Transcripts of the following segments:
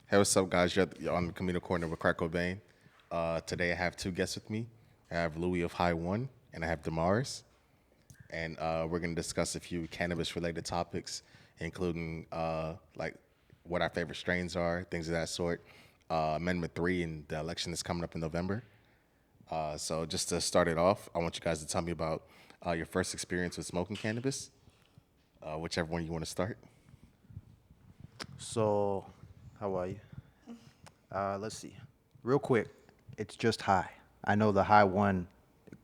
Hey, what's up, guys? You're on the Camino Corner with Cracc Cobain. Today I have two guests with me. I have Louie of High One, and I have Damaris. And we're going to discuss a few cannabis-related topics, including like what our favorite strains are, things of that sort. Amendment 3 and the election is coming up in November. So just to start it off, I want you guys to tell me about your first experience with smoking cannabis, whichever one you want to start. So, how are you? Let's see. Real quick, it's just high. I know the high one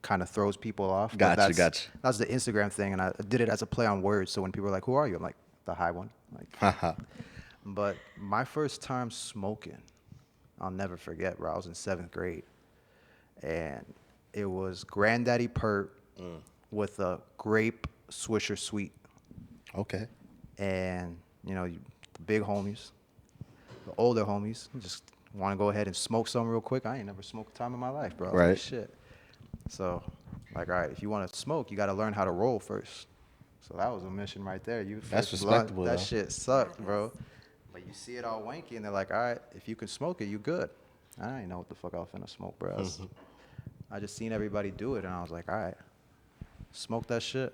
kind of throws people off, but Gotcha, gotcha. that's the Instagram thing, and I did it as a play on words. So when people are like, "Who are you?" I'm like, "The high one." Like, Haha. but my first time smoking, I'll never forget, bro. I was in seventh grade, and it was Granddaddy Pert with a grape Swisher Sweet, Okay. and the big homies, the older homies, just want to go ahead and smoke some real quick. I ain't never smoked a time in my life, bro. I was like, Right. shit. So, like, all right, if you want to smoke, you got to learn how to roll first. So that was a mission right there. You That's first blunt, respectable, that though. shit sucked, bro. But you see it all wanky, and they're like, all right, if you can smoke it, you good. I didn't know what the fuck I was finna smoke, bro. I just seen everybody do it, and I was like, all right, smoke that shit.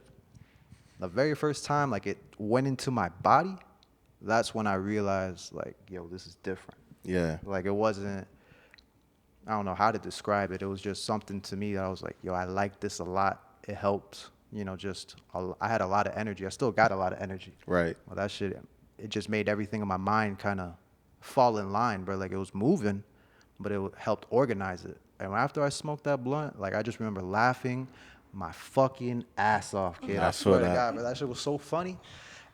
The very first time, like, it went into my body, that's when I realized, like, yo, this is different. Yeah. Like, it wasn't, I don't know how to describe it. It was just something to me that I was like, yo, I like this a lot. It helped, I had a lot of energy. I still got a lot of energy. Right. Well, that shit, it just made everything in my mind kind of fall in line, bro. Like, it was moving, but it helped organize it. And after I smoked that blunt, like, I just remember laughing my fucking ass off, kid. I I feel swear to that. God, bro, that shit was so funny.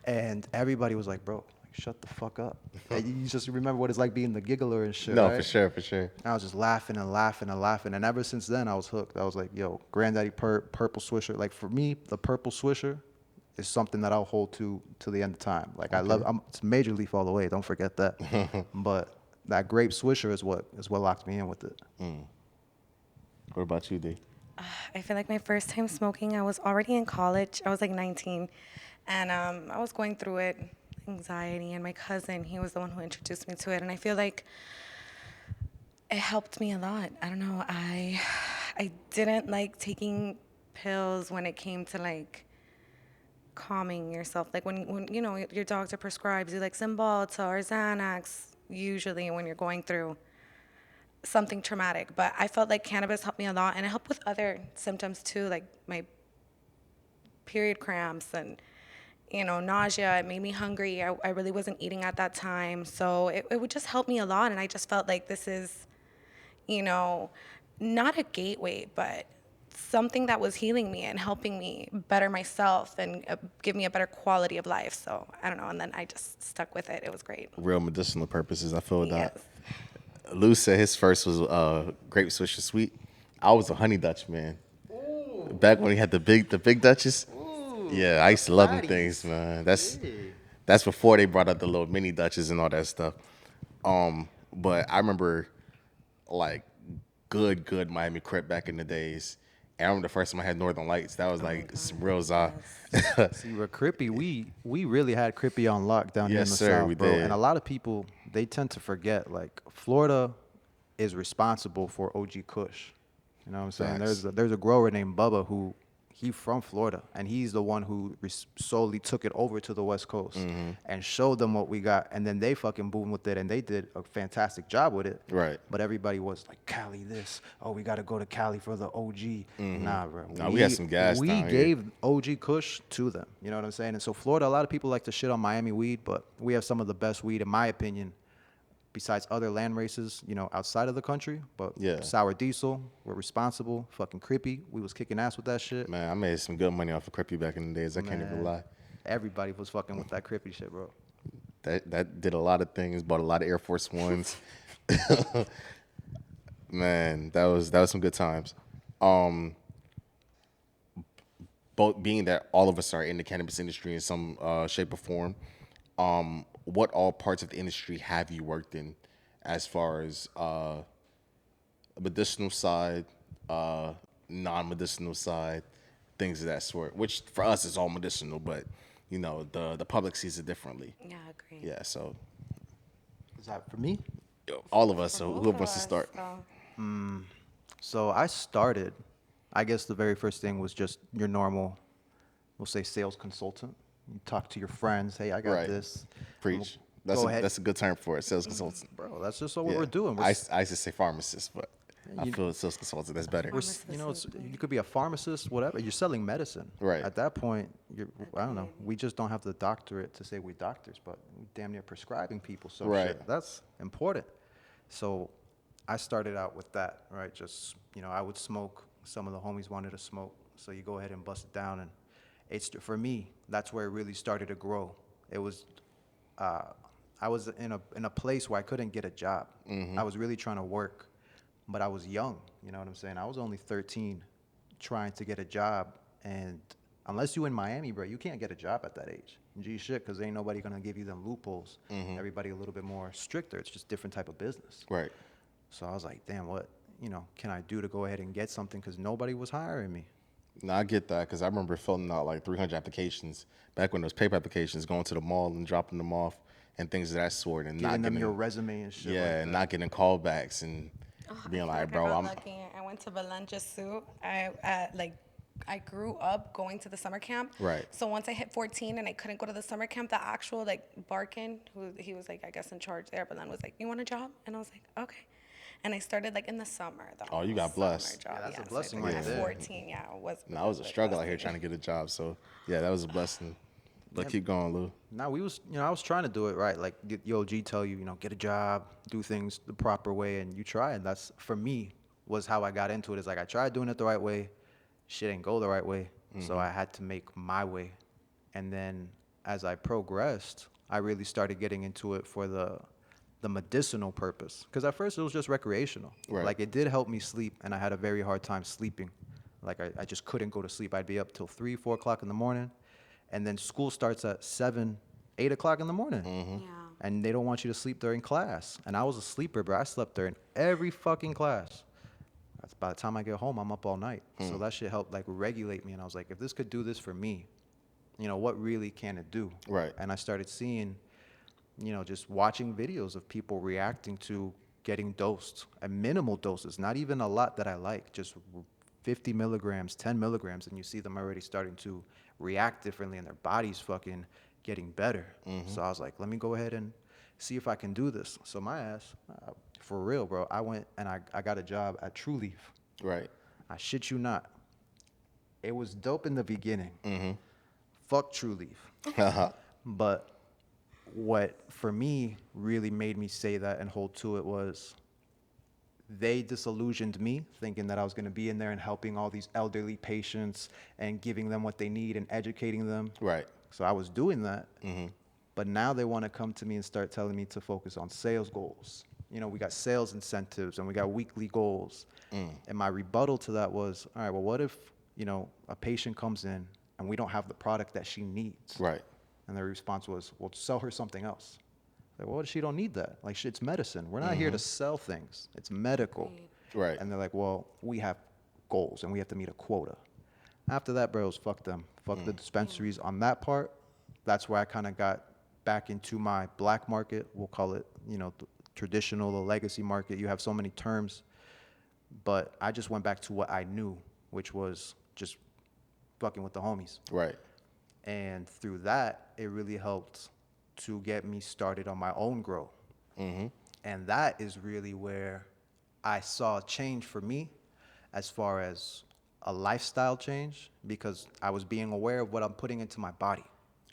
And everybody was like, bro, like, shut the fuck up. And you just remember what it's like being the giggler and shit, No, right? for sure, for sure. I was just laughing and laughing and laughing. And ever since then, I was hooked. I was like, yo, Granddaddy Purple Swisher. Like, for me, the Purple Swisher is something that I'll hold to the end of time. Like, I love it's Major Leaf all the way. Don't forget that. But that grape Swisher is what locked me in with it. What about you, D? I feel like my first time smoking, I was already in college. I was like 19, and I was going through it, anxiety. And my cousin, he was the one who introduced me to it, and I feel like it helped me a lot. I don't know. I didn't like taking pills when it came to like calming yourself. Like when your doctor prescribes you like Cymbalta or Xanax, usually when you're going through something traumatic. But I felt like cannabis helped me a lot, and it helped with other symptoms too, like my period cramps and nausea. It made me hungry. I really wasn't eating at that time, so it would just help me a lot. And I just felt like this is, you know, not a gateway, but something that was healing me and helping me better myself and give me a better quality of life. So I don't know. And then I just stuck with it. It was great. Real medicinal purposes, I feel Yes. that. Lou said his first was grape swisher sweet. I was a honey Dutch man. Back when he had the big Dutches. Yeah, I used to love them things, man. That's before they brought out the little mini Dutches and all that stuff. But I remember like good Miami Crip back in the days. And I remember the first time I had Northern Lights. That was Oh my like God. some real za. Yes. See, we're Crippy. We really had Crippy on lock down here in Yes, the sir, we South, bro. did. And a lot of people, they tend to forget, like, Florida is responsible for OG Kush. You know what I'm saying? Facts. There's a grower named Bubba who he from Florida, and he's the one who solely took it over to the West Coast and showed them what we got, and then they fucking boomed with it, and they did a fantastic job with it. Right. But everybody was like, Cali this. Oh, we got to go to Cali for the OG. Nah, bro. Nah, we had some gas We down here. gave OG Kush to them. You know what I'm saying? And so Florida, a lot of people like to shit on Miami weed, but we have some of the best weed, in my opinion, besides other land races, outside of the country. But Yeah. Sour Diesel, we're responsible. Fucking Crippy, we was kicking ass with that shit. Man, I made some good money off of Crippy back in the days. I can't even Man, lie. everybody was fucking with that Crippy shit, bro. That did a lot of things. Bought a lot of Air Force Ones. Man, that was some good times. Um, both being that all of us are in the cannabis industry in some shape or form, what all parts of the industry have you worked in, as far as medicinal side, non-medicinal side, things of that sort? Which for us is all medicinal, but the public sees it differently. Yeah, agree. Yeah, so Is that for me? All of us. For So both who of wants to us, start? so. So I started, I guess the very first thing was just your normal, we'll say sales consultant. You talk to your friends, hey, I got Right. this. Preach. Go ahead. That's a good term for it. Sales consultant. Bro, that's just what Yeah. we're doing. I used to say pharmacist, but I feel sales consultant. That's better. You know, you could be a pharmacist, whatever. You're selling medicine. Right. At that point, I don't know. We just don't have the doctorate to say we're doctors, but we damn near prescribing people some Right. shit. That's important. So I started out with that, right? Just, I would smoke. Some of the homies wanted to smoke. So you go ahead and bust it down. And for me, that's where it really started to grow. It was, I was in a place where I couldn't get a job. I was really trying to work, but I was young. You know what I'm saying? I was only 13 trying to get a job. And unless you in Miami, bro, you can't get a job at that age. Gee shit, because ain't nobody going to give you them loopholes. Everybody a little bit more stricter. It's just different type of business. Right. So I was like, damn, what, can I do to go ahead and get something? Because nobody was hiring me. No, I get that because I remember filling out like 300 applications back when those paper applications, going to the mall and dropping them off and things of that sort, and Giving not them getting your resume and shit. yeah, like and that. not getting callbacks and being like, bro, I got I'm lucky. I went to Valencia Zoo. I grew up going to the summer camp. Right. So once I hit 14 and I couldn't go to the summer camp, the actual Barkin, he was I guess in charge there, but then was like, you want a job? And I was like, okay. And I started in the summer. Oh, you got blessed. Job. Yeah, that's a so blessing I did right that at there. 14, yeah. It was. I was a struggle out here trying to get a job. So yeah, that was a blessing. But keep going, Lou. Now I was trying to do it right. Like your OG tell you, get a job, do things the proper way, and you try. And that's, for me, was how I got into it. Is like I tried doing it the right way, shit ain't go the right way. So I had to make my way. And then as I progressed, I really started getting into it for the medicinal purpose. Because at first it was just recreational. Right. Like it did help me sleep, and I had a very hard time sleeping. Like I just couldn't go to sleep. I'd be up till 3, 4 o'clock in the morning. And then school starts at 7, 8 o'clock in the morning. Yeah. And they don't want you to sleep during class. And I was a sleeper, bro. I slept during every fucking class. That's by the time I get home, I'm up all night. So that shit helped regulate me. And I was like, if this could do this for me, what really can it do? Right. And I started seeing, just watching videos of people reacting to getting dosed at minimal doses, not even a lot that I like, just 50 milligrams, 10 milligrams, and you see them already starting to react differently and their body's fucking getting better. So I was like, let me go ahead and see if I can do this. So my ass, for real, bro, I went and I got a job at True Leaf. Right. I shit you not. It was dope in the beginning. Fuck True Leaf. But what for me really made me say that and hold to it was they disillusioned me, thinking that I was going to be in there and helping all these elderly patients and giving them what they need and educating them. Right. So I was doing that. But now they want to come to me and start telling me to focus on sales goals. We got sales incentives and we got weekly goals. And my rebuttal to that was, all right, well, what if, a patient comes in and we don't have the product that she needs? Right. And their response was, well, sell her something else. Like, well, she don't need that. Like, it's medicine. We're not here to sell things. It's medical. Right. And they're like, well, we have goals and we have to meet a quota. After that, bros, fuck them. Fuck the dispensaries. On that part, that's where I kind of got back into my black market. We'll call it, the traditional, the legacy market. You have so many terms. But I just went back to what I knew, which was just fucking with the homies. Right. And through that, it really helped to get me started on my own grow. And that is really where I saw a change for me as far as a lifestyle change, because I was being aware of what I'm putting into my body.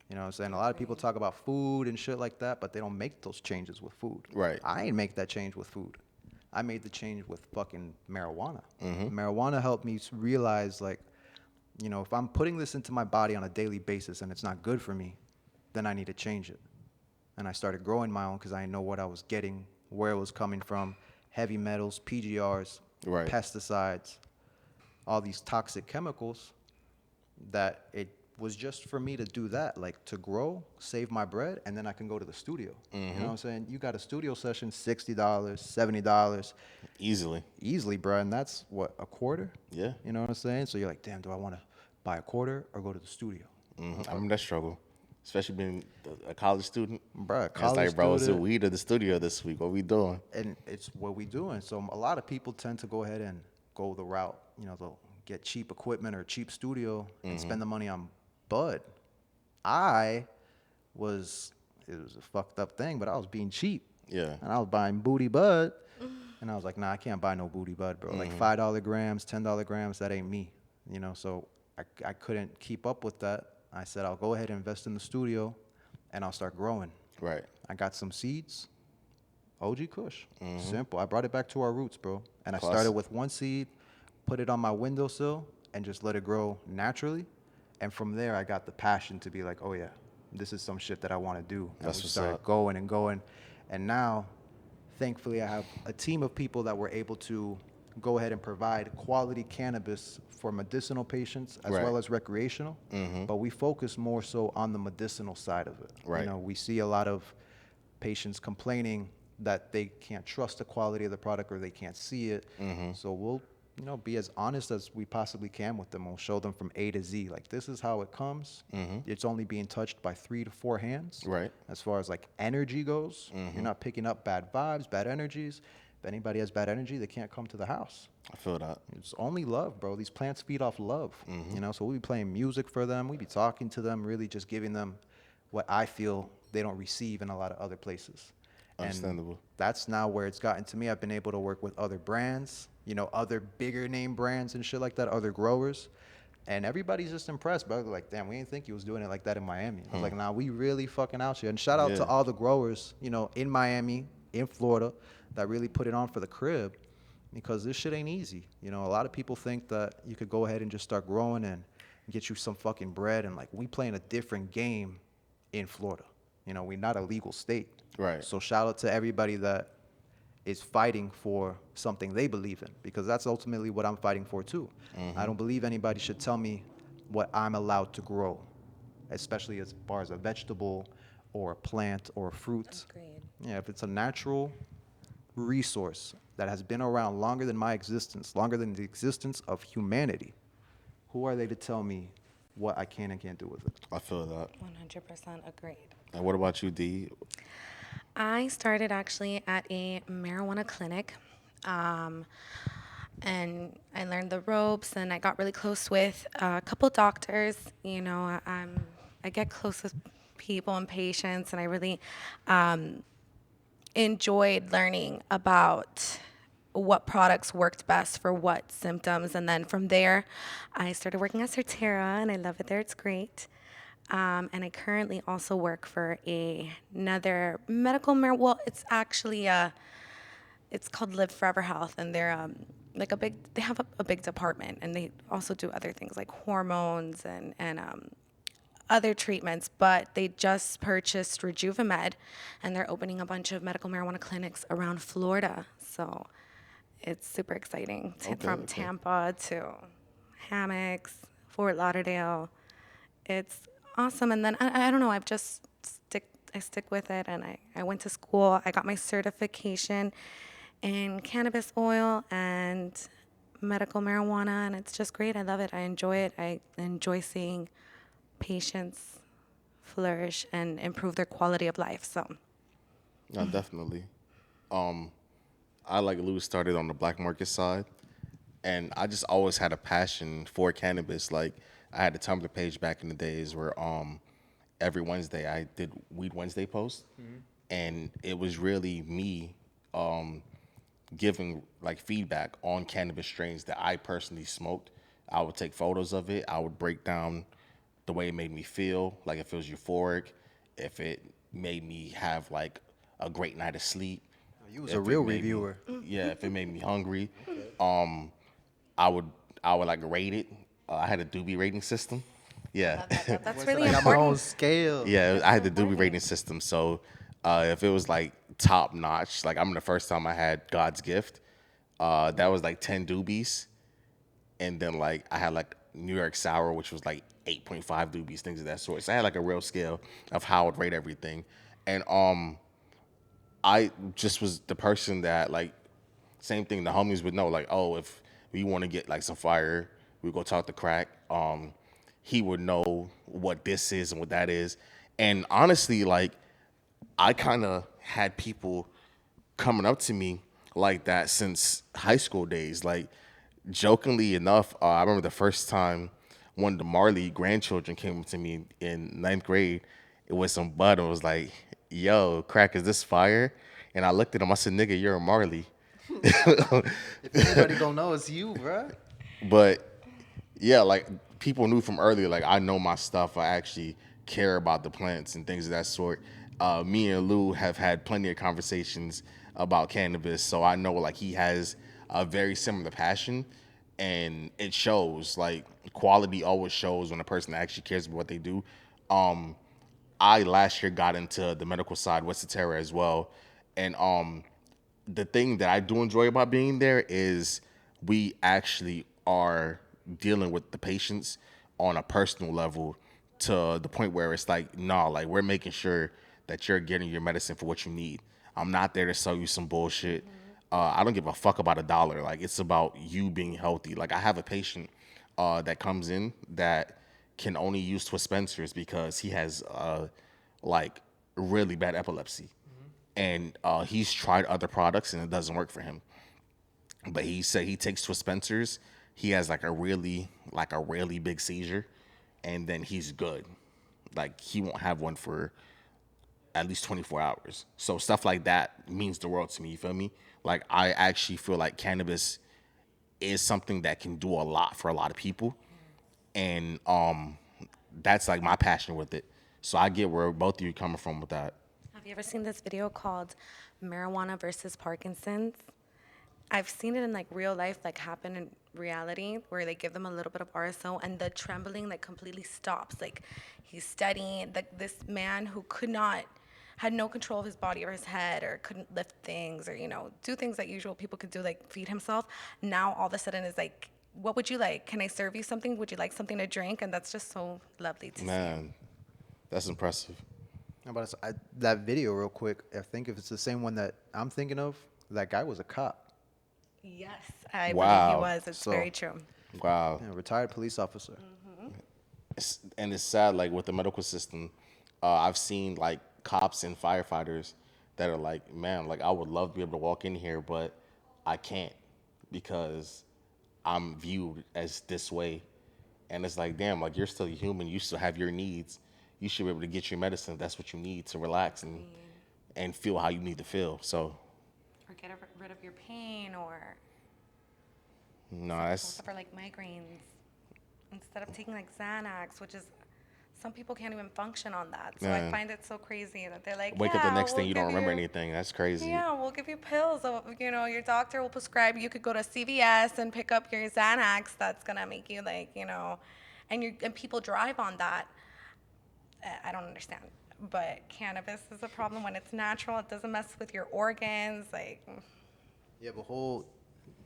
You know what I'm saying? A lot of people talk about food and shit like that, but they don't make those changes with food. Right. I ain't make that change with food. I made the change with fucking marijuana. Marijuana helped me realize, if I'm putting this into my body on a daily basis and it's not good for me, then I need to change it. And I started growing my own because I know what I was getting, where it was coming from, heavy metals, PGRs, Right. pesticides, all these toxic chemicals, that it was just for me to do that, to grow, save my bread, and then I can go to the studio. You know what I'm saying? You got a studio session, $60, $70. Easily, bro, and that's what, a quarter? Yeah. You know what I'm saying? So you're like, damn, do I want to buy a quarter or go to the studio? I remember that struggle. especially being a college student. Bruh, It's college like, bro, it's the student. weed or the studio this week. What we doing? And it's what we doing. So a lot of people tend to go ahead and go the route, they'll get cheap equipment or cheap studio and spend the money on bud. I was, it was a fucked up thing, but I was being cheap. Yeah. And I was buying booty bud. And I was like, nah, I can't buy no booty bud, bro. Like $5 grams, $10 grams, that ain't me. So I couldn't keep up with that. I said, I'll go ahead and invest in the studio and I'll start growing. Right. I got some seeds. OG Kush. Simple. I brought it back to our roots, bro. And I Classic. started with one seed, put it on my windowsill, and just let it grow naturally. And from there, I got the passion to be like, oh, yeah, this is some shit that I want to do. And That's we what's started up. going and going. And now, thankfully, I have a team of people that were able to go ahead and provide quality cannabis for medicinal patients as Right. well as recreational. But we focus more so on the medicinal side of it. Right. We see a lot of patients complaining that they can't trust the quality of the product or they can't see it. So we'll, be as honest as we possibly can with them. We'll show them from A to Z. Like, this is how it comes. It's only being touched by 3 to 4 hands. Right. As far as like energy goes, you're not picking up bad vibes, bad energies. If anybody has bad energy, they can't come to the house. I feel that. It's only love, bro. These plants feed off love. So we'll be playing music for them. We be talking to them, really just giving them what I feel they don't receive in a lot of other places. Understandable. And that's now where it's gotten to me. I've been able to work with other brands, other bigger name brands and shit like that, other growers. And everybody's just impressed, bro. They're like, damn, we didn't think you was doing it like that in Miami. I was like, nah, we really fucking out here. And shout out Yeah. to all the growers, in Miami, in Florida, that really put it on for the crib, because this shit ain't easy. A lot of people think that you could go ahead and just start growing and get you some fucking bread. And like, we playing a different game in Florida. We're not a legal state. Right. So shout out to everybody that is fighting for something they believe in, because that's ultimately what I'm fighting for too. I don't believe anybody should tell me what I'm allowed to grow, especially as far as a vegetable or a plant or a fruit. Agreed. Yeah, if it's a natural resource that has been around longer than my existence, longer than the existence of humanity, who are they to tell me what I can and can't do with it? I feel that. 100% agreed. And what about you, D? I started actually at a marijuana clinic, and I learned the ropes, and I got really close with a couple doctors. I get close with people and patients, and I really enjoyed learning about what products worked best for what symptoms. And then from there, I started working at Certera, and I love it there. It's great. And I currently also work for another medical well, it's actually it's called Live Forever Health, and they're they have a big department, and they also do other things like hormones and other treatments. But they just purchased Rejuvamed, and they're opening a bunch of medical marijuana clinics around Florida. So it's super exciting. From Tampa to Hammocks, Fort Lauderdale. It's awesome. And then I don't know, I stick with it, and I went to school. I got my certification in cannabis oil and medical marijuana, and it's just great. I love it. I enjoy it. I enjoy seeing patients flourish and improve their quality of life. So No, definitely. I, like Louie, started on the black market side, and I just always had a passion for cannabis. Like, I had a Tumblr page back in the days where every Wednesday I did Weed Wednesday posts, and it was really me giving like feedback on cannabis strains that I personally smoked. I would take photos of it. I would break down the way it made me feel, like if it was euphoric, if it made me have like a great night of sleep. You was if a it real made me- reviewer. yeah, if it made me hungry. I would like rate it. I had a doobie rating system. Yeah. that's really I got my own important. scale. Yeah, I had the doobie rating system. So if it was like top notch, like I remember the first time I had God's Gift, that was like 10 doobies. And then like I had like New York Sour, which was like 8.5 doobies, things of that sort. So I had like a real scale of how I would rate everything. And I just was the person that like, same thing the homies would know, like, oh, if we want to get like some fire, we go talk to Cracc. He would know what this is and what that is. And honestly, like, I kind of had people coming up to me like that since high school days. Like, jokingly enough, I remember the first time one of the Marley grandchildren came up to me in ninth grade. It was some bud and was like, "Yo, Cracc, is this fire?" And I looked at him. I said, "Nigga, you're a Marley." If anybody gonna know, it's you, bro. But yeah, like people knew from earlier, like I know my stuff. I actually care about the plants and things of that sort. Me and Lou have had plenty of conversations about cannabis, so I know like he has a very similar passion, and it shows. Like quality always shows when a person actually cares about what they do. Um, I last year got into the medical side with Satera as well, and the thing that I do enjoy about being there is we actually are dealing with the patients on a personal level to the point where it's like, nah, like we're making sure that you're getting your medicine for what you need. I'm not there to sell you some bullshit. I don't give a fuck about a dollar. Like it's about you being healthy. Like I have a patient that comes in that can only use Twispensers because he has like really bad epilepsy and he's tried other products and it doesn't work for him. But he said he takes Twispensers, he has like a really big seizure, and then he's good. Like he won't have one for at least 24 hours. So stuff like that means the world to me. You feel me? Like I actually feel like cannabis is something that can do a lot for a lot of people, and that's like my passion with it. So I get where both of you are coming from with that. Have you ever seen this video called Marijuana versus Parkinson's? I've seen it in like real life, like happen in reality, where they give them a little bit of RSO and the trembling like completely stops. Like he's studying, this man who had no control of his body or his head or couldn't lift things or, do things that usual people could do, like feed himself. Now all of a sudden is like, what would you like? Can I serve you something? Would you like something to drink? And that's just so lovely to see. Man, that's impressive. But that video, real quick, I think if it's the same one that I'm thinking of, that guy was a cop. Yes, I believe Wow. he was. It's So- very true. Wow. Yeah, retired police officer. And it's sad, like with the medical system, I've seen like cops and firefighters that are like, man, like I would love to be able to walk in here, but I can't because I'm viewed as this way. And it's like, damn, like you're still human. You still have your needs. You should be able to get your medicine if that's what you need to relax and feel how you need to feel. So, Or get rid of your pain, or no, that's suffer like migraines. Instead of taking like Xanax, which is, some people can't even function on that. So I Yeah. find it so crazy that they're like, wake up the next we'll day, you don't give remember anything. That's crazy. Yeah, we'll give you pills. Your doctor will prescribe. You could go to CVS and pick up your Xanax. That's gonna make you and people drive on that. I don't understand. But cannabis is a problem when it's natural. It doesn't mess with your organs. Like, You have a whole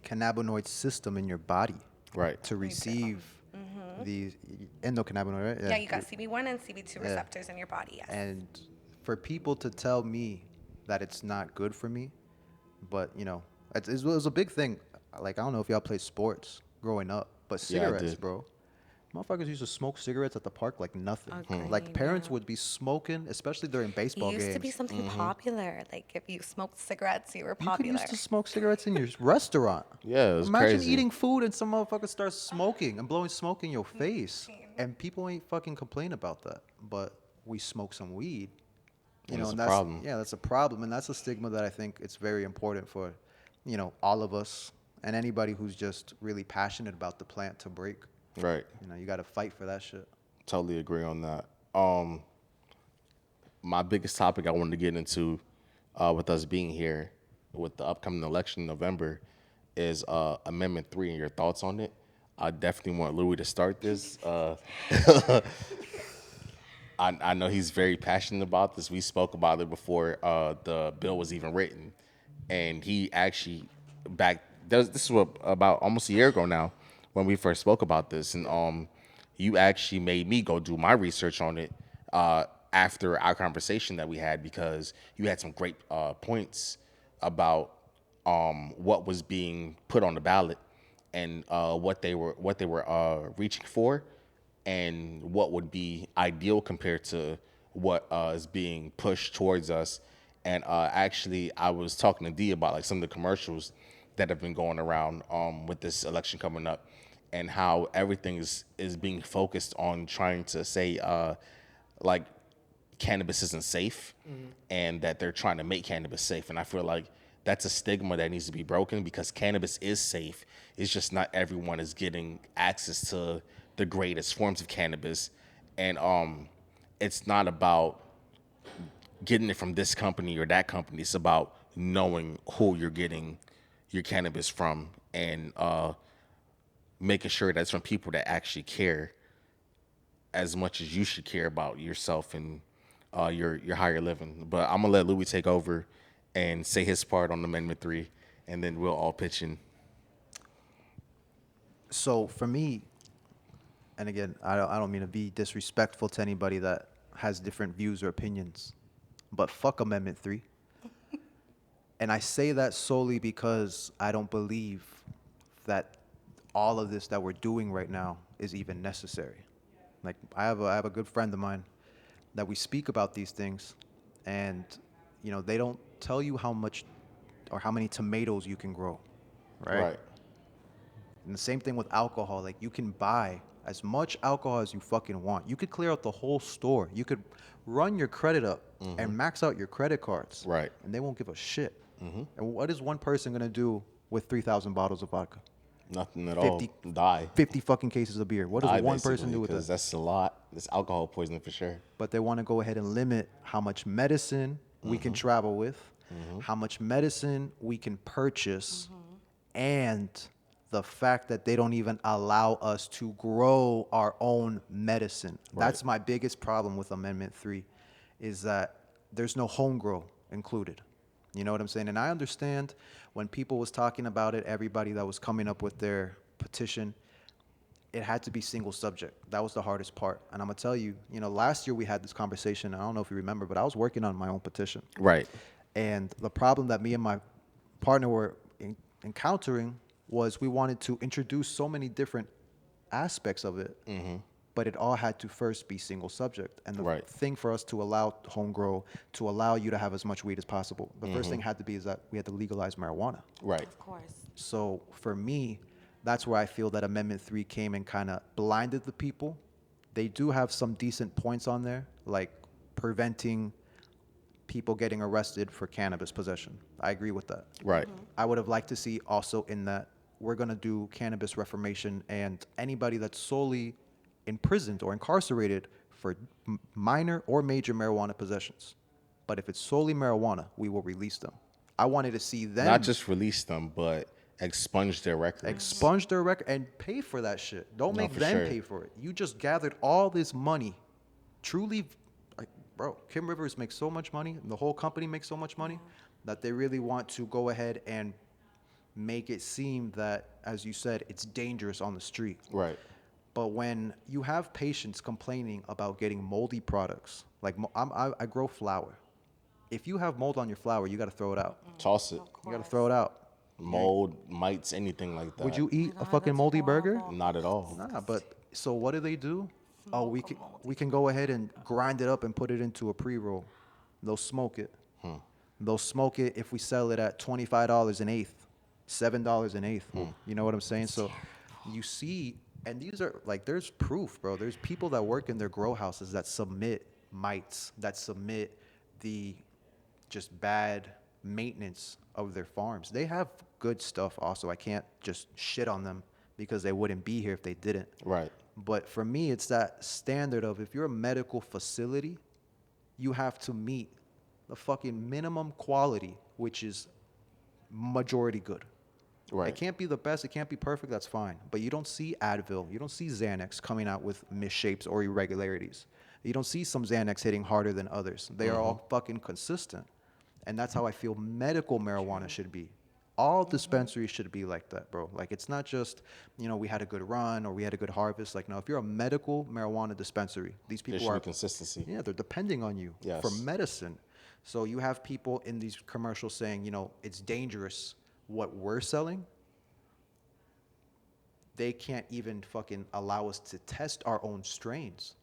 cannabinoid system in your body Right. to receive these endocannabinoid, right? yeah, you got CB1 and CB2 receptors in your body. Yes. And for people to tell me that it's not good for me, but it was a big thing. Like I don't know if y'all played sports growing up, but Yeah, I cigarettes, did. bro. Motherfuckers used to smoke cigarettes at the park like nothing. Agreed, Like parents yeah. would be smoking, especially during baseball It used games. to be something popular. Like if you smoked cigarettes, you were You could popular. used to smoke cigarettes in your restaurant. Yeah, it was Imagine crazy. eating food and some motherfucker starts smoking and blowing smoke in your face, and people ain't fucking complain about that. But we smoke some weed, And it's a that's problem. yeah, that's a problem, and that's a stigma that I think it's very important for, all of us and anybody who's just really passionate about the plant to break. Right. You got to fight for that shit. Totally agree on that. My biggest topic I wanted to get into with us being here with the upcoming election in November is Amendment 3 and your thoughts on it. I definitely want Louie to start this. I know he's very passionate about this. We spoke about it before the bill was even written. And he actually, this was about almost a year ago now when we first spoke about this. And you actually made me go do my research on it after our conversation that we had because you had some great points about what was being put on the ballot and what they were reaching for and what would be ideal compared to what is being pushed towards us. And actually, I was talking to D about like some of the commercials that have been going around with this election coming up, and how everything is being focused on trying to say like cannabis isn't safe, and that they're trying to make cannabis safe. And I feel like that's a stigma that needs to be broken, because cannabis is safe. It's just not everyone is getting access to the greatest forms of cannabis. And it's not about getting it from this company or that company. It's about knowing who you're getting your cannabis from, and making sure that's from people that actually care as much as you should care about yourself and your higher living. But I'm gonna let Louie take over and say his part on Amendment 3, and then we'll all pitch in. So for me, and again, I don't mean to be disrespectful to anybody that has different views or opinions, but fuck Amendment 3. And I say that solely because I don't believe that all of this that we're doing right now is even necessary. Like, I have a good friend of mine that we speak about these things, and they don't tell you how much or how many tomatoes you can grow, right? And the same thing with alcohol. Like, you can buy as much alcohol as you fucking want. You could clear out the whole store. You could run your credit up and max out your credit cards. Right. And they won't give a shit. And what is one person going to do with 3,000 bottles of vodka? Nothing at 50 all. Die. 50 fucking cases of beer. What does Die, one person basically, do with 'cause that? that's a lot. It's alcohol poisoning for sure. But they want to go ahead and limit how much medicine we can travel with, how much medicine we can purchase, and the fact that they don't even allow us to grow our own medicine. That's my biggest problem with Amendment 3, is that there's no home grow included. You know what I'm saying? And I understand when people was talking about it, everybody that was coming up with their petition, it had to be single subject. That was the hardest part. And I'm gonna tell you, last year we had this conversation. I don't know if you remember, but I was working on my own petition. Right. And the problem that me and my partner were encountering was we wanted to introduce so many different aspects of it, but it all had to first be single subject. And the thing for us to allow home grow, to allow you to have as much weed as possible, the first thing had to be is that we had to legalize marijuana. Right. Of course. So for me, that's where I feel that Amendment 3 came and kind of blinded the people. They do have some decent points on there, like preventing people getting arrested for cannabis possession. I agree with that. Right. I would have liked to see also in that we're going to do cannabis reformation, and anybody that's solely imprisoned or incarcerated for minor or major marijuana possessions. But if it's solely marijuana, we will release them. I wanted to see them Not just release them, but expunge their records. expunge their record and pay for that shit. Don't No, make for them sure. pay for it. You just gathered all this money. Truly, like, bro, Kim Rivers makes so much money, and the whole company makes so much money, that they really want to go ahead and make it seem that, as you said, it's dangerous on the street. Right. But when you have patients complaining about getting moldy products, like I grow flour. If you have mold on your flour, you got to throw it out. Toss it. You got to throw it out. Mold, mites, anything like that. Would you eat my a God, fucking that's moldy burger? horrible. Not at all. Nah, but so what do? Oh, we can go ahead and grind it up and put it into a pre-roll. They'll smoke it. They'll smoke it if we sell it at $25 an eighth, $7 an eighth. You know what I'm saying? So you see, and these are like, there's proof, bro. There's people that work in their grow houses that submit mites, that submit the just bad maintenance of their farms. They have good stuff also. I can't just shit on them because they wouldn't be here if they didn't. Right. But for me, it's that standard of, if you're a medical facility, you have to meet the fucking minimum quality, which is majority good. Right. It can't be the best, it can't be perfect, that's fine. But you don't see Advil, you don't see Xanax coming out with misshapes or irregularities. You don't see some Xanax hitting harder than others. They are all fucking consistent. And that's how I feel medical marijuana should be. All dispensaries should be like that, bro. Like, it's not just, we had a good run or we had a good harvest. Like, no, if you're a medical marijuana dispensary, these There people should are be consistency. yeah, they're depending on you Yes. for medicine. So you have people in these commercials saying, it's dangerous what we're selling. They can't even fucking allow us to test our own strains.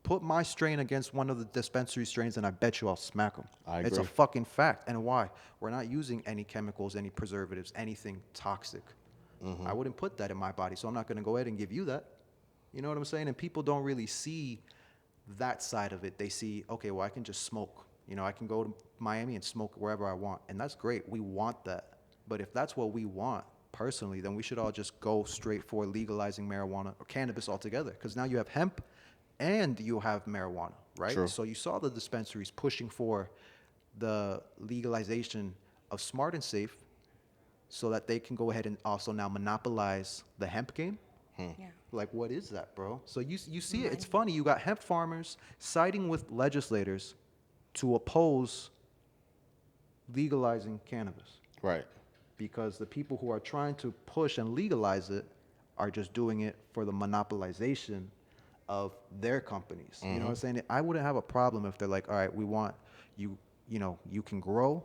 Put my strain against one of the dispensary strains, and I bet you I'll smack them. I It's a agree. fucking fact. And why? We're not using any chemicals, any preservatives, anything toxic. I wouldn't put that in my body, so I'm not going to go ahead and give you that. You know what I'm saying? And people don't really see that side of it. They see, okay, well, I can just smoke. You know, I can go to Miami and smoke wherever I want. And that's great. We want that. But if that's what we want personally, then we should all just go straight for legalizing marijuana or cannabis altogether. Because now you have hemp and you have marijuana, right? True. So you saw the dispensaries pushing for the legalization of smart and safe so that they can go ahead and also now monopolize the hemp game. Yeah. Like, what is that, bro? So you see it. It's funny. You got hemp farmers siding with legislators to oppose legalizing cannabis Right. because the people who are trying to push and legalize it are just doing it for the monopolization of their companies. You know what I'm saying? I wouldn't have a problem if they're like, all right, we want you, you know, you can grow,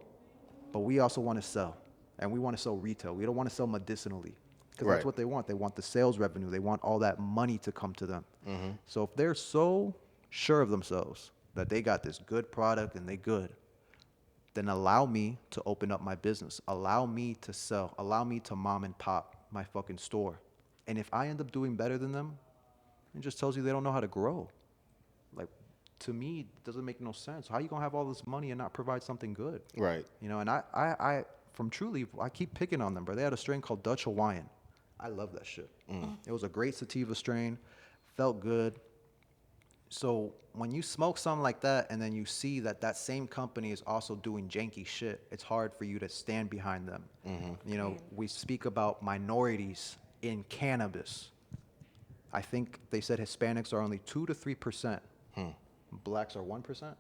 but we also want to sell. And we want to sell retail. We don't want to sell medicinally. Because Right. that's what they want. They want the sales revenue. They want all that money to come to them. So if they're so sure of themselves that they got this good product and they good, then allow me to open up my business. Allow me to sell. Allow me to mom and pop my fucking store. And if I end up doing better than them, it just tells you they don't know how to grow. Like, to me, it doesn't make no sense. How you gonna have all this money and not provide something good? Right. You know, and I from Truly, I keep picking on them, bro. They had a strain called Dutch Hawaiian. I love that shit. It was a great sativa strain, felt good. So when you smoke something like that and then you see that that same company is also doing janky shit, it's hard for you to stand behind them. You know, we speak about minorities in cannabis. I think they said Hispanics are only 2 to 3%. Blacks are 1%,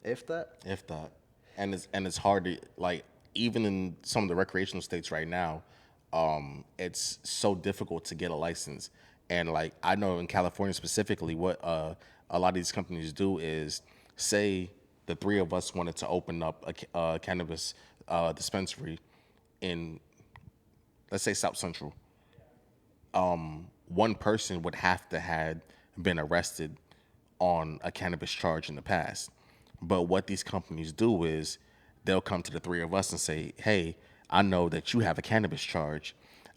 if that. If that, and it's hard to, like, even in some of the recreational states right now, it's so difficult to get a license. And like, I know in California specifically, what a lot of these companies do is, say the three of us wanted to open up a cannabis dispensary in, let's say, South Central. One person would have to had been arrested on a cannabis charge in the past. But what these companies do is they'll come to the three of us and say, hey, I know that you have a cannabis charge.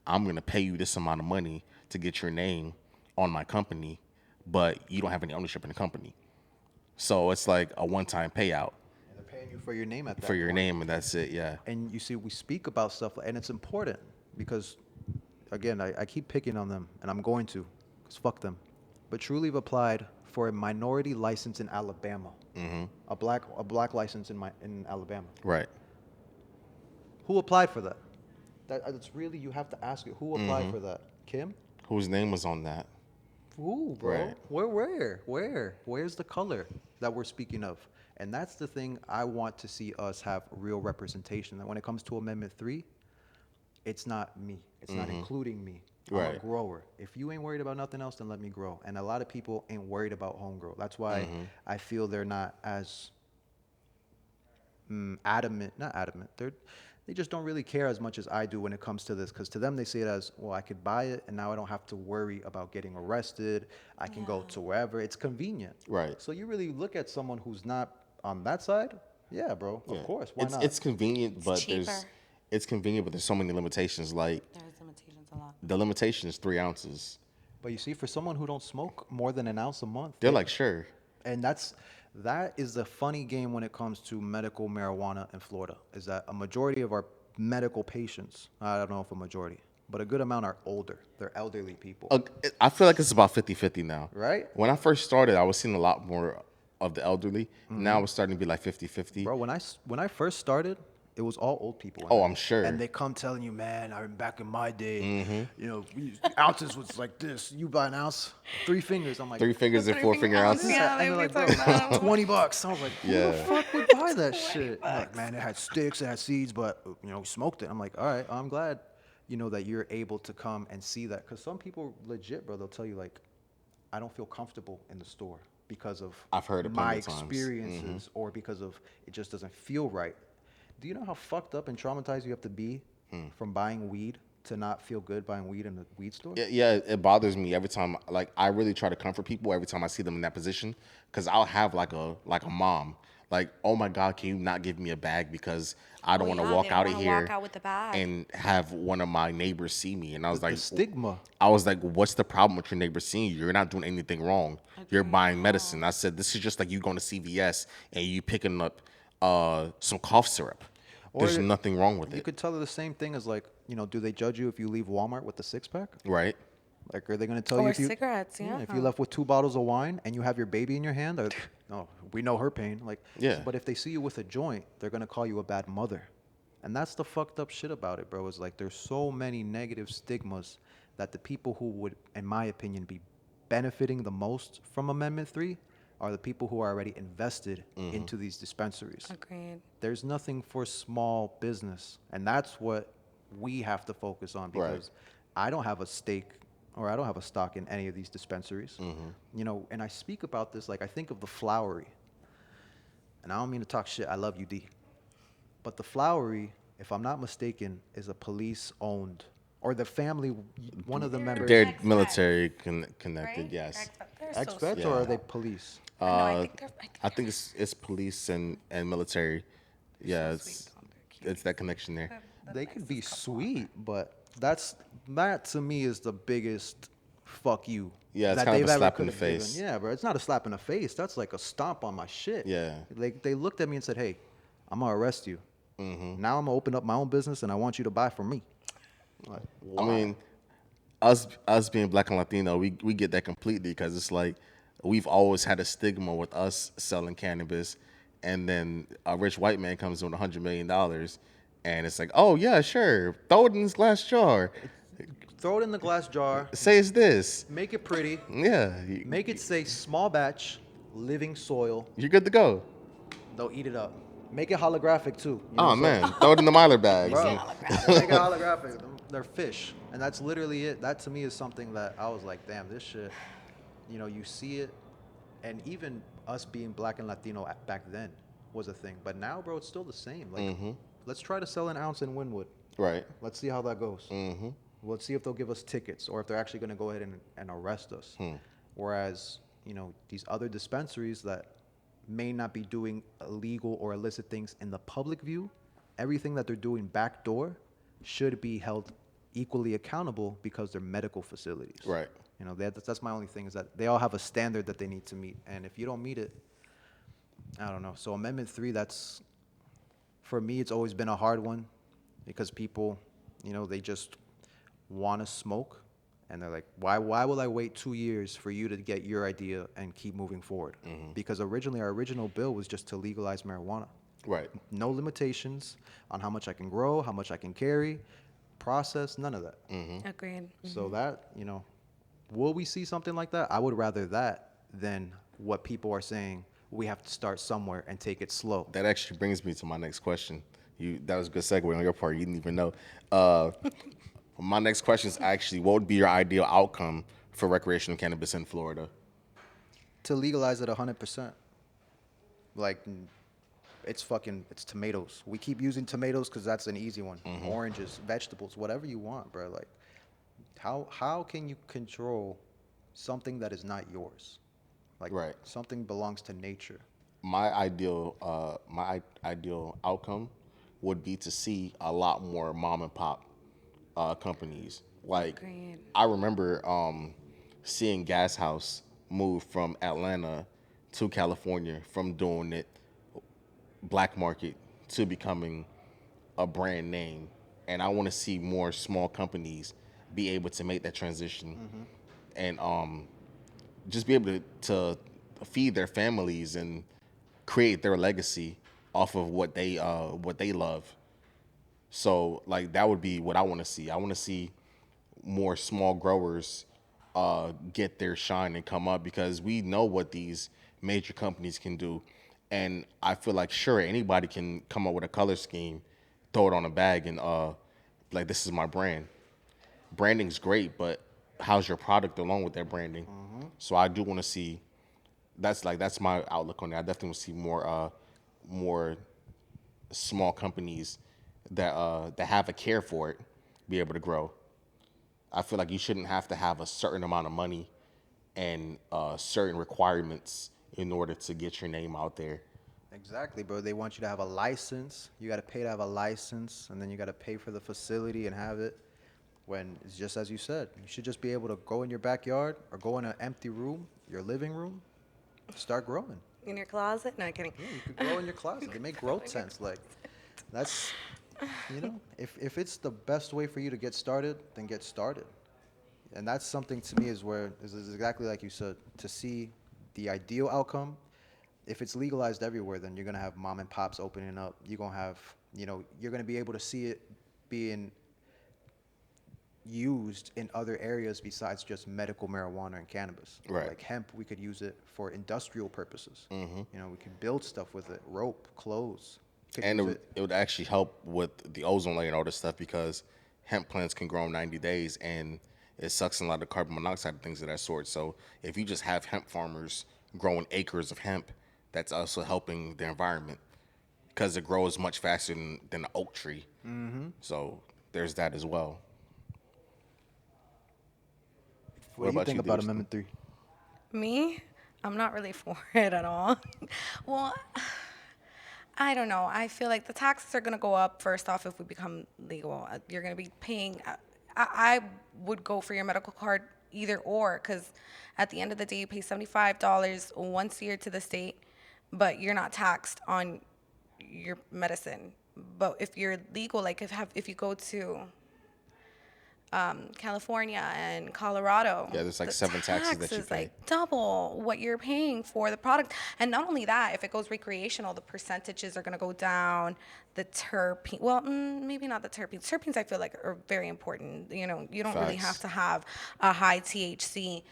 I'm going to pay you this amount of money to get your name on my company, but you don't have any ownership in the company. So it's like a one-time payout And they're paying you for your name at that for your point. name, and that's it, yeah. And you see, we speak about stuff, and it's important because, again, I keep picking on them, and I'm going to, because fuck them. But Truly have applied for a minority license in Alabama, a black license in Alabama. Right. Who applied for that? That's really, you have to ask it. Who applied for that? Kim? Whose name was on that? Who, bro? Right. Where's the color that we're speaking of? And that's the thing I want to see us have real representation. That when it comes to Amendment 3, it's not me. It's not including me. I'm a Right. grower. If you ain't worried about nothing else, then let me grow. And a lot of people ain't worried about home grow. That's why I feel they're not as adamant. Not adamant. They just don't really care as much as I do when it comes to this. Because to them, they see it as, well, I could buy it, and now I don't have to worry about getting arrested. I can go to wherever. It's convenient. Right. So you really look at someone who's not on that side. Yeah, bro. Yeah. Of course. Why not? It's convenient, but cheaper. it's convenient, but there's so many limitations. Like, There's limitations a lot. the limitation is 3 ounces. But you see, for someone who don't smoke more than an ounce a month, They're like, sure. and that is the funny game when it comes to medical marijuana in Florida, is that a majority of our medical patients, I don't know if a majority, but a good amount are older. They're elderly people. I feel like it's about 50-50 now. Right? When I first started, I was seeing a lot more of the elderly. Now it's starting to be like 50-50. Bro, when I first started, it was all old people. Oh, I'm sure. And they come telling you, man, I back in my day, you know, ounces was like this. You buy an ounce, 3 fingers. I'm like, 3 fingers and 4 finger ounces. Yeah, and they're they like, be bro, talking about $20. I was like, who the Yeah. fuck would buy that shit? Like, man, it had sticks, it had seeds, but you know, we smoked it. I'm like, all right, I'm glad, you know, that you're able to come and see that, because some people legit, bro, they'll tell you like, I don't feel comfortable in the store because of I've heard it my plenty of times. experiences, or because of it just doesn't feel right. Do you know how fucked up and traumatized you have to be from buying weed to not feel good buying weed in a weed store? Yeah, it bothers me every time. Like, I really try to comfort people every time I see them in that position, because I'll have like a mom, like, oh my God, can you not give me a bag because I don't Oh, want to yeah, walk they don't out of wanna here walk out with the bag. and have one of my neighbors see me. And I was The like, stigma. what's the problem with your neighbor seeing you? You're not doing anything wrong. You're Agreed. buying medicine. I said, this is just like you going to CVS and you picking up some cough syrup. There's Or nothing wrong with You it, could tell her the same thing as like, do they judge you if you leave Walmart with the 6-pack? right? Like, are they going to tell you Or if you cigarettes, yeah. if you left with 2 bottles of wine and you have your baby in your hand? No, we know her pain. Like, Yeah. But if they see you with a joint, they're going to call you a bad mother, and that's the fucked up shit about it, bro. Is like there's so many negative stigmas that the people who would, in my opinion, be benefiting the most from Amendment 3 are the people who are already invested into these dispensaries. Agreed. There's nothing for small business, and that's what we have to focus on, Right. because I don't have a stake or I don't have a stock in any of these dispensaries. And I speak about this like I think of the Flowery, and I don't mean to talk shit. I love you, D, but the Flowery, if I'm not mistaken, is a police owned, or the family, one of the members, They're Ex-vets, military connected, Right? yes. They're so ex-vets, sweet. or are Yeah. they police? No, I think they're. I think it's police and military. Yeah, so it's sweet. They're it's that connection there. They could be sweet, but that to me is the biggest fuck you. Yeah, it's that kind of a they've ever slap in the could have given. face. Yeah, bro, it's not a slap in the face. That's like a stomp on my shit. Yeah. Like they looked at me and said, "Hey, I'm gonna arrest you. Mm-hmm. Now I'm gonna open up my own business, and I want you to buy from me." Like, I why? mean, us being black and Latino, we get that completely, because it's like we've always had a stigma with us selling cannabis, and then a rich white man comes in with $100 million, and it's like, oh yeah, sure, throw it in this glass jar, Throw it in the glass jar. say it's this, Make it pretty. yeah, Make it say small batch, living soil. you're good to go. They'll eat it up. Make it holographic too. Oh man, throw it in the Mylar bags. Bro, make it holographic. They're fish, and that's literally it. That to me is something that I was like, damn, this shit. You see it, and even us being black and Latino back then was a thing. But now, bro, it's still the same. Like, let's try to sell an ounce in Wynwood. Right. Let's see how that goes. Let's see if they'll give us tickets, or if they're actually going to go ahead and arrest us. Whereas, these other dispensaries that may not be doing illegal or illicit things in the public view, everything that they're doing backdoor should be held equally accountable, because they're medical facilities. Right. That's my only thing, is that they all have a standard that they need to meet. And if you don't meet it, I don't know. So Amendment 3, that's, for me, it's always been a hard one, because people, they just want to smoke, and they're like, why will I wait 2 years for you to get your idea and keep moving forward? Because originally, our original bill was just to legalize marijuana. Right. No limitations on how much I can grow, how much I can carry, process, none of that. Agreed. So that, will we see something like that? I would rather that than what people are saying, we have to start somewhere and take it slow. That actually brings me to my next question. That was a good segue on your part. You didn't even know. My next question is actually, what would be your ideal outcome for recreational cannabis in Florida? To legalize it 100%. Like, it's tomatoes. We keep using tomatoes because that's an easy one. Oranges, vegetables, whatever you want, bro. Like, how can you control something that is not yours? Like, Right. something belongs to nature. My ideal outcome would be to see a lot more mom and pop companies. Like, Agreed. I remember seeing Gas House move from Atlanta to California, from doing it black market to becoming a brand name. And I want to see more small companies be able to make that transition, and just be able to feed their families and create their legacy off of what they love. So, like, that would be what I want to see. I want to see more small growers get their shine and come up, because we know what these major companies can do. And I feel like, sure, anybody can come up with a color scheme, throw it on a bag, and like, this is my brand. Branding's great, but how's your product along with that branding? So I do want to see. That's my outlook on it. I definitely want to see more small companies that have a care for it, be able to grow. I feel like you shouldn't have to have a certain amount of money and certain requirements in order to get your name out there. Exactly, bro. They want you to have a license. You got to pay to have a license, and then you got to pay for the facility and have it. When it's just as you said, you should just be able to go in your backyard or go in an empty room, your living room, start growing. In your closet? No, I'm kidding. Yeah, you could grow in your closet. They make growth tents. Like, that's, if it's the best way for you to get started, then get started. And that's something to me is exactly like you said, to see the ideal outcome. If it's legalized everywhere, then you're going to have mom and pops opening up. You're going to have, you're going to be able to see it being used in other areas besides just medical marijuana and cannabis. Right. Like hemp, we could use it for industrial purposes. We can build stuff with it, rope, clothes. And it would actually help with the ozone layer and all this stuff because hemp plants can grow in 90 days and it sucks in a lot of carbon monoxide and things of that sort. So if you just have hemp farmers growing acres of hemp, that's also helping the environment because it grows much faster than an oak tree. So there's that as well. What do you think about Amendment 3? Me? I'm not really for it at all. Well, I don't know. I feel like the taxes are going to go up first off if we become legal. You're going to be paying. I would go for your medical card either or because at the end of the day, you pay $75 once a year to the state, but you're not taxed on your medicine. But if you're legal, like if you go to California and Colorado. Yeah, there's like 7 taxes that you pay. Like double what you're paying for the product. And not only that, if it goes recreational, the percentages are going to go down. The terpene, well, maybe not the terpenes. Terpenes I feel like are very important. You don't really have to have a high THC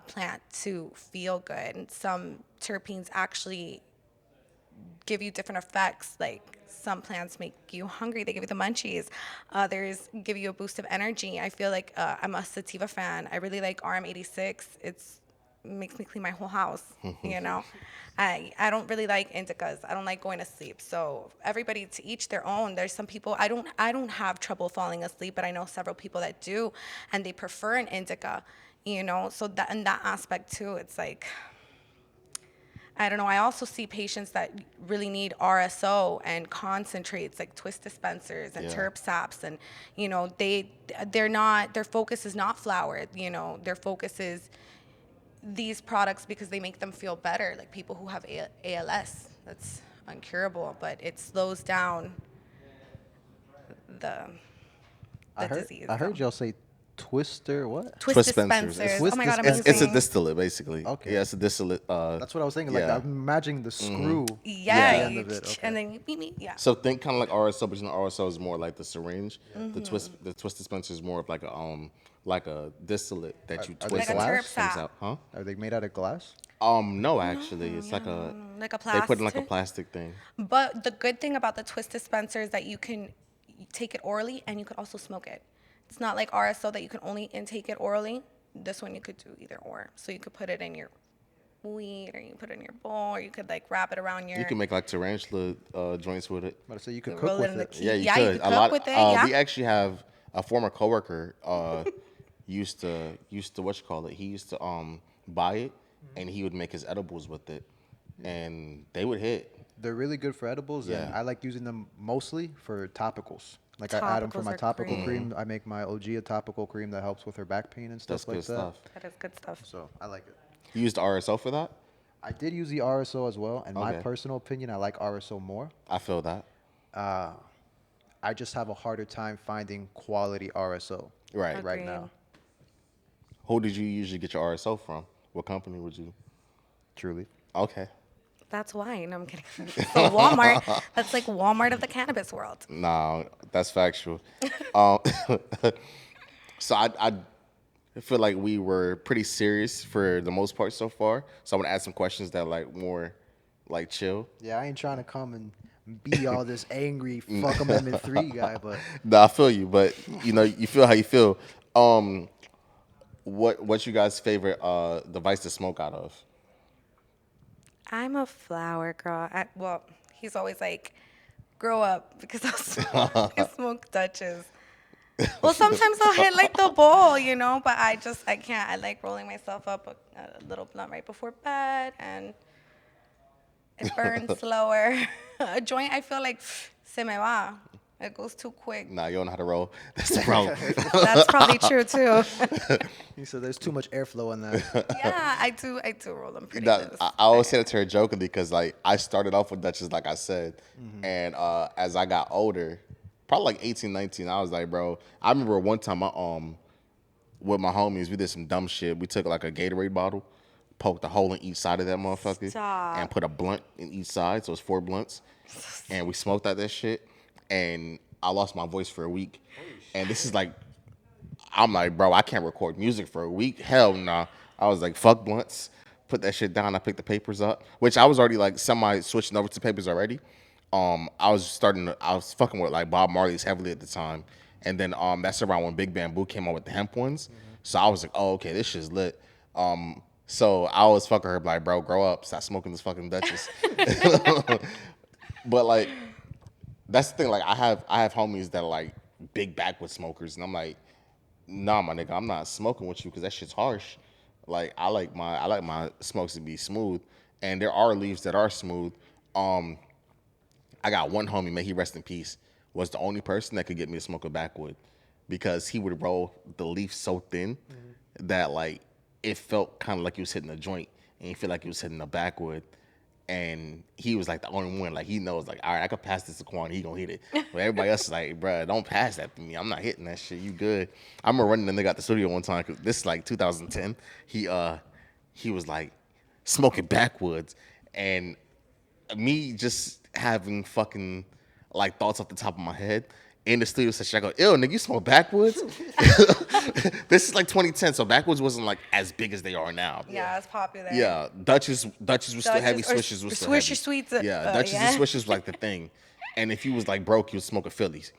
plant to feel good. And some terpenes actually give you different effects. Like some plants make you hungry. They give you the munchies. Others give you a boost of energy. I feel like I'm a sativa fan. I really like RM86. It makes me clean my whole house, I don't really like indicas. I don't like going to sleep. So everybody to each their own. There's some people, I don't have trouble falling asleep, but I know several people that do, and they prefer an indica, So that in that aspect too, it's like, I don't know. I also see patients that really need RSO and concentrates like twist dispensers and terp saps, and their focus is not flower. Their focus is these products because they make them feel better. Like people who have ALS, that's uncurable, but it slows down the disease. I heard y'all say twister what? Twist dispensers. dispensers. Oh my God, amazing. It's a distillate, basically. Okay. Yeah, it's a distillate. That's what I was thinking. Like I'm imagining the screw. Yeah, at the end of it. Okay. and then you beat me. Yeah. So think kind of like RSO, but RSO is more like the syringe. The twist dispenser is more of like a distillate that you Are twist they Like a glass? terp sap. out. Huh? Are they made out of glass? No, actually, it's like a plastic. They put in like a plastic thing. But the good thing about the twist dispenser is that you can take it orally and you could also smoke it. It's not like RSO that you can only intake it orally. This one you could do either or. So you could put it in your weed, or you put it in your bowl, or you could like wrap it around your. You can make like tarantula joints with it. But so you could roll cook it in with the it. key. Yeah, you Yeah, could. you could cook with it, yeah. We actually have a former coworker used to he used to buy it and he would make his edibles with it, and they would hit. They're really good for edibles, and Yeah. I like using them mostly for topicals. Like I add them for Topicals my are topical great. cream. I make my OG a topical cream that helps with her back pain and stuff That's like good that. stuff. That is good stuff. So I like it. You used RSO for that? I did use the RSO as well. In my Okay. personal opinion, I like RSO more. I feel that. I just have a harder time finding quality RSO Right. right Agreed. now. Who did you usually get your RSO from? What company would you? Truly. Okay. That's why. No, I'm kidding. So Walmart, that's like Walmart of the cannabis world. No, that's factual. um, so I feel like we were pretty serious for the most part so far. So I'm gonna ask some questions that like more like chill. Yeah, I ain't trying to come and be all this angry fuck Amendment 3 guy, but No, I feel you, but you feel how you feel. What's you guys' favorite device to smoke out of? I'm a flower girl. Well, he's always like, grow up because I smoke Dutches. Well, sometimes I'll hit like the bowl, but I can't. I like rolling myself up a little blunt right before bed, and it burns slower. A joint, I feel like se me va. It goes too quick. Nah, you don't know how to roll. That's the problem. That's probably true too. He said there's too much airflow in that. Yeah, I do roll them pretty Nah, loose. I always say that to her jokingly because like I started off with Dutchess, like I said, and as I got older, probably like 18, 19, I was like, bro. I remember one time with my homies, we did some dumb shit. We took like a Gatorade bottle, poked a hole in each side of that motherfucker, Stop. and put a blunt in each side, so it's 4 blunts, and we smoked out that shit, and I lost my voice for a week, and this is like. I'm like, bro, I can't record music for a week. Hell nah. I was like, fuck blunts. Put that shit down. I picked the papers up, which I was already like semi switching over to papers already. I was fucking with like Bob Marley's heavily at the time. And then that's around when Big Bamboo came out with the hemp ones. So I was like, oh, okay, this shit's lit. So I was fucking her like, bro, grow up. Stop smoking this fucking Dutchess. But like, that's the thing. Like I have homies that are like big backwoods smokers. And I'm like, nah, my nigga, I'm not smoking with you because that shit's harsh. Like I like my smokes to be smooth, and there are leaves that are smooth. I got one homie, may he rest in peace, was the only person that could get me to smoke a backwood because he would roll the leaf so thin that like it felt kind of like he was hitting a joint, and you feel like he was hitting a backwood. And he was like the only one, like he knows, like, all right, I could pass this to Quan, he gonna hit it. But everybody else is like, bruh, don't pass that to me. I'm not hitting that shit. You good? I remember running the nigga out the studio one time, cause this is like 2010. He was like smoking backwoods, and me just having fucking like thoughts off the top of my head. In the studio session, I go, ew, nigga, you smoke backwoods? This is like 2010, so backwoods wasn't like as big as they are now. Yeah, it's popular. Yeah, Dutchess was still heavy, Dutchess or Swishes was still heavy. Swisher Sweets, Yeah, Dutchess yeah. and Swishes was like the thing. And if you was like broke, you was smoking Phillies.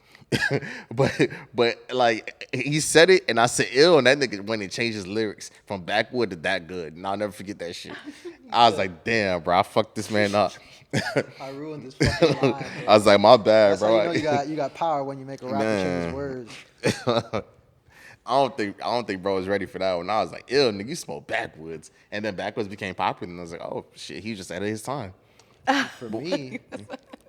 but like he said it, and I said ill, and that nigga went and changed his lyrics from backwood to that good, and I'll never forget that shit. I was like, damn, bro, I fucked this man up. I ruined this fucking line. I was like, my bad, That's bro. how you know you got power when you make a rapper change his words. I don't think bro was ready for that one. I was like, ew, nigga, you smoke backwoods. And then backwoods became popular, and I was like, oh shit, he just ahead of his time. For me,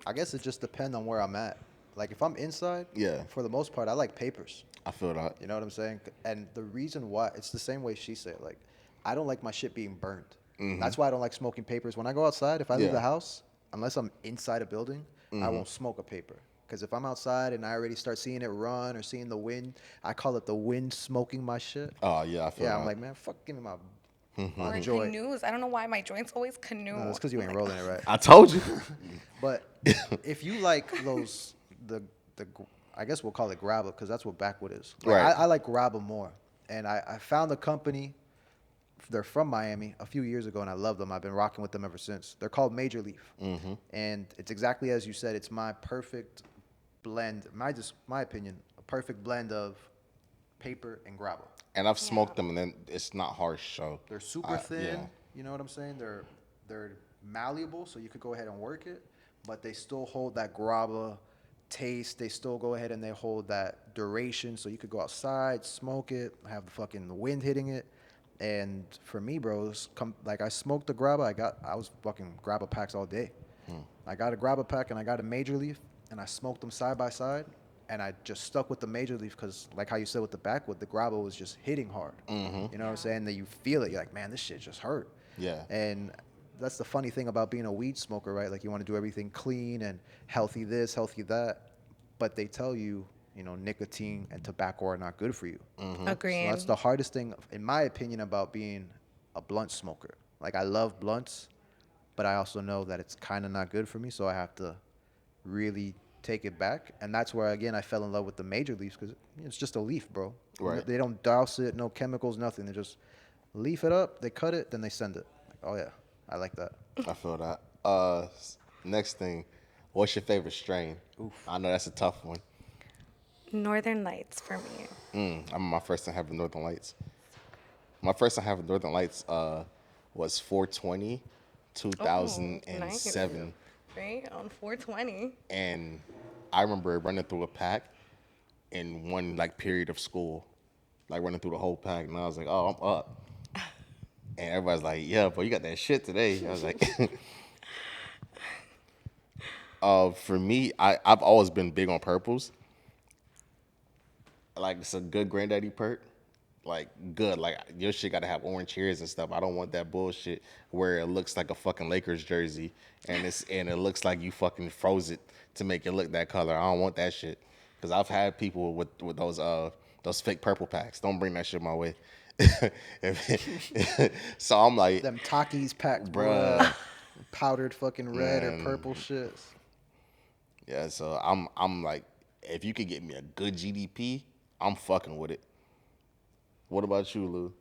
I guess it just depends on where I'm at. Like if I'm inside, Yeah. for the most part, I like papers. I feel that. You know what I'm saying? And the reason why, it's the same way she said. Like, I don't like my shit being burned. That's why I don't like smoking papers. When I go outside, if I leave Yeah. the house, unless I'm inside a building, I won't smoke a paper. Because if I'm outside and I already start seeing it run or seeing the wind, I call it the wind smoking my shit. Oh yeah, I feel Yeah, that. I'm like, man, fuck, give me my Or joint. canoes. I don't know why my joints always canoe. No, it's because you ain't rolling it right. I told you. But if you like those, I guess we'll call it grabba because that's what backwood is. Like, Right. I like grabba more. And I found a company, they're from Miami a few years ago, and I love them. I've been rocking with them ever since. They're called Major Leaf. And it's exactly as you said. It's my perfect blend, my opinion, a perfect blend of paper and grabba. And I've smoked them, and then it's not harsh. So They're super thin. Yeah. You know what I'm saying? They're malleable, so you could go ahead and work it, but they still hold that grabba taste. They still go ahead and they hold that duration, so you could go outside, smoke it, have the fucking wind hitting it. And for me, bros, like I smoked the grabba. I was fucking grabba packs all day. I got a grabba pack and I got a Major Leaf, and I smoked them side by side. And I just stuck with the Major Leaf because, like how you said with the backwood, the grabba was just hitting hard. You know what I'm saying? That you feel it. You're like, man, this shit just hurt. Yeah. And that's the funny thing about being a weed smoker, right? Like you want to do everything clean and healthy this, healthy that. But they tell you, you know, nicotine and tobacco are not good for you. Agreed. So that's the hardest thing, in my opinion, about being a blunt smoker. Like I love blunts, but I also know that it's kind of not good for me. So I have to really take it back. And that's where, again, I fell in love with the Major Leaves because it's just a leaf, bro. Right. They don't douse it, no chemicals, nothing. They just leaf it up, they cut it, then they send it. Like, oh, yeah, I like that. I feel that. Next thing, what's your favorite strain? I know that's a tough one. Northern Lights for me. I'm my first time having Northern Lights. My first time having Northern Lights was 420, 2007. Nice. Right? On 420. And I remember running through a pack, in one like period of school, like running through the whole pack, and I was like, oh, I'm up. And everybody's like, yeah, but you got that shit today. I was like, for me, I've always been big on purples. Like it's a good granddaddy perk. Like good. Like your shit gotta have orange hairs and stuff. I don't want that bullshit where it looks like a fucking Lakers jersey and it looks like you fucking froze it to make it look that color. I don't want that shit. Cause I've had people with those fake purple packs. Don't bring that shit my way. So I'm like, Them Takis packs, bruh, bruh. Powdered fucking red or man. purple shits. Yeah, so I'm like, if you could get me a good GDP, I'm fucking with it. What about you, Lou?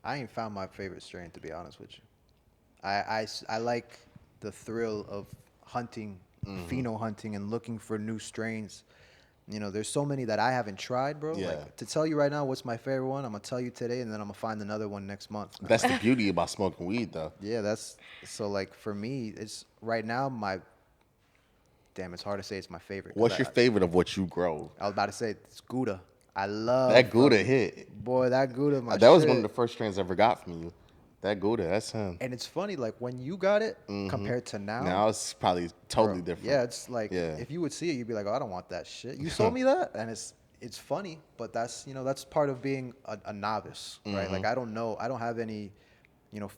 I ain't found my favorite strain, to be honest with you. I like the thrill of hunting, pheno hunting, and looking for new strains. You know, there's so many that I haven't tried, bro. Yeah. Like, to tell you right now what's my favorite one, I'm going to tell you today, and then I'm going to find another one next month. That's the beauty about smoking weed, though. Yeah, that's so like for me, it's right now my damn. It's hard to say it's my favorite. 'Cause What's your favorite of what you grow? I was about to say it's Gouda. I love That Gouda fucking- hit. Boy, that Gouda, my That was shit. one of the first strains I ever got from you. That Gouda, that's him. And it's funny, like when you got it compared to now. Now it's probably totally bro, different. Yeah, it's like Yeah. if you would see it, you'd be like, oh, I don't want that shit. You sold me that, and it's funny, but that's that's part of being a novice, right? Like I don't know, I don't have any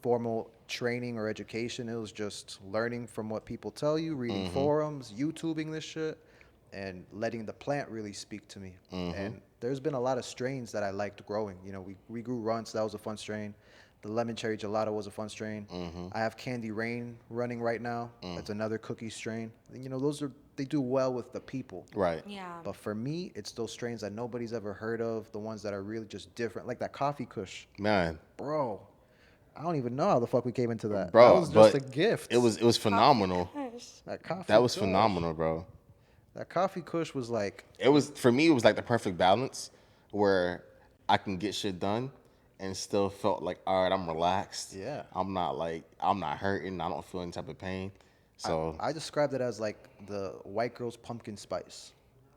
formal training or education. It was just learning from what people tell you, reading forums, YouTubing this shit, and letting the plant really speak to me. And there's been a lot of strains that I liked growing. We grew Runts. That was a fun strain. The lemon cherry gelato was a fun strain. I have Candy Rain running right now. That's another cookie strain. They do well with the people. Right. Yeah. But for me, it's those strains that nobody's ever heard of, the ones that are really just different, like that coffee kush. Man, Bro, I don't even know how the fuck we came into that. bro, That was just but a gift. It was phenomenal. that coffee That was kush. phenomenal, bro. That coffee kush was like, It was for me. It was like the perfect balance where I can get shit done and still felt like, all right, I'm relaxed. Yeah. I'm not hurting. I don't feel any type of pain. So I described it as like the white girl's pumpkin spice.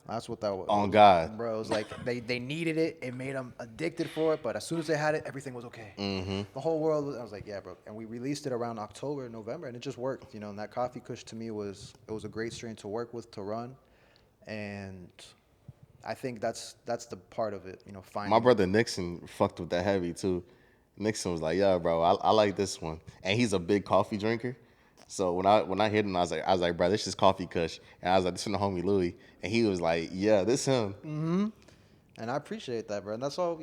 That's what that was. On God. Bro, it was like they needed it. It made them addicted for it. But as soon as they had it, everything was okay. The whole world was, I was like, yeah, bro. And we released it around October, November, and it just worked. And that coffee kush to me was a great strain to work with, to run. And I think that's the part of it, finding. my brother Nixon fucked with that heavy too. Nixon was like, yeah, bro, I like this one, and he's a big coffee drinker. So when I hit him, I was like, bro, this is coffee kush, and I was like, this from the homie Louie, and he was like, yeah, this him. And I appreciate that, bro. And that's all,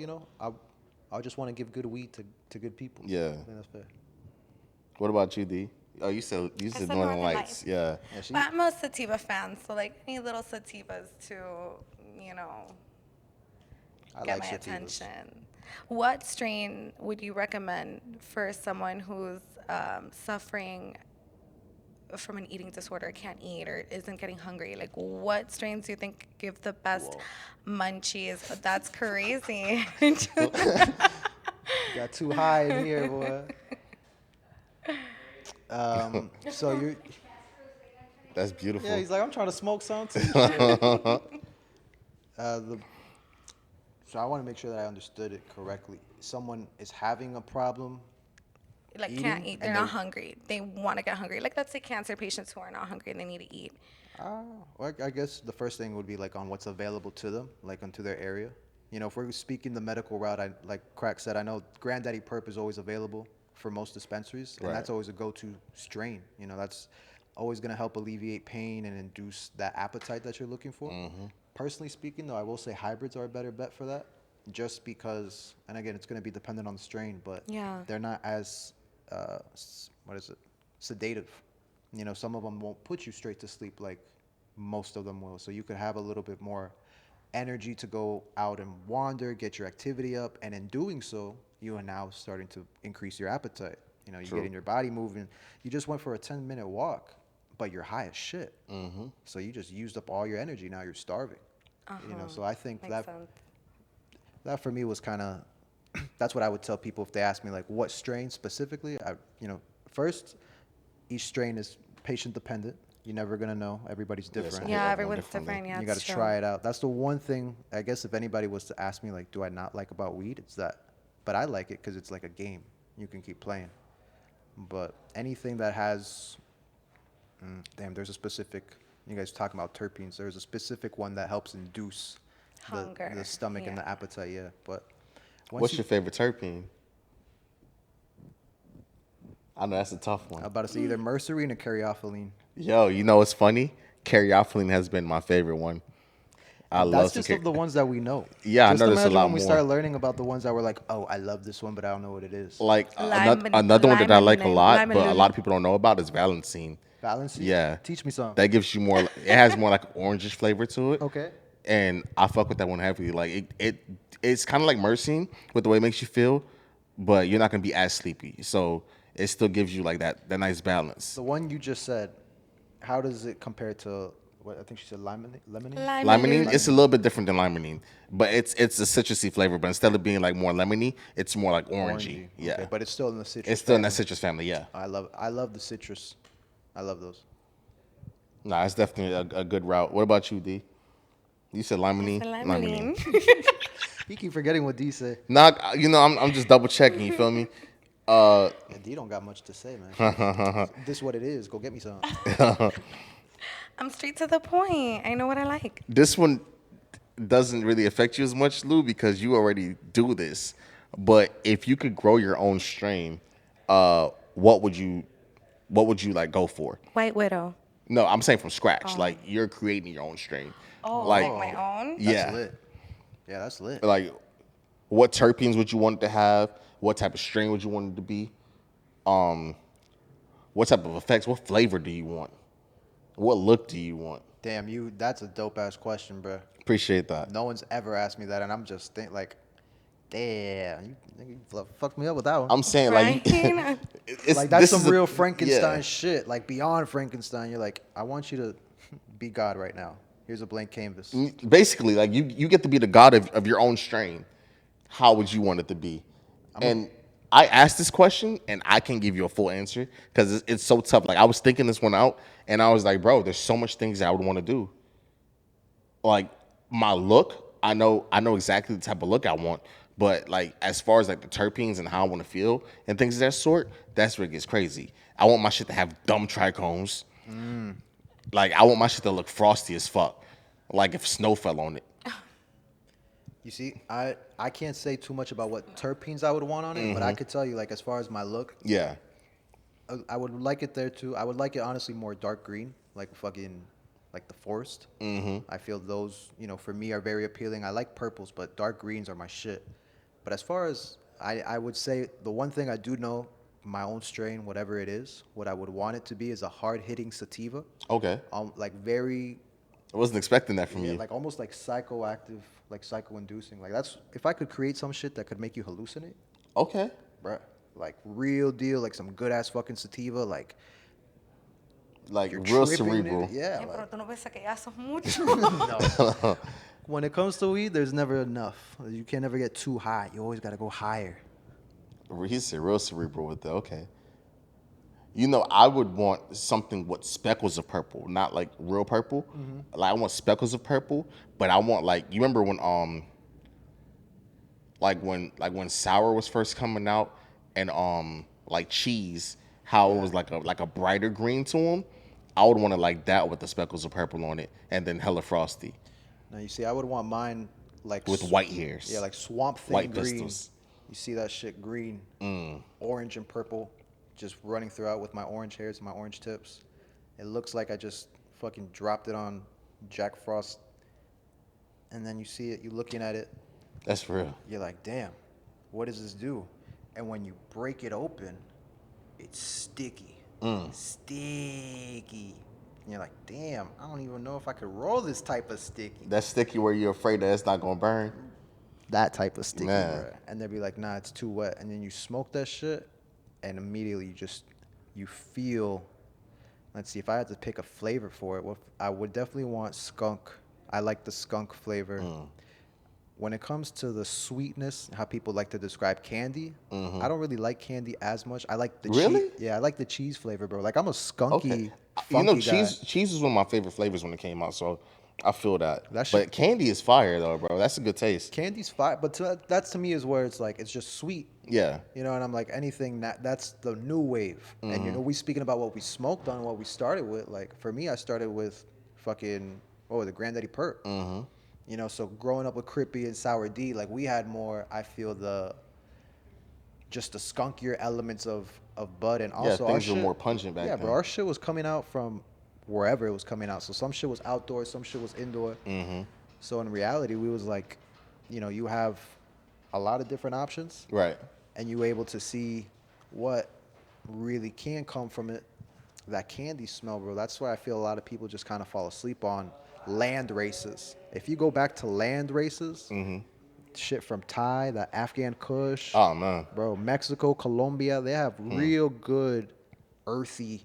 I just want to give good weed to good people. Yeah. I think that's fair. What about you, D? Oh, you said said Northern Northern Lights. Lights. Yeah. Yeah, she, But I'm a sativa fan, so like any little sativas to, I get like my sativas. attention. What strain would you recommend for someone who's suffering from an eating disorder, can't eat, or isn't getting hungry? Like, what strains do you think give the best munchies? But that's crazy. Got too high in here, boy. So you're, That's beautiful. yeah, he's like, I'm trying to smoke some too. So I want to make sure that I understood it correctly. Someone is having a problem. Like, Eating, can't eat. They're and not hungry. They want to get hungry. Like, let's say cancer patients who are not hungry and they need to eat. Well, I guess the first thing would be like on what's available to them, like onto their area. If we're speaking the medical route, like Cracc said, I know Granddaddy Perp is always available for most dispensaries, and Right. that's always a go-to strain. That's always going to help alleviate pain and induce that appetite that you're looking for. Personally speaking, though, I will say hybrids are a better bet for that, just because, and again, it's going to be dependent on the strain, but Yeah. they're not as, sedative. Some of them won't put you straight to sleep like most of them will. So you could have a little bit more energy to go out and wander, get your activity up, and in doing so, you are now starting to increase your appetite. You're True. getting your body moving. You just went for a 10-minute walk, but you're high as shit. So you just used up all your energy. Now you're starving. So I think Makes that sense. that for me was kind of that's what I would tell people if they ask me like what strain specifically. First, each strain is patient dependent. You're never gonna know. Everybody's different. Yeah, everyone everyone's differently. different. Yeah, You it's got to true. try it out. That's the one thing, I guess, if anybody was to ask me, like, do I not like about weed? It's that. But I like it because it's like a game. You can keep playing. But anything that has, damn, there's a specific, you guys talking about terpenes, there's a specific one that helps induce Hunger. the stomach and the Yeah. appetite, yeah. But once What's you, your favorite terpene? I know that's a tough I'm one. about to say either mercury or caryophyllene. Yo, you know what's funny? Caryophyllene has been my favorite one. I And love that's some just of the ones that we know. Yeah, I Just know there's a imagine lot when we more. start learning about the ones that were like, oh, I love this one, but I don't know what it is. Like Lime another one that I like a lot, lime and but a lot lulu. of people don't know about is Valencine. Valency? Yeah, Teach me some. that gives you more. It has more like orangish flavor to it. Okay. And I fuck with that one heavily. Like it's kind of like Mercine with the way it makes you feel, but you're not gonna be as sleepy. So it still gives you like that nice balance. The one you just said, how does it compare to what I think she said lemonade? Lime and Limonene, lulu. it's a little bit different than limonene, but it's a citrusy flavor. But instead of being like more lemony, it's more like orangey. Yeah, Okay, but it's still in the citrus. it's still in that family. citrus family. Yeah, I love the citrus. I love those. nah, it's definitely a good route. What about you, D? You said limonene. The limonene. You keep forgetting what D say. Nah, you know I'm just double checking. You feel me? Yeah, D don't got much to say, man. This what it is. Go get me some. I'm straight to the point. I know what I like. This one doesn't really affect you as much, Lou, because you already do this. But if you could grow your own strain, what would you like go for? White Widow. No, I'm saying from scratch. Like you're creating your own strain. Oh, like like my own? That's yeah, lit. Yeah, that's lit. like what terpenes would you want it to have? What type of strain would you want it to be? What type of effects? What flavor do you want? What look do you want? Damn, that's a dope ass question, bro. Appreciate that. No one's ever asked me that, and I'm just like, damn, you fucked me up with that one. I'm saying like Right? it's Like that's this some is a- real Frankenstein yeah. shit. Like beyond Frankenstein, you're like, I want you to be God right now. Here's a blank canvas. Basically, like you get to be the god of your own strain. How would you want it to be? And I asked this question, and I can't give you a full answer because it's so tough. Like I was thinking this one out, and I was like, bro, there's so much things that I would want to do. Like my look, I know exactly the type of look I want, but like as far as like the terpenes and how I want to feel and things of that sort, that's where it gets crazy. I want my shit to have dumb trichomes. Like I want my shit to look frosty as fuck. Like if snow fell on it. You see, I can't say too much about what terpenes I would want on it, but I Mm-hmm. could tell you, like, as far as my look, Yeah. I would like it there too. I would like it honestly more dark green, like fucking, like the forest. I feel those, for me are very appealing. I like purples, but dark greens are my shit. But as far as I would say, the one thing I do know, my own strain, whatever it is, what I would want it to be is a hard hitting sativa. Okay. Like very I wasn't expecting that from yeah, you. like almost like psychoactive, like psycho-inducing. Like that's if I could create some shit that could make you hallucinate, Okay. bruh. Like real deal, like some good ass fucking sativa, like Like you're real tripping in cerebral. it. Yeah. Yeah, pero Like, tú no piensas que ya sos mucho. no. When it comes to weed, there's never enough. You can never get too high. You always gotta go higher. He said real cerebral with that. Okay. You know, I would want something with speckles of purple, not like real purple. Like I want speckles of purple, but I want like you remember when when sour was first coming out and like cheese, how it was like a brighter green to them. I would want it like that with the speckles of purple on it, and then hella frosty Now you see, I would want mine like with white hairs. Yeah, like swamp thing white green. pistols. You see that shit green, orange and purple, just running throughout with my orange hairs and my orange tips. It looks like I just fucking dropped it on Jack Frost. And then you see it, you looking at it, That's real. you're like, damn, what does this do? And when you break it open, it's sticky. Sticky. And you're like, damn, I don't even know if I could roll this type of sticky. That sticky where you're afraid that it's not gonna burn. That type of sticky, Man. bruh. And they'll be like, nah, it's too wet. And then you smoke that shit, and immediately you feel, let's see, if I had to pick a flavor for it, I would definitely want skunk. I like the skunk flavor. when it comes to the sweetness, how people like to describe candy, I don't really like candy as much. I like the Really? Yeah, I like the cheese flavor, bro. Like I'm a skunky, Okay. funky guy. Cheese was one of my favorite flavors when it came out, so I feel that. That shit, But candy is fire though, bro. That's a good taste. candy's fine, but that's to me is where it's like it's just sweet. Yeah. You know, and I'm like anything that's the new wave. And you know, we speaking about what we smoked on, what we started with. Like for me, I started with fucking the Granddaddy Perk. You know, so growing up with Crippy and Sour D, like we had more. I feel just the skunkier elements of bud, and also Yeah, our things were shit, more pungent back yeah, then. bro, our shit was coming out from wherever it was coming out. So some shit was outdoor, some shit was indoor. So in reality, we was like, you know, you have a lot of different options, Right. and you able to see what really can come from it. That candy smell, bro. That's why I feel a lot of people just kind of fall asleep on land races. If you go back to land races, shit from Thai, the Afghan Kush, Oh man. bro, Mexico, Colombia, they have real good, earthy,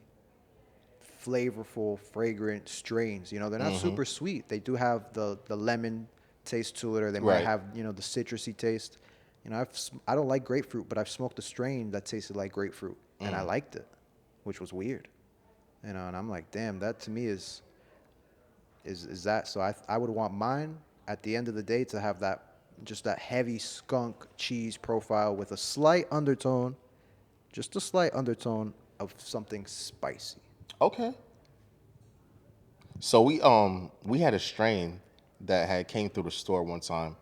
flavorful, fragrant strains. You know, they're not super sweet. They do have the lemon taste to it, or they might Right. have, you know, the citrusy taste. You know, I don't like grapefruit, but I've smoked a strain that tasted like grapefruit, and I liked it, which was weird. You know, and I'm like, damn, that to me is that. So I would want mine at the end of the day to have that, just that heavy skunk cheese profile with a slight undertone, just a slight undertone of something spicy. Okay. So we had a strain that had came through the store one time,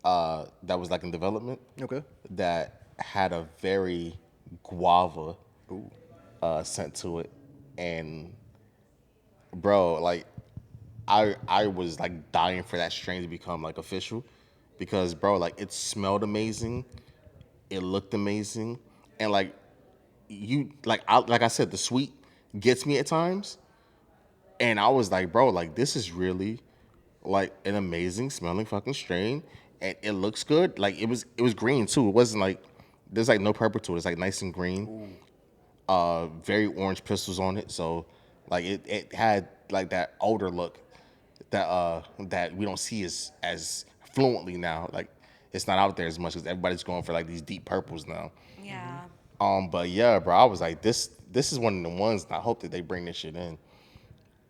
that was like in development, Okay. that had a very guava scent to it, and bro, like I was like dying for that strain to become like official, because bro, like it smelled amazing, it looked amazing, and like like I said, the sweet gets me at times. And I was like, bro, like this is really like an amazing smelling fucking strain, and it looks good. Like it was green too. It wasn't like there's like no purple to it. It's like nice and green. Very orange pistils on it. So like it had like that older look that we don't see as fluently now. Like it's not out there as much because everybody's going for like these deep purples now. Yeah. But yeah, bro, I was like, this is one of the ones, and I hope that they bring this shit in.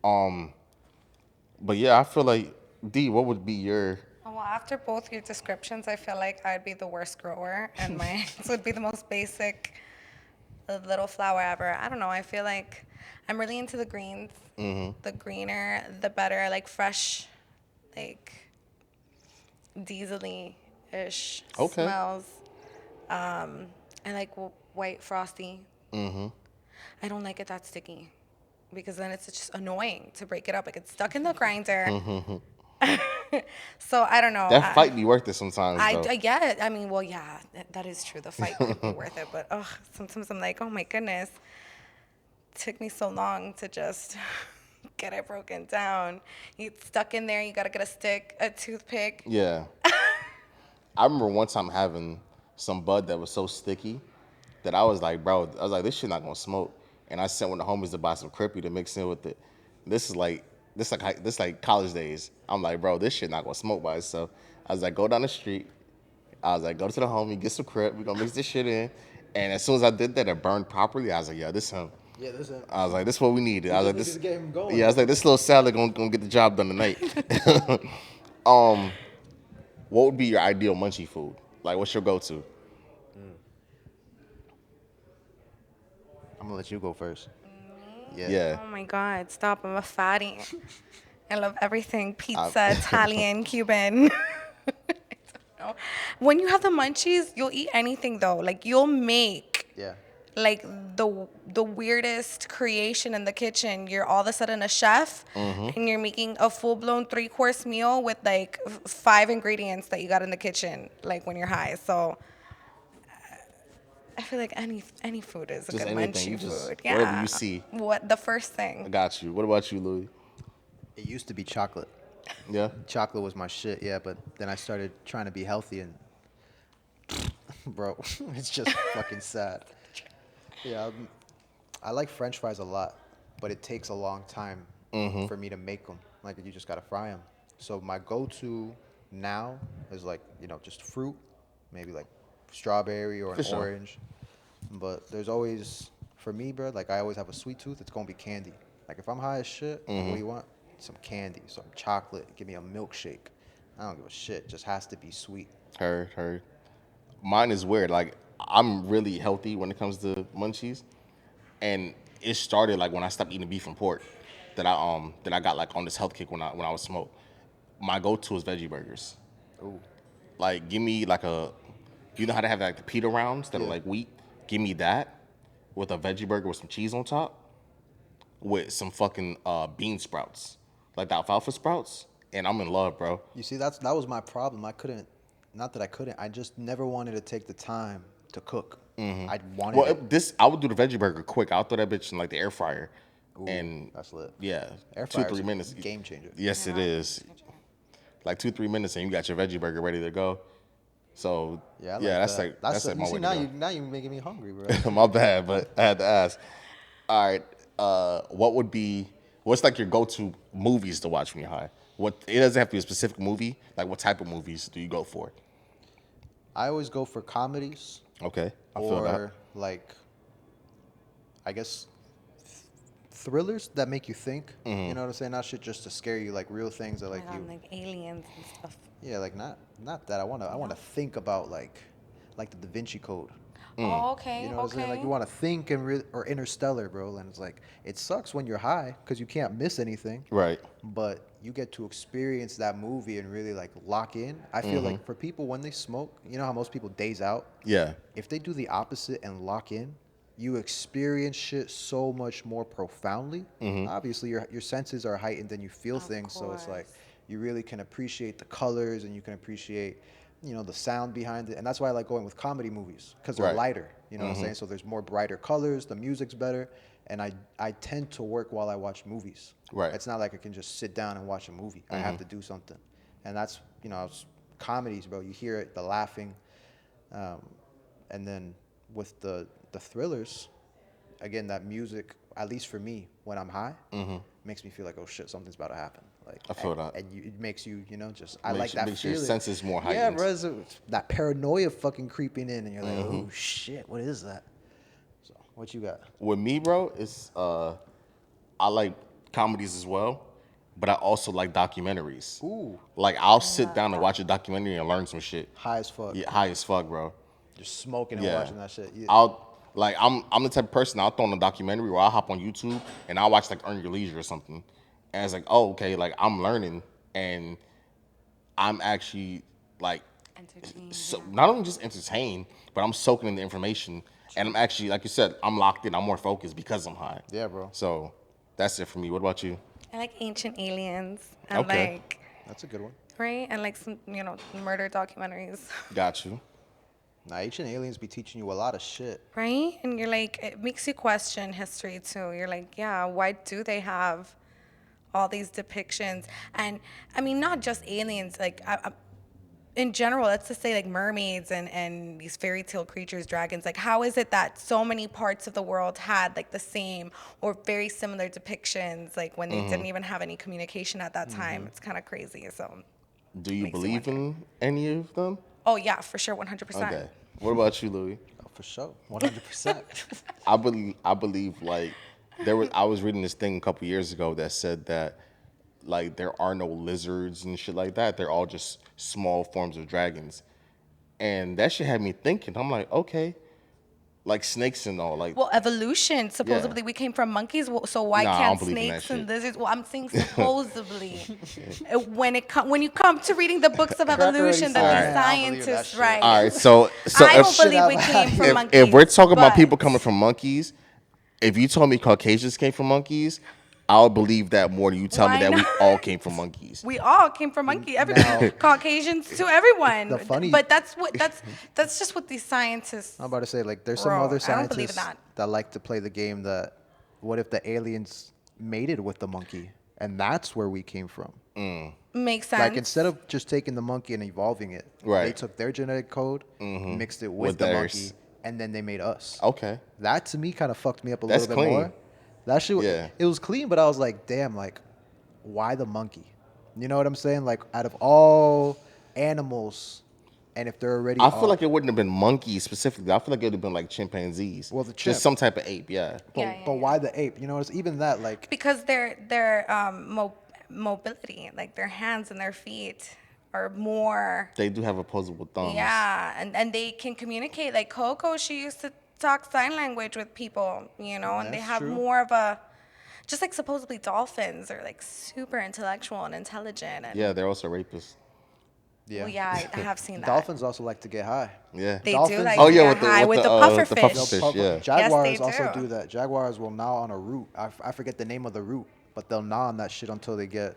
But yeah, I feel like D, what would be your Well, after both your descriptions, I feel like I'd be the worst grower, and my would be the most basic little flower ever. I don't know. I feel like I'm really into the greens. The greener, the better. Like fresh, like diesely-ish Okay. smells. I like white frosty. I don't like it that sticky, because then it's just annoying to break it up. It gets stuck in the grinder. So I don't know. that fight be worth it sometimes though? I get it. I mean, well, yeah, that is true. The fight could be worth it, but sometimes I'm like, oh my goodness, it took me so long to just get it broken down. You get stuck in there. You gotta get a stick, a toothpick. Yeah. I remember one time having some bud that was so sticky that I was like, bro, I was like, this shit not gonna smoke. And I sent one of the homies to buy some Crippy to mix in with it. This is like college days. I'm like, bro, this shit not gonna smoke by itself. I was like, go down the street. I was like, go to the homie, get some Crip. We gonna mix this shit in. And as soon as I did that, it burned properly. I was like, yeah, this him. Yeah, this is. I was like, this is what we needed. I was like, just this. need to get him going. Yeah, I was like, this little salad gonna get the job done tonight. What would be your ideal munchie food? Like, what's your go-to? I'm gonna let you go first. Yeah. Oh my God, stop! I'm a fatty. I love everything: pizza, Italian, Cuban. I don't know. When you have the munchies, you'll eat anything though. Like you'll make Yeah. like the weirdest creation in the kitchen. You're all of a sudden a chef, and you're making a full-blown 3-course meal with like 5 ingredients that you got in the kitchen, like when you're high. So I feel like any food is a Just good anything. munchie You just food. whatever you see. What the first I thing? got you. What about you, Louie? It used to be chocolate. Yeah. Chocolate was my shit, yeah, but then I started trying to be healthy and bro, it's just fucking sad. Yeah, I like French fries a lot, but it takes a long time for me to make them. Like you just gotta fry them. So my go-to now is like, you know, just fruit, maybe like strawberry or For an sure. orange. But there's always, for me, bro, like I always have a sweet tooth. It's gonna be candy. Like if I'm high as shit, what do you want? Some candy, some chocolate. Give me a milkshake. I don't give a shit. Just has to be sweet. Heard. Mine is weird. Like I'm really healthy when it comes to munchies, and it started like when I stopped eating beef and pork. That I got like on this health kick when I was smoke. My go-to is veggie burgers. Ooh. Like give me like you know how to have like the pita rounds that are Yeah. like wheat. Give me that with a veggie burger with some cheese on top, with some fucking bean sprouts, like the alfalfa sprouts, and I'm in love, bro. You see, that was my problem. I couldn't, not that I couldn't. I just never wanted to take the time to cook. I wanted Well, it. I would do the veggie burger quick. I'll throw that bitch in like the air fryer, Ooh, and that's lit. yeah, Air 2 fryer's 3 a minutes. game changer. Yes, it is. Like 2 3 minutes, and you got your veggie burger ready to go. So Yeah, I like that's that. like that's like you my see, way now to you now you're making me hungry, bro. go. My bad, but I had to ask. All right, what's like your go-to movies to watch when you're high? What it doesn't have to be a specific movie. Like what type of movies do you go for? I always go for comedies Okay, I feel that. or like, I guess, thrillers that make you think. Mm-hmm. You know what I'm saying? Not shit just to scare you, like real things that Oh my like God, you. like aliens and stuff. Yeah, like not that. I wanna think about like the Da Vinci Code. Oh, okay, You know what I'm saying? Like you want to think and or Interstellar, bro. And it's like it sucks when you're high because you can't miss anything. Right. But you get to experience that movie and really like lock in. I feel like for people when they smoke, you know how most people daze out. Yeah. If they do the opposite and lock in, you experience shit so much more profoundly. Obviously, your senses are heightened and you feel Of things. So it's like course. you really can appreciate the colors and you can appreciate, you know, the sound behind it. And that's why I like going with comedy movies because they're Right. lighter. You know what I'm saying? So there's more brighter colors, the music's better, and I tend to work while I watch movies. Right. It's not like I can just sit down and watch a movie. I have to do something, and that's, you know, comedies, bro. You hear it, the laughing, and then with the thrillers, again, that music, at least for me, when I'm high, makes me feel like, oh shit, something's about to happen. Like I feel that. and it makes you, you know, just I like that Makes feeling. your senses more heightened. Yeah, bro, it's that paranoia fucking creeping in, and you're like, oh shit, what is that? So, what you got? With me, bro, it's I like comedies as well, but I also like documentaries. Ooh, Like I'll sit down and watch a documentary and learn some shit. high as fuck. Yeah, high as fuck, bro. Just smoking and Yeah. watching that shit. Yeah. I'm the type of person I'll throw on a documentary or I'll hop on YouTube and I'll watch like Earn Your Leisure or something. And it's like, oh, okay, like I'm learning and I'm actually like Entertained. so not only just entertained, but I'm soaking in the information and I'm actually, like you said, I'm locked in, I'm more focused because I'm high. Yeah, bro. So that's it for me. What about you? I like ancient aliens and Okay. like, That's a good one. right? And like some, you know, murder documentaries, Got you. Now, ancient aliens be teaching you a lot of shit. right? And you're like, it makes you question history too. You're like, yeah, why do they have all these depictions? And I mean, not just aliens, like in general, let's just say like mermaids and these fairy tale creatures, dragons. Like, how is it that so many parts of the world had like the same or very similar depictions, like when they didn't even have any communication at that time? It's kind of crazy. So, Do you Makes you believe wonder. in any of them? oh yeah, for sure, 100%. Okay. What about you, Louie? Oh, for sure. 100%. I believe like I was reading this thing a couple years ago that said that like there are no lizards and shit like that. They're all just small forms of dragons. And that shit had me thinking. I'm like, okay. Like snakes and all. Like Well, evolution. Supposedly, we came from monkeys. So why Nah, I can't don't believe in that snakes and shit. lizards? Well, I'm saying supposedly. When you come to reading the books of already evolution, said that that. the I don't believe that scientists, shit. right? all right, so I if, don't believe we came from if, monkeys. if we're talking about people but- coming from monkeys, if you told me Caucasians came from monkeys, I'll believe that more than you tell me Why that we not? all came from monkeys. We all came from monkey. Now- Caucasians to everyone. The funny- But that's just what these scientists. I'm about to say, like, there's some Bro, other I don't believe in scientists that. like to play the game that, what if the aliens mated with the monkey? And that's where we came from. Makes sense. Like, instead of just taking the monkey and evolving it, they Right. took their genetic code, mixed it with With the theirs. monkey, and then they made us. Okay. That, to me, kind of fucked me up a That's little bit clean. more. That shit, Yeah. it was clean, but I was like, damn, like, why the monkey? You know what I'm saying? Like, out of all animals, and if they're already I feel like it wouldn't have been monkeys specifically. I feel like it would have been like chimpanzees. Well, the just chimp. some type of ape. Yeah. But why the ape? You know, it's even that like Because mobility, like their hands and their feet, are more. They do have opposable thumbs. Yeah, and they can communicate. Like Coco, she used to talk sign language with people, and they That's have true. more of a, just like supposedly dolphins are like super intellectual and intelligent. And Yeah, they're also rapists. yeah. well, yeah, I have seen that. Dolphins also like to get high. Yeah. They Dolphins- do like Oh, to yeah, get with the- high with with the, the the pufferfish. pufferfish. Yeah. Jaguars they also do. do that. Jaguars will gnaw on a root. I forget the name of the root, but they'll gnaw on that shit until they get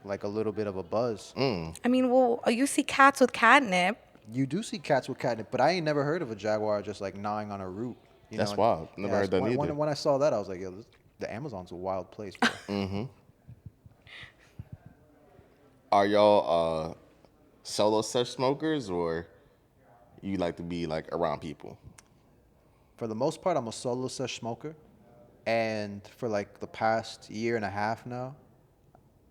like a little bit of a buzz. I mean, well, you see cats with catnip. You do see cats with catnip, but I ain't never heard of a jaguar just like gnawing on a root. You That's know? wild. Never heard that either. When I saw that, I was like, yo, the Amazon's a wild place, bro. Are y'all solo sesh smokers, or you like to be like around people? For the most part, I'm a solo sesh smoker. And for like the past year and a half now,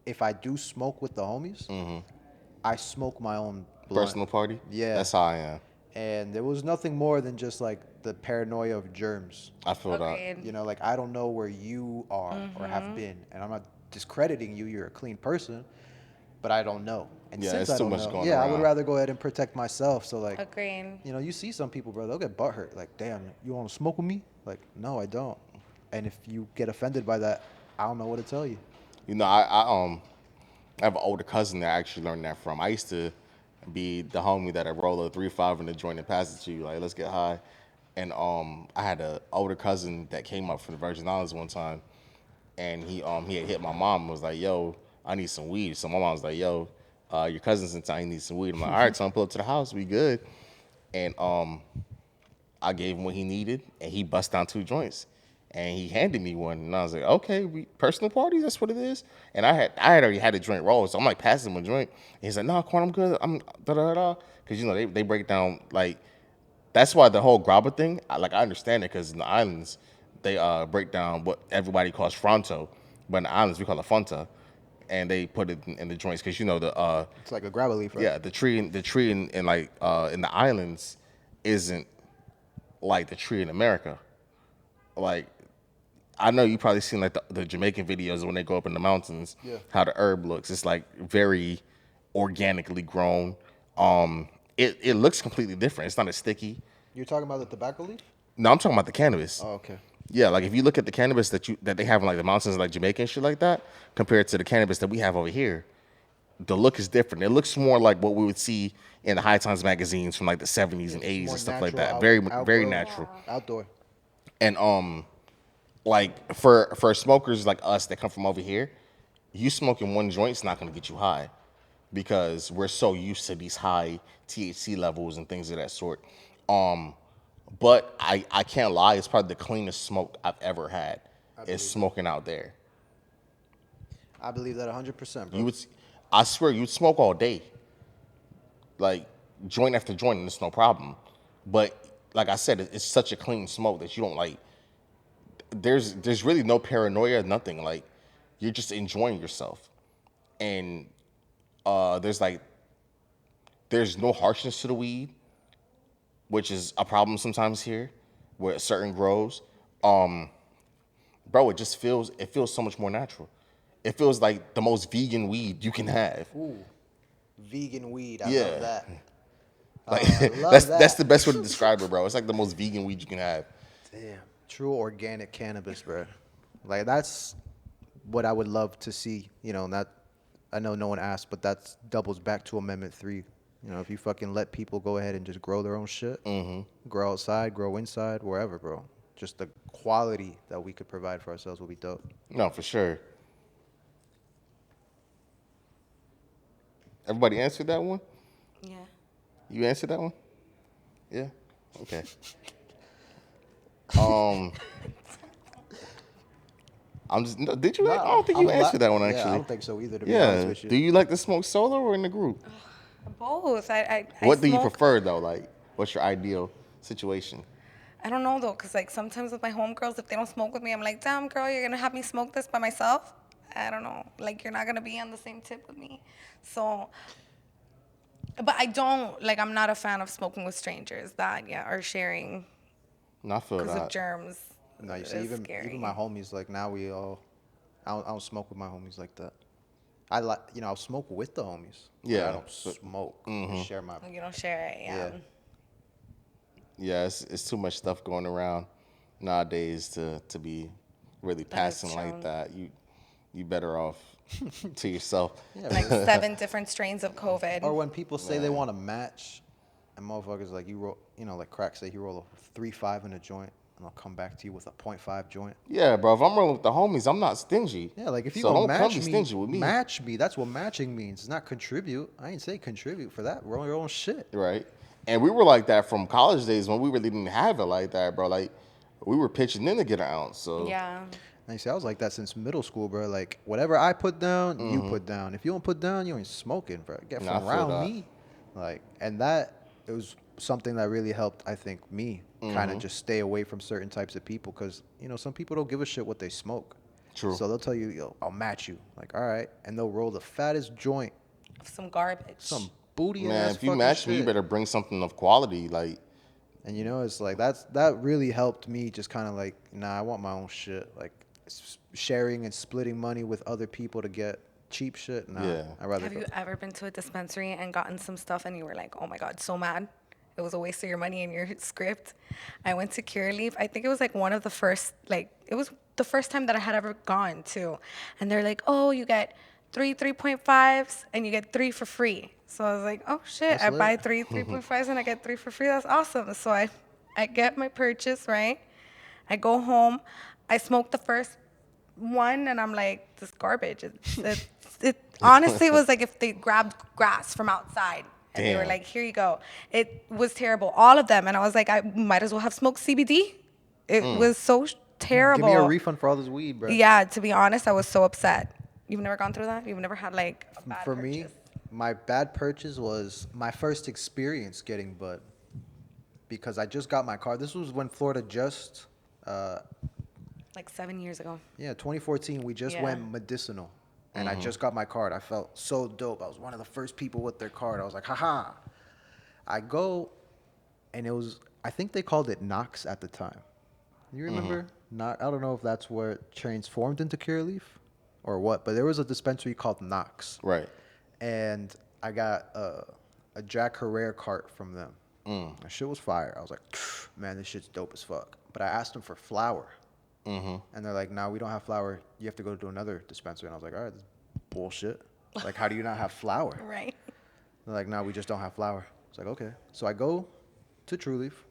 if I do smoke with the homies, I smoke my own blunt. Personal party? Yeah. That's how I am. And there was nothing more than just like the paranoia of germs. I feel that. Agreed. You know, like I don't know where you are or have been, and I'm not discrediting you. You're a clean person, but I don't know. And Yeah, since it's I too don't much know, going yeah, I would around. rather go ahead and protect myself. So like, Agreed. you know, you see some people, bro, they'll get butthurt. Like, damn, you want to smoke with me? Like, no, I don't. And if you get offended by that, I don't know what to tell you. You know, I have an older cousin that I actually learned that from. I used to be the homie that I roll a 3-5 in the joint and pass it to you, like, let's get high. And I had an older cousin that came up from the Virgin Islands one time, and he had hit my mom and was like, yo, I need some weed. So my mom was like, yo, your cousin's in town, he needs some weed. I'm like, all right, tell him pull up to the house, we good. And I gave him what he needed, and he bust down 2 joints. And he handed me one, and I was like, okay, personal parties, that's what it is. And I had already had a joint roll, so I'm like passing him a joint. And he's like, no, Quan, I'm good. I'm da-da-da-da. Because, you know, they break down, like, that's why the whole grabba thing, I understand it, because in the islands, they break down what everybody calls fronto. But in the islands, we call it fonta. And they put it in the joints, because, you know, It's like a grab a leaf, right? yeah, the tree in like in the islands isn't like the tree in America. Like, I know you probably seen like the Jamaican videos when they go up in the mountains, Yeah. how the herb looks. It's like very organically grown. It looks completely different. It's not as sticky. You're talking about the tobacco leaf? No, I'm talking about the cannabis. Oh, okay. Yeah, like if you look at the cannabis that they have in like the mountains, like Jamaica and shit like that, compared to the cannabis that we have over here, the look is different. It looks more like what we would see in the High Times magazines from like the 70s and 80s More and stuff like natural, that. Very outdoor. natural. Outdoor. And like for smokers like us that come from over here, you smoking one joint's not gonna get you high, because we're so used to these high THC levels and things of that sort. But I can't lie, it's probably the cleanest smoke I've ever had. Is smoking out there. I believe that 100%, bro. I swear, you'd smoke all day, like joint after joint, and it's no problem. But like I said, it's such a clean smoke that you don't like. There's really no paranoia, nothing. Like, you're just enjoying yourself, and there's no harshness to the weed, which is a problem sometimes here, with certain grows. Bro, it feels so much more natural. It feels like the most vegan weed you can have. Ooh, vegan weed. I Yeah. love that. Like, I love that's that. the best way to describe it, bro. It's like the most vegan weed you can have. Damn. True organic cannabis, bro. Like, that's what I would love to see. You know, not, I know no one asked, but that doubles back to Amendment 3. You know, if you fucking let people go ahead and just grow their own shit, grow outside, grow inside, wherever, bro. Just the quality that we could provide for ourselves will be dope. No, for sure. Everybody answered that one? Yeah. You answered that one? Yeah? Okay. I'm just, no, did you? I don't think you answered that one, actually. Yeah, I don't think so either, to be honest Yeah. with you. Do you like to smoke solo or in the group? Both. I What do you smoke- prefer, though? Like, what's your ideal situation? I don't know though, cause like sometimes with my homegirls, if they don't smoke with me, I'm like, damn girl, you're gonna have me smoke this by myself? I don't know. Like, you're not gonna be on the same tip with me. So But I don't like. I'm not a fan of smoking with strangers that or sharing And I feel because of that. germs. No, you It see, is even scary. my homies, like now we all, I don't smoke with my homies like that. I like, I'll smoke with the homies, but I Yeah. don't But, smoke or share my. You don't share it. Yeah. yeah, it's too much stuff going around nowadays to be really That is passing like true. that. You better off to yourself. Yeah, Like but 7 different strains of or COVID. when people say they Man. want to match, and motherfuckers like you roll, like Cracc say he roll a 3.5 in a joint, and I'll come back to you with a .5 joint. Yeah, bro. If I'm rolling with the homies, I'm not stingy. Yeah, like if you so gonna don't come match be me, stingy with me, match me. That's what matching means. It's not contribute. I ain't say contribute for that. Roll your own shit. right? And we were like that from college days when we really didn't have it like that, bro. Like we were pitching in to get an ounce. So Yeah. And you see, I was like that since middle school, bro. Like whatever I put down, you put down. If you don't put down, you ain't smoking, bro. Get Nah, I from feel around that. me, like, and that it was something that really helped. I think me kind of just stay away from certain types of people because some people don't give a shit what they smoke. True. So they'll tell you, yo, I'll match you. Like, all right, and they'll roll the fattest joint, Some garbage. some booty man, ass if you fucking match shit. me, you better bring something of quality. Like And it's like that really helped me just kind of like, nah, I want my own shit. Like sharing and splitting money with other people to get cheap shit. Nah, Yeah. I'd rather Have go. you ever been to a dispensary and gotten some stuff and you were like, oh my God, so mad? It was a waste of your money and your script. I went to Curaleaf. I think it was like one of the first, it was the first time that I had ever gone to. And they're like, oh, you get 3.5s and you get 3 for free. So I was like, oh shit, That's I buy lit. 3.5s and I get 3 for free. That's awesome. So I get my purchase, right? I go home. I smoke the first one and I'm like, this garbage. It honestly was like if they grabbed grass from outside and they were Damn. like, here you go. It was terrible, all of them. And I was like, I might as well have smoked CBD. It was so terrible. Give me a refund for all this weed, bro. Yeah, to be honest, I was so upset. You've never gone through that? You've never had like a bad For purchase? me, my bad purchase was my first experience getting bud because I just got my car. This was when Florida just, Like 7 years ago. 2014, we just Yeah. went medicinal. And I just got my card. I felt so dope. I was one of the first people with their card. I was like, haha. I go, and it was, I think they called it Knox at the time. You remember? Not, I don't know if that's where it transformed into Curaleaf or what, but there was a dispensary called Knox. right. And I got a Jack Herrera cart from them. That shit was fire. I was like, man, this shit's dope as fuck. But I asked them for flour. And they're like, nah, we don't have flour. You have to go to another dispensary. And I was like, all right, this is bullshit. Like, how do you not have flour? Right. They're like, nah, we just don't have flour. It's like, okay. So I go to True Leaf,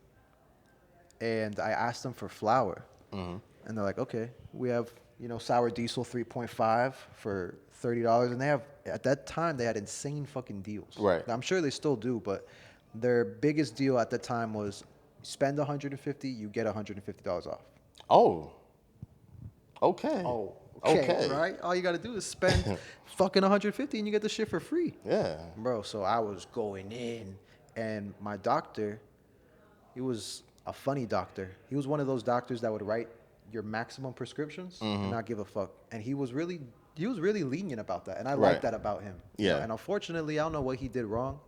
and I asked them for flour. And they're like, okay, we have, sour diesel 3.5 for $30. And they have, at that time, they had insane fucking deals. Right. I'm sure they still do, but their biggest deal at the time was spend $150, you get $150 off. Oh. Okay. Okay, right? All you got to do is spend fucking 150 and you get the shit for free. Yeah. Bro, so I was going in, and my doctor, he was a funny doctor. He was one of those doctors that would write your maximum prescriptions and not give a fuck. And he was really lenient about that, and I Right. like that about him. Yeah. And unfortunately, I don't know what he did wrong,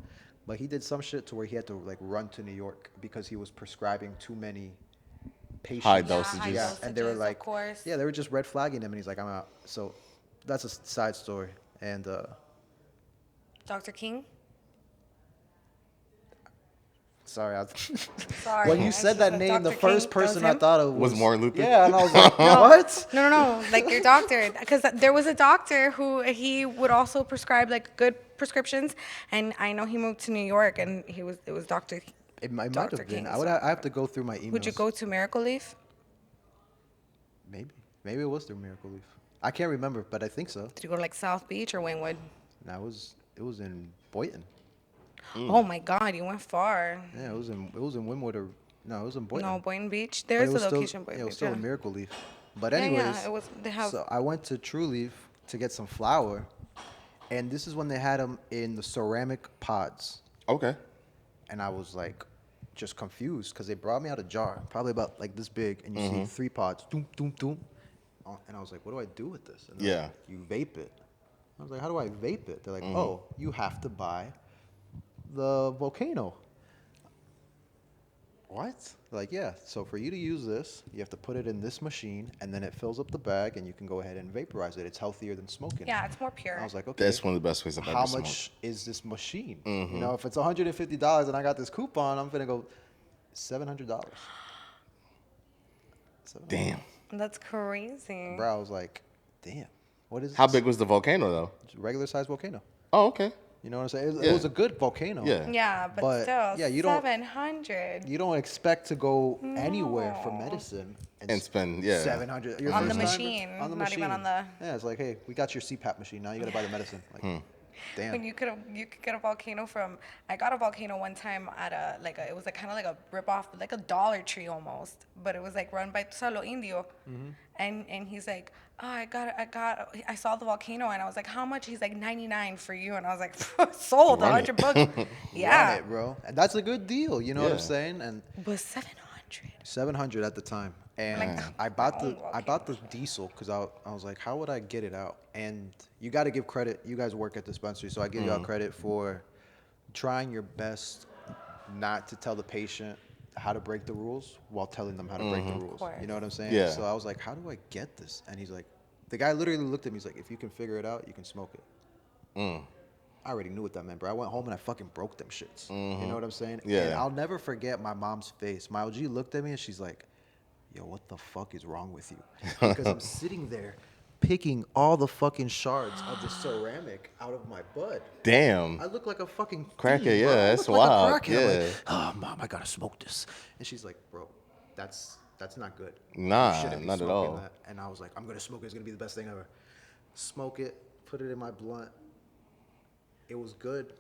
but he did some shit to where he had to like run to New York because he was prescribing too many patients. High Yeah, dosages. high Yeah, and they were dosages, like, of course. yeah, they were just red flagging him, and he's like, I'm out. So that's a side story. And Dr. King? sorry, Sorry. when you I said just that said name, the Dr. first King. That person I him? thought of Was Martin Luther? Yeah, and I was like, what? No, like your doctor, because there was a doctor who he would also prescribe like good prescriptions, and I know he moved to New York, and it was Doctor. It might Dr. have been. King, I have to go through my emails. Would you go to Miracle Leaf? Maybe it was through Miracle Leaf. I can't remember, but I think so. Did you go to like South Beach or Wynwood? No, it was in Boynton. Oh my God, you went far. Yeah, it was in Wynwood or no, it was in Boynton. No, Boynton Beach. But There's it a was still- location, Boynton yeah, it was Beach. still Yeah. in Miracle Leaf. But Yeah, anyways, yeah, it was. They have. so I went to True Leaf to get some flour, and this is when they had them in the ceramic pods, Okay. and I was like, just confused because they brought me out a jar, probably about like this big, and you see 3 pods, doom, doom, doom, and I was like, what do I do with this? And they're Yeah. like, you vape it. I was like, how do I vape it? They're like, oh, you have to buy the volcano. What? Like, yeah. So for you to use this, you have to put it in this machine, and then it fills up the bag, and you can go ahead and vaporize it. It's healthier than smoking. Yeah, it's more pure. I was like, okay. That's one of the best ways I've How ever smoked. much is this machine? You know, if it's $150 and I got this coupon, I'm gonna go $700. Damn. That's crazy. Bro, I was like, damn. What is How this? big was the volcano though? Regular size volcano. Oh, okay. You know what I'm saying? It Yeah. was a good volcano. Yeah. Yeah, but still, yeah, you don't 700 you don't expect to go anywhere for medicine And spend, yeah. 700 your On the first time? machine, on the not machine. even on the- Yeah, it's like, hey, we got your CPAP machine. Now you got to buy the medicine. Like, damn. when you could get a volcano from. I got a volcano one time at it was like kind of like a rip off, like a Dollar Tree almost, but it was like run by Solo Indio, and he's like, oh, I saw the volcano and I was like, how much? He's like 99 for you, and I was like, sold, Run 100 bucks. Yeah, Run it, bro. And that's a good deal. You know what I'm Yeah. saying? And but 700. 700 at the time, and Like, I bought the oh, I bought the diesel because I was like, how would I get it out? And you got to give credit. You guys work at dispensary, so I give y'all credit for trying your best not to tell the patient how to break the rules while telling them how to break the rules. course. You know what I'm saying? Yeah. So I was like, how do I get this? And he's like, the guy literally looked at me. He's like, if you can figure it out, you can smoke it. I already knew what that meant, bro. I went home and I fucking broke them shits. You know what I'm saying? Yeah. And I'll never forget my mom's face. My OG looked at me and she's like, yo, what the fuck is wrong with you? Because I'm sitting there picking all the fucking shards of the ceramic out of my bud. Damn. I look like a fucking Cracker, fiend, bro. yeah, I that's look like a wild, crackhead. I'm yeah. like, oh, mom, I gotta smoke this. And she's like, bro, that's not good. Nah, You shouldn't be not at smoking all. that. And I was like, I'm gonna smoke it. It's gonna be the best thing ever. Smoke it, put it in my blunt. It was good,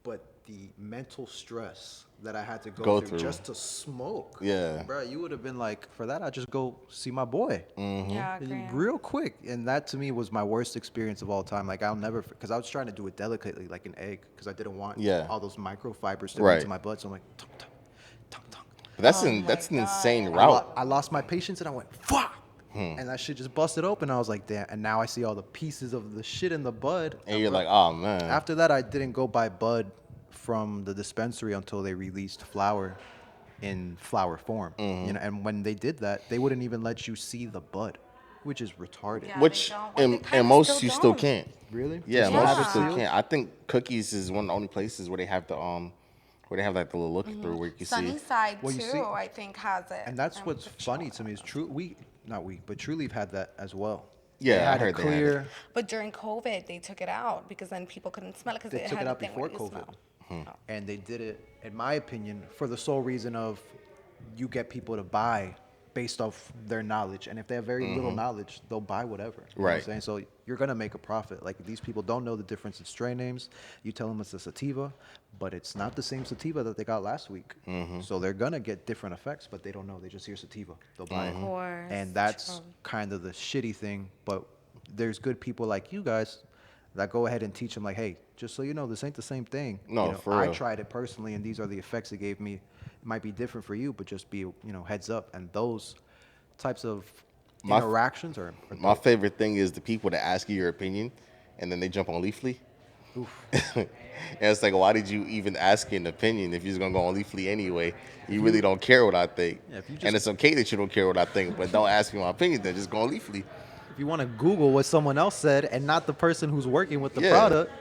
but the mental stress that I had to go through just to smoke. Yeah. Bro, you would have been like, for that, I'd just go see my boy. Yeah, grand. Real quick. And that to me was my worst experience of all time. Like, I'll never, because I was trying to do it delicately, like an egg, because I didn't want all those microfibers to go Right. into my blood. So I'm like, tongue, tongue, tongue, tongue. But that's Oh an my that's an God. insane I route. lost my patience and I went, fuck. And that shit just busted open. I was like, damn. And now I see all the pieces of the shit in the bud. And you're like, oh man. After that, I didn't go buy bud from the dispensary until they released flower in flower form. You know, and when they did that, they wouldn't even let you see the bud, which is retarded. Yeah. Which they don't. Well, they and kinda most still you still don't. can't. Really? Yeah, Just most have you it still sealed? can't. I think Cookies is one of the only places where they have the where they have like the little look through where you can see. Sunnyside Well, you too, see- I think has it. And that's I'm what's pretty funny sure. to me is True Leaf had that as well. Yeah, They I had heard it they had clear. But during COVID, they took it out because then people couldn't smell it because They it took had it out the thing before where you COVID. smell. And they did it, in my opinion, for the sole reason of you get people to buy based off their knowledge. And if they have very little knowledge, they'll buy whatever. You know what I'm Right. saying? So you're going to make a profit. Like, these people don't know the difference in strain names. You tell them it's a sativa, but it's not the same sativa that they got last week. So they're going to get different effects, but they don't know. They just hear sativa. They'll buy it. Of course, And that's true. kind of the shitty thing. But there's good people like you guys that go ahead and teach them, like, hey, just so you know, this ain't the same thing. No, You know, for I real. tried it personally, and these are the effects it gave me. It might be different for you, but just be, heads up. And those types of My- interactions are My favorite thing is the people that ask you your opinion and then they jump on Leafly. And it's like, why did you even ask an opinion if you're just gonna go on Leafly anyway? You really don't care what I think. Yeah, if you And just- it's okay that you don't care what I think, but don't ask me my opinion, then just go on Leafly. if you want to Google what someone else said and not the person who's working with the Yeah. product,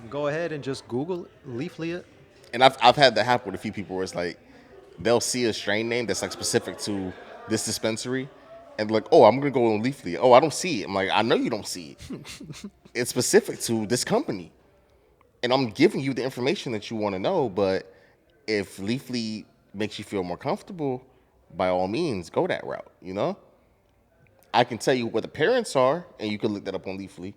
go ahead and just Google it, Leafly it. And I've had that happen with a few people where it's like they'll see a strain name that's like specific to this dispensary and like, oh, I'm gonna go on Leafly. Oh, I don't see it. I'm like, I know you don't see it. It's specific to this company. And I'm giving you the information that you want to know, but if Leafly makes you feel more comfortable, by all means, go that route, you know? I can tell you what the parents are, and you can look that up on Leafly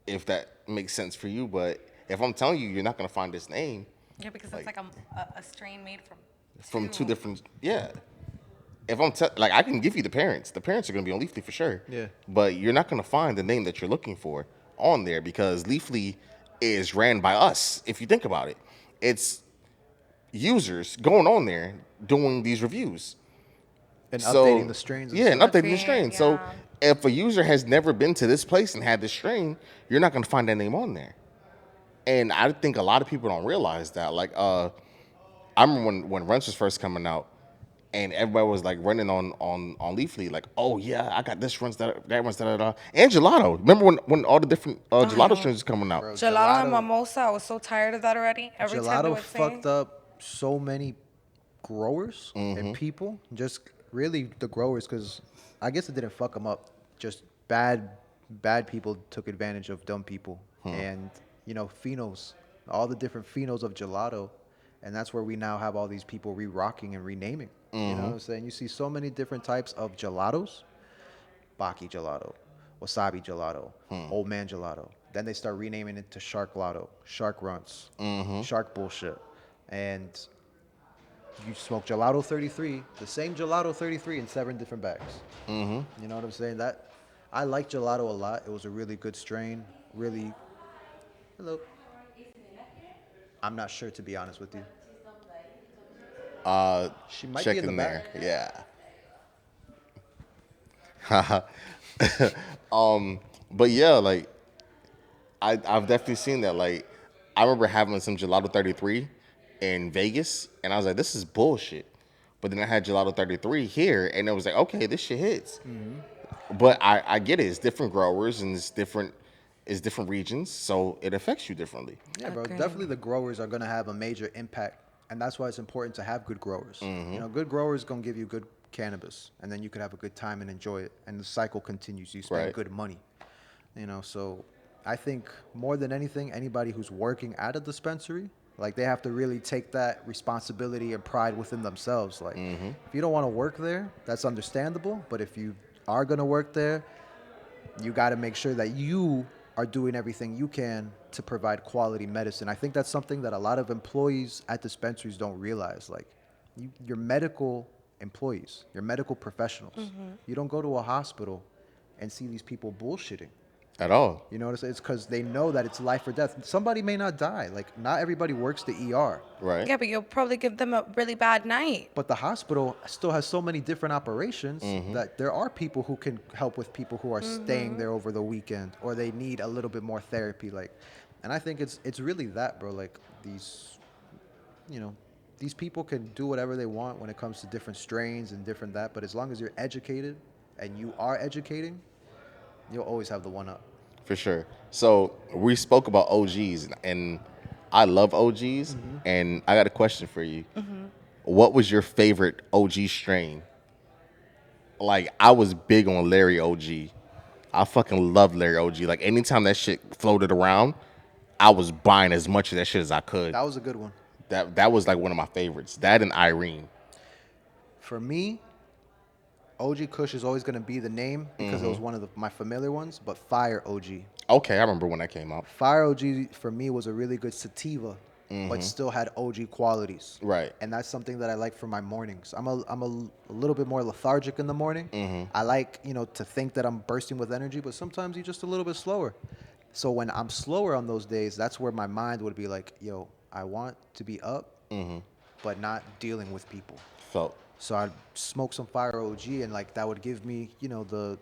if that makes sense for you, but if I'm telling you you're not going to find this name Yeah, because it's like a strain made from two different, yeah. If I'm like, I can give you the parents. The parents are going to be on Leafly for sure. Yeah. But you're not going to find the name that you're looking for on there because Leafly is ran by us. If you think about it, it's users going on there doing these reviews And So- updating the strains. And Yeah, and stuff. updating the Agreed, strain. So yeah. if a user has never been to this place and had this strain, you're not going to find that name on there. And I think a lot of people don't realize that. Like, I remember when Rents was first coming out, and everybody was like running on Leafly, like, oh yeah, I got this Rents, that Rents, da. And gelato. Remember when all the different gelato strains was coming out? Bro, Gelato and mimosa. I was so tired of that already. Every time they Gelato would fucked say, up so many growers and people. Just really the growers, because I guess it didn't fuck them up. Just bad people took advantage of dumb people. And, you know, phenos, all the different phenos of gelato. And that's where we now have all these people re-rocking and renaming. You know what I'm saying? You see so many different types of gelatos. Baki gelato, wasabi gelato, old man gelato. Then they start renaming it to shark lotto, shark runts, shark bullshit. And you smoke gelato 33, the same gelato 33 in 7 different bags. You know what I'm saying? That I like gelato a lot. It was a really good strain. Really, hello. I'm not sure, to be honest with you. She might be in the Checking there, back. yeah. But yeah, like I've definitely seen that. Like, I remember having some gelato 33 in Vegas, and I was like, this is bullshit. But then I had gelato 33 here, and it was like, okay, this shit hits. But I get it. It's different growers and it's different regions, so it affects you differently. Yeah, bro. Okay. Definitely the growers are going to have a major impact. And that's why it's important to have good growers. You know, good growers going to give you good cannabis. And then you could have a good time and enjoy it. And the cycle continues. You spend Right. good money. You know, so I think more than anything, anybody who's working at a dispensary, like they have to really take that responsibility and pride within themselves. Like, if you don't want to work there, that's understandable. But if you are going to work there, you got to make sure that you are doing everything you can to provide quality medicine. I think that's something that a lot of employees at dispensaries don't realize. Like, you're medical employees, you're medical professionals. You don't go to a hospital and see these people bullshitting. At all. You know what I'm saying? It's because they know that it's life or death. Somebody may not die. Like, not everybody works the ER. Right. yeah, but you'll probably give them a really bad night. But the hospital still has so many different operations that there are people who can help with people who are staying there over the weekend, or they need a little bit more therapy. Like, and I think it's really that, bro. Like, these, you know, these people can do whatever they want when it comes to different strains and different that. But as long as you're educated and you are educating, you'll always have the one up. For sure. So we spoke about OGs, and I love OGs, and I got a question for you. What was your favorite OG strain? Like, I was big on Larry OG. I fucking loved Larry OG. Like, anytime that shit floated around, I was buying as much of that shit as I could. That was a good one. That was like one of my favorites. That and Irene. For me, OG Kush is always going to be the name because it was one of my familiar ones, but Fire OG. Okay, I remember when that came out. Fire OG for me was a really good sativa, but still had OG qualities. Right. And that's something that I like for my mornings. I'm a little bit more lethargic in the morning. I like, you know, to think that I'm bursting with energy, but sometimes you're just a little bit slower. So when I'm slower on those days, that's where my mind would be like, yo, I want to be up, but not dealing with people. Felt. So I'd smoke some Fire OG, and like that would give me, you know,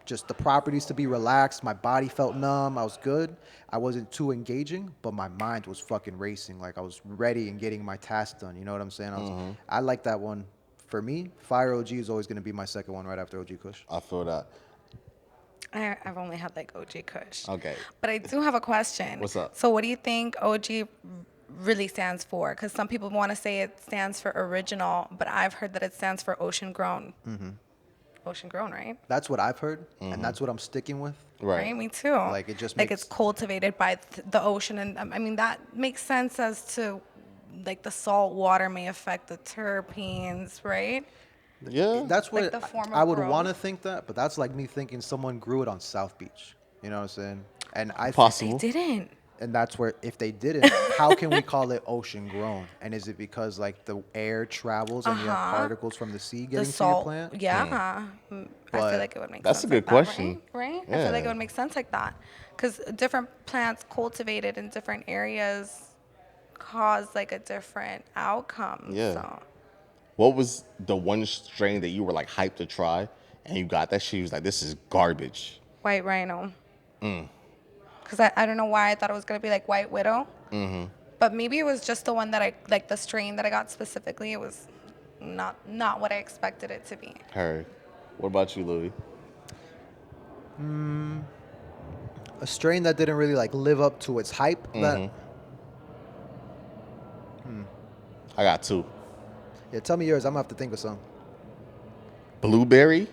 just the properties to be relaxed. My body felt numb. I was good. I wasn't too engaging, but my mind was fucking racing. Like, I was ready and getting my task done. You know what I'm saying? I like that one. For me, Fire OG is always going to be my second one right after OG Kush. I feel that. I've only had like OG Kush. Okay. But I do have a question. What's up? So what do you think OG really stands for? Because some people want to say it stands for original, but I've heard that it stands for ocean grown. Ocean grown, right? That's what I've heard, and that's what I'm sticking with. Right. Me too. Like, it just like makes- it's cultivated by the ocean, and I mean that makes sense as to like the salt water may affect the terpenes, right? Yeah. That's what Like the form of I would growth. want to think that, but that's like me thinking someone grew it on South Beach. You know what I'm saying? And I Possible. They didn't. And that's where, if they didn't, how can we call it ocean grown? And is it because like the air travels and you have particles from the sea The getting to your salt, plant? yeah. I But feel like it would make that's sense. a good like that, question. right? I feel like it Yeah. would make sense like that, because different plants cultivated in different areas cause like a different outcome. Yeah. So. What was the one strain that you were like hyped to try, and you got that shit? You was like, this is garbage. White rhino. because I don't know why I thought it was gonna be like White Widow. But maybe it was just the one that I like, the strain that I got specifically. It was not what I expected it to be. Heard. What about you, Louie? A strain that didn't really like live up to its hype. That I got two. yeah, tell me yours. I'm gonna have to think of some. Blueberry.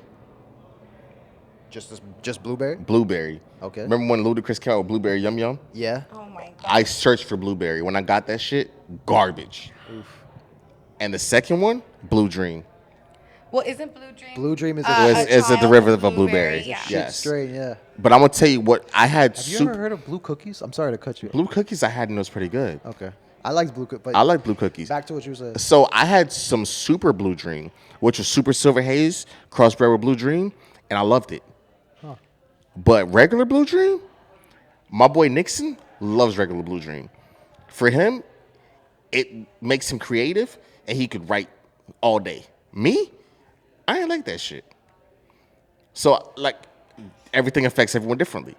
Just blueberry. Blueberry. Okay. Remember when Ludacris came out with Blueberry Yum Yum? Yeah. Oh my god. I searched for blueberry. When I got that shit, garbage. And the second one, Blue Dream. Well, isn't Blue Dream? Blue Dream is Is a child derivative of blueberry. Yeah. Yes. Strain. Yeah. But I'm gonna tell you what I had. Have you ever heard of blue cookies? I'm sorry to cut you. Blue cookies I had and it was pretty good. Okay. I liked blue cookies. I like blue cookies. Back to what you said. So I had some super Blue Dream, which was super silver haze crossbred with Blue Dream, and I loved it. But regular Blue Dream, my boy Nixon loves regular Blue Dream. For him, it makes him creative, and he could write all day. Me, I ain't like that shit. So like, everything affects everyone differently.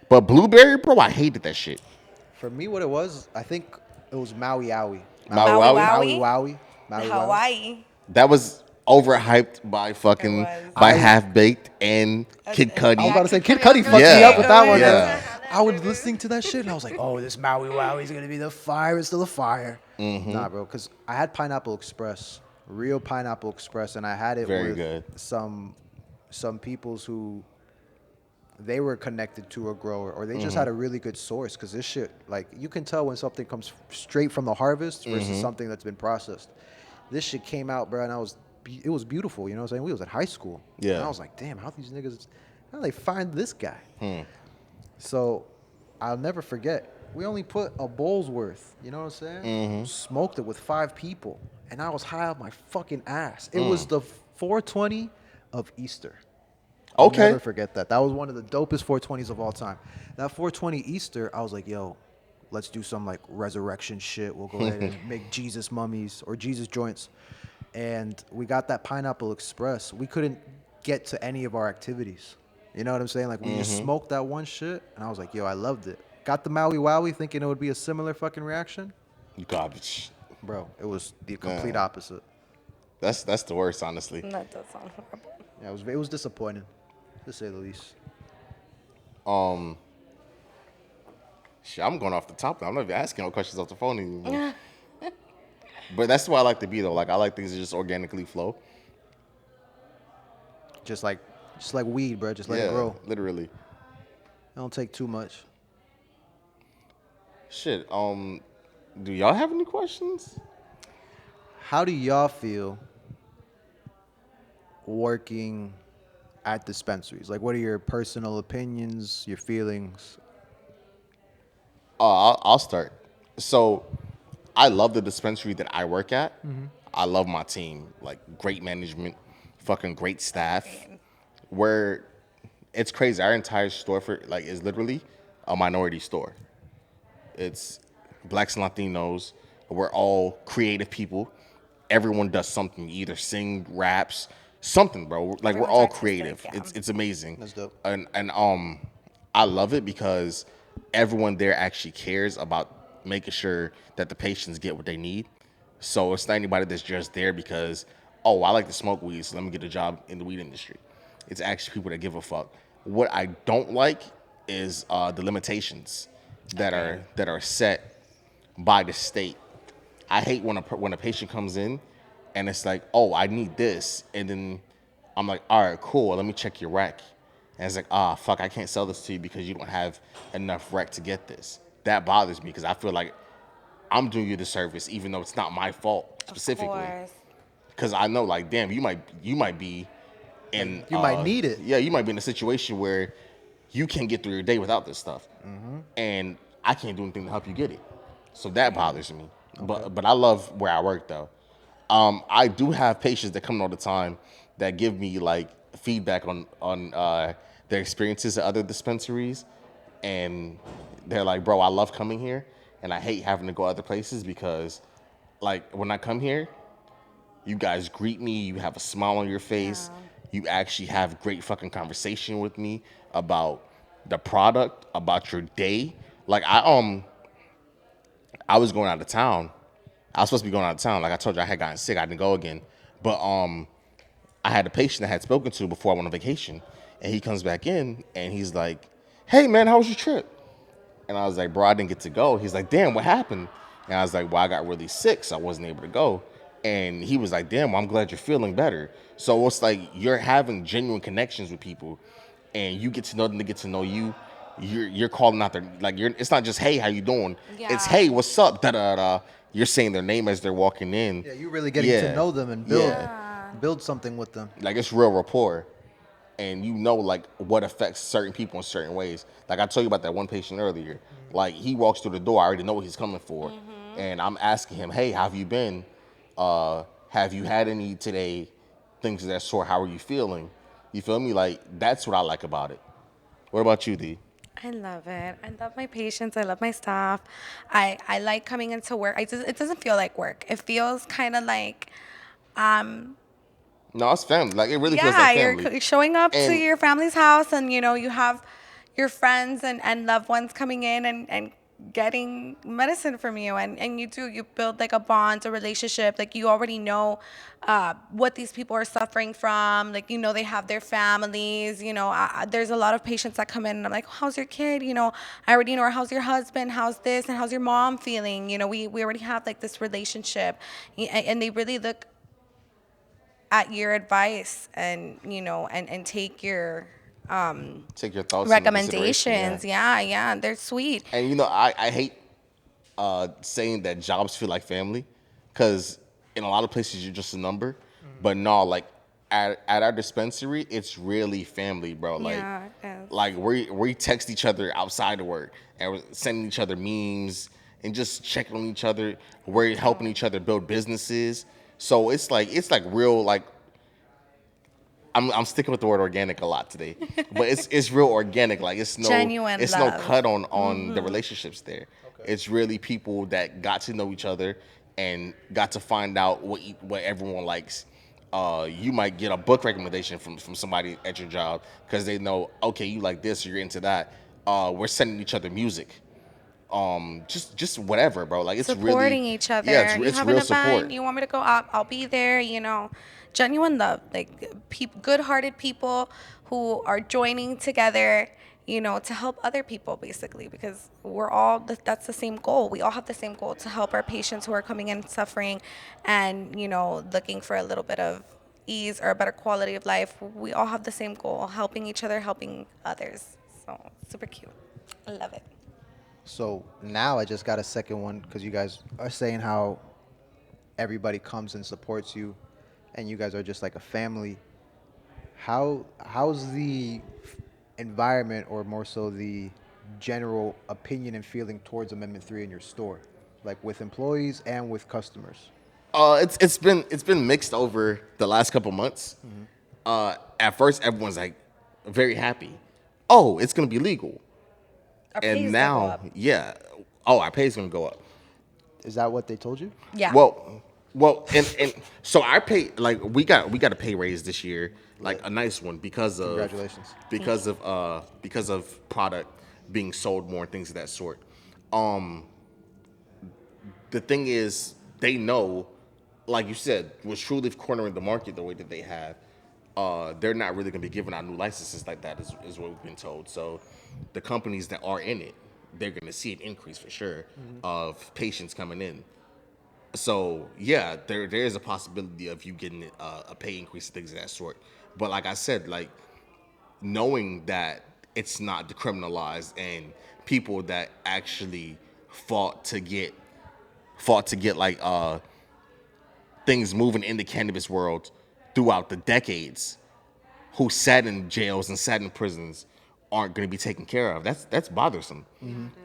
But blueberry, bro, I hated that shit. For me, what it was, I think it was Maui Owie. Maui Maui Wowie? Wowie? Maui Wowie. Maui Wowie. Hawaii. That was overhyped by fucking It was. by Half Baked and Kid Cudi. I was about to say Kid Kid Cudi Cudi fucked Yeah. me up with that one. Yeah. I was listening to that shit and I was like, oh, this Maui Wowie is gonna be the fire. It's still a fire. Nah, bro, because I had Pineapple Express, real Pineapple Express, and I had it Very with good. some peoples who they were connected to a grower or they just had a really good source. Because this shit, like, you can tell when something comes straight from the harvest versus something that's been processed. This shit came out, bro, and it was beautiful. You know what I'm saying? We was in high school. Yeah. And I was like, damn, how they find this guy? So I'll never forget. We only put a bowl's worth. You know what I'm saying? Smoked it with 5 people, and I was high on my fucking ass. It was the 420 of Easter. I'll Okay. never forget that. That was one of the dopest 420s of all time. That 420 Easter, I was like, yo, let's do some like resurrection shit. We'll go ahead and make Jesus mummies or Jesus joints. And we got that Pineapple Express. We couldn't get to any of our activities. You know what I'm saying? Like, we just smoked that one shit, and I was like, yo, I loved it. Got the Maui Wowie thinking it would be a similar fucking reaction. Garbage. Bro, it was the complete opposite. That's the worst, honestly. That does sound horrible. Yeah, it was disappointing, to say the least. Shit, I'm going off the top. I'm not even asking no questions off the phone anymore. But that's why I like to be though. Like I like things to just organically flow. Just like weed, bro. Just let it grow. Literally. It don't take too much. Shit. Do y'all have any questions? How do y'all feel working at dispensaries? Like, what are your personal opinions, your feelings? I'll start. So, I love the dispensary that I work at. I love my team. Like, great management, fucking great staff. Where it's crazy. Our entire store is literally a minority store. It's blacks and Latinos. We're all creative people. Everyone does something, either sing, raps, something, bro. Like we're Everyone's all artistic, creative. yeah. It's amazing. That's dope. And I love it because everyone there actually cares about making sure that the patients get what they need. So it's not anybody that's just there because, oh, I like to smoke weed, so let me get a job in the weed industry. It's actually people that give a fuck. What I don't like is the limitations that are set by the state. I hate when a patient comes in and it's like, oh, I need this, and then I'm like, all right, cool, let me check your rec. And it's like, fuck, I can't sell this to you because you don't have enough rec to get this. That bothers me because I feel like I'm doing you the service even though it's not my fault specifically. Of course. Because I know, like, damn, you might be in. You might need it. Yeah, you might be in a situation where you can't get through your day without this stuff, and I can't do anything to help you get it. So that bothers me. Okay. But I love where I work though. I do have patients that come in all the time that give me like feedback on their experiences at other dispensaries, and they're like, bro, I love coming here, and I hate having to go other places because, like, when I come here, you guys greet me, you have a smile on your face, you actually have great fucking conversation with me about the product, about your day. Like I was going out of town. I was supposed to be going out of town. Like I told you, I had gotten sick. I didn't go again. But I had a patient I had spoken to before I went on vacation, and he comes back in and he's like, "Hey man, how was your trip?" And I was like, "Bro, I didn't get to go." He's like, "Damn, what happened?" And I was like, "Well, I got really sick, so I wasn't able to go." And he was like, "Damn, well, I'm glad you're feeling better." So it's like you're having genuine connections with people, and you get to know them to get to know you. You're calling out their like you're. It's not just hey, how you doing? It's Yeah. hey, what's up? Da da da. You're saying their name as they're walking in. Yeah, you really getting Yeah. to know them and Yeah. build something with them. Like it's real rapport, and you know like what affects certain people in certain ways. Like I told you about that one patient earlier. Like he walks through the door, I already know what he's coming for, and I'm asking him, "Hey, how have you been? Have you had any today? Things of that sort. How are you feeling? You feel me? Like that's what I like about it. What about you, D? I love it. I love my patients. I love my staff. I like coming into work. It doesn't feel like work. It feels kind of like, No, it's family. Like it really feels yeah, like you're family. showing up to And your family's house, and you have your friends and loved ones coming in and getting medicine from you, and you build like a bond, a relationship. Like you already know what these people are suffering from. Like they have their families. There's a lot of patients that come in and I'm like, how's your kid? I already know, how's your husband? How's this? And how's your mom feeling? We already have like this relationship, and they really look at your advice and take your take your thoughts into consideration, recommendations. Yeah, they're sweet. And I hate saying that jobs feel like family, because in a lot of places you're just a number, but no, like at our dispensary, it's really family, bro. Like, Yeah, it is. like we text each other outside of work and we're sending each other memes and just checking on each other. We're helping each other build businesses. So it's like real like I'm sticking with the word organic a lot today, but it's real organic. Like it's no Genuine it's love. no cut on the relationships there. It's really people that got to know each other and got to find out what everyone likes. You might get a book recommendation from somebody at your job because they know, okay, you like this or you're into that. We're sending each other music. Just whatever, bro. Like it's Supporting really each other. Yeah, You it's have real an event, support. you want me to go out, I'll be there. Genuine love, like good-hearted people who are joining together, to help other people, basically, because that's the same goal. We all have the same goal, to help our patients who are coming in suffering and looking for a little bit of ease or a better quality of life. We all have the same goal, helping each other, helping others. So super cute. I love it. So now I just got a second one because you guys are saying how everybody comes and supports you, and you guys are just like a family. How's the environment, or more so the general opinion and feeling towards Amendment 3 in your store, like with employees and with customers? It's been mixed over the last couple months. At first, everyone's like very happy. Oh, it's gonna be legal, Our pay's and gonna go now, up. yeah, oh, our pay's gonna go up. Is that what they told you? Yeah. And so our pay, like we got a pay raise this year, like a nice one because of Congratulations. because of product being sold more and things of that sort. The thing is, they know, like you said, with True Leaf cornering the market the way that they have, they're not really going to be giving out new licenses like that, is what we've been told. So the companies that are in it, they're going to see an increase for sure of patients coming in. So yeah, there is a possibility of you getting a pay increase, things of that sort. But like I said, like knowing that it's not decriminalized and people that actually fought to get like things moving in the cannabis world throughout the decades, who sat in jails and sat in prisons, aren't going to be taken care of. That's bothersome.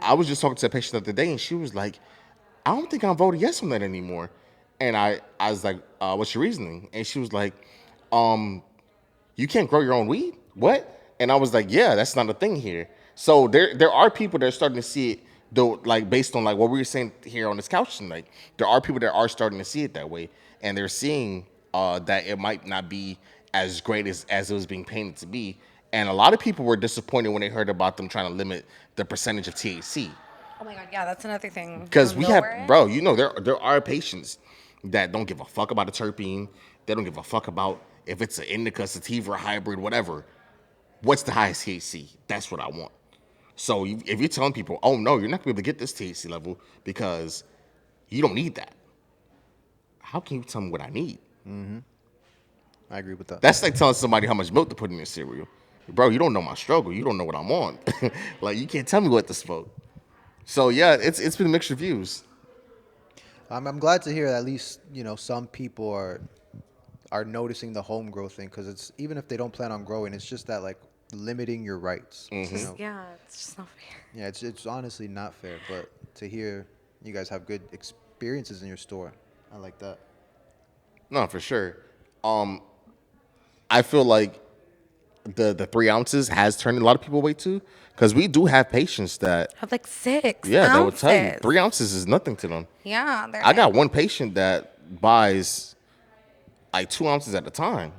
I was just talking to a patient the other day, and she was like, "I don't think I'm voting yes on that anymore." And I was like, "What's your reasoning?" And she was like, "You can't grow your own weed? What?" And I was like, "Yeah, that's not a thing here." So there are people that are starting to see it, though, like based on like what we were saying here on this couch tonight. There are people that are starting to see it that way, and they're seeing that it might not be as great as it was being painted to be, And a lot of people were disappointed when they heard about them trying to limit the percentage of THC. Oh my God, yeah, that's another thing. Because we Lower have, it. bro, you know, there are patients that don't give a fuck about the terpene. They don't give a fuck about if it's an indica, sativa, hybrid, whatever. What's the highest THC? That's what I want. So if you're telling people, oh no, you're not gonna be able to get this THC level because you don't need that. How can you tell me what I need? I agree with that. That's like telling somebody how much milk to put in your cereal. Bro, you don't know my struggle. You don't know what I'm on. Like, you can't tell me what to smoke. So yeah, it's been mixed reviews. I'm glad to hear that at least some people are noticing the home grow thing, because it's, even if they don't plan on growing, it's just that like limiting your rights. Yeah, it's just not fair. Yeah, it's honestly not fair. But to hear you guys have good experiences in your store, I like that. No, for sure. I feel like the 3 ounces has turned a lot of people away too, because we do have patients that I have like 6 yeah, ounces. that would tell you 3 ounces is nothing to them. Yeah, they're I got like, one patient that buys like 2 ounces at a time.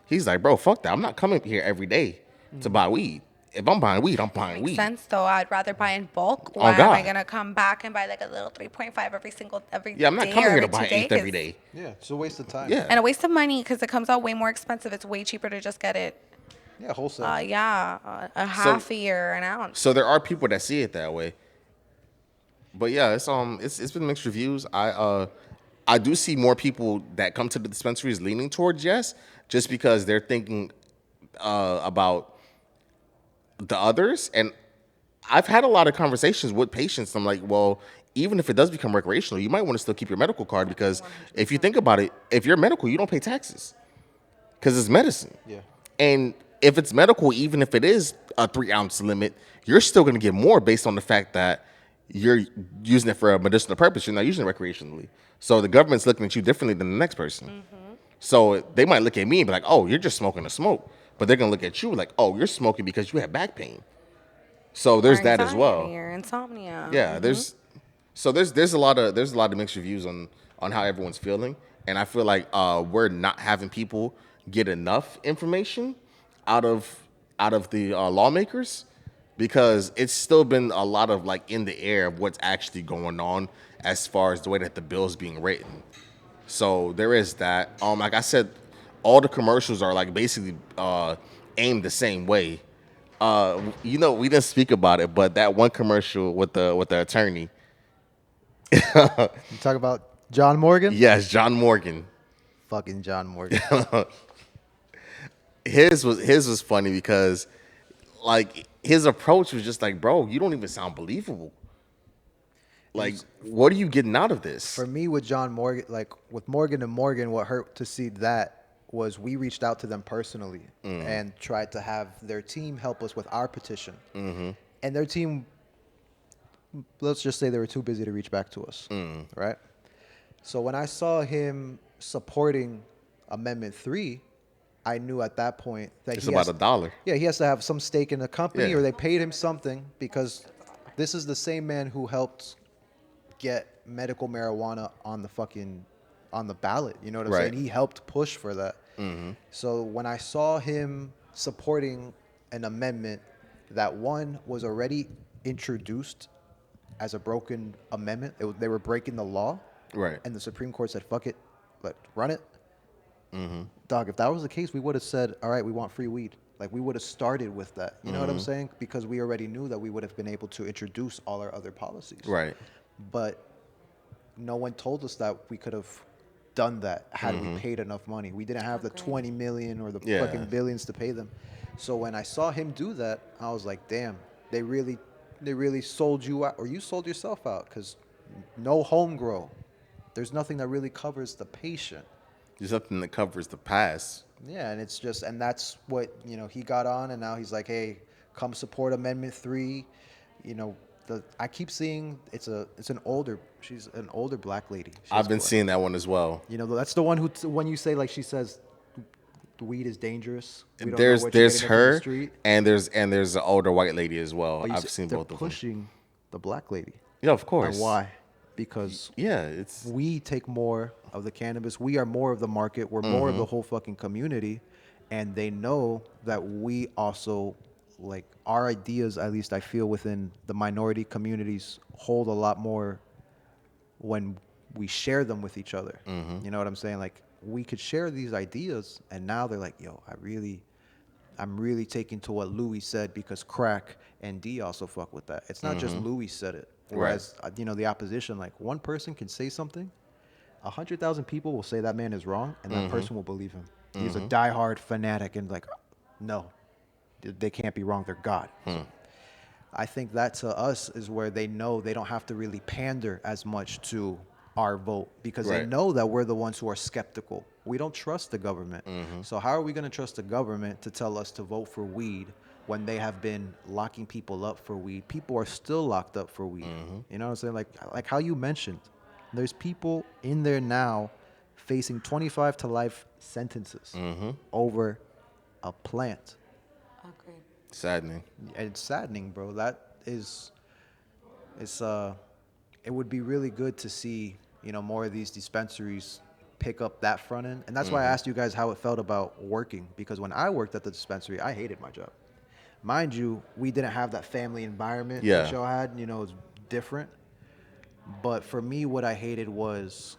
He's like, bro, fuck that. I'm not coming here every day to buy weed. If I'm buying weed, I'm buying makes weed. sense though. I'd rather buy in bulk. Oh, Why am I God. gonna come back and buy like a little 3.5 every Yeah, I'm not day coming or here to every buy 2 eighth every days? day. Yeah, it's a waste of time. Yeah. And a waste of money because it comes out way more expensive. It's way cheaper to just get it. Yeah, wholesale. A half a year, an ounce. So there are people that see it that way. But yeah, it's been mixed reviews. I do see more people that come to the dispensaries leaning towards yes, just because they're thinking about the others. And I've had a lot of conversations with patients. I'm like, well, even if it does become recreational, you might want to still keep your medical card, because if you think about it, if you're medical, you don't pay taxes because it's medicine. Yeah. And if it's medical, even if it is a 3 ounce limit, you're still going to get more based on the fact that you're using it for a medicinal purpose. You're not using it recreationally. So the government's looking at you differently than the next person. So they might look at me and be like, oh, you're just smoking to smoke. But they're going to look at you like, oh, you're smoking because you have back pain. So there's that as well. Anxiety or insomnia. Yeah, there's a lot of mixed reviews on how everyone's feeling, and I feel like we're not having people get enough information out of the lawmakers, because it's still been a lot of like in the air of what's actually going on as far as the way that the bill's being written. So there is that. Like I said, all the commercials are like basically aimed the same way. We didn't speak about it, but that one commercial with the attorney. You talk about John Morgan? Yes, John Morgan. Fucking John Morgan. His was funny because like his approach was just like, bro, you don't even sound believable. Like, what are you getting out of this? For me, with John Morgan, like with Morgan and Morgan, what hurt to see that was we reached out to them personally and tried to have their team help us with our petition. And their team, let's just say they were too busy to reach back to us, right? So when I saw him supporting Amendment 3, I knew at that point that It's about $1. Yeah, he has to have some stake in the company, Yeah. or they paid him something, because this is the same man who helped get medical marijuana on the ballot. You know what I'm Right. saying? He helped push for that. So when I saw him supporting an amendment that one was already introduced as a broken amendment, they were breaking the law, Right. and the Supreme Court said, "Fuck it, run it." Dog, if that was the case, we would have said, "All right, we want free weed." Like, we would have started with that. You know what I'm saying? Because we already knew that we would have been able to introduce all our other policies. Right. But no one told us that we could have done that had we paid enough money. We didn't have the 20 million or the Yeah. fucking billions to pay them. So when I saw him do that, I was like, damn, they really sold you out, or you sold yourself out, because no home grow. There's nothing that really covers the patient. There's nothing that covers the past. Yeah, and it's just, and that's what, he got on, and now he's like, hey, come support Amendment 3. I keep seeing she's an older black lady. I've been seeing that one as well. That's the one when you say, like, she says weed is dangerous. We don't know There's what you're getting from the her street. and there's an older white lady as well. But I've seen they're both of them. pushing the black lady. Yeah, of course. And why? Because Yeah, it's we take more of the cannabis. We are more of the market. We're more of the whole fucking community. and they know that we also, like, our ideas, at least I feel within the minority communities, hold a lot more when we share them with each other. You know what I'm saying? Like, we could share these ideas, and now they're like, yo, I'm really taking to what Louie said, because Cracc and D also fuck with that. It's not just Louie said it. Whereas, you know, the opposition, like, one person can say something, 100,000 people will say that man is wrong, and that person will believe him. He's a diehard fanatic, and like, no, they can't be wrong. They're God. So I think that to us is where they know they don't have to really pander as much to our vote, because they know that we're the ones who are skeptical. We don't trust the government. So how are we going to trust the government to tell us to vote for weed when they have been locking people up for weed? People are still locked up for weed. You know what I'm saying? Like how you mentioned, there's people in there now facing 25 to life sentences over a plant. Agreed. Saddening. It's saddening, bro. It would be really good to see, you know, more of these dispensaries pick up that front end. And that's why I asked you guys how it felt about working, because when I worked at the dispensary, I hated my job. Mind you, we didn't have that family environment that y'all had. You know, it's different. But for me, what I hated was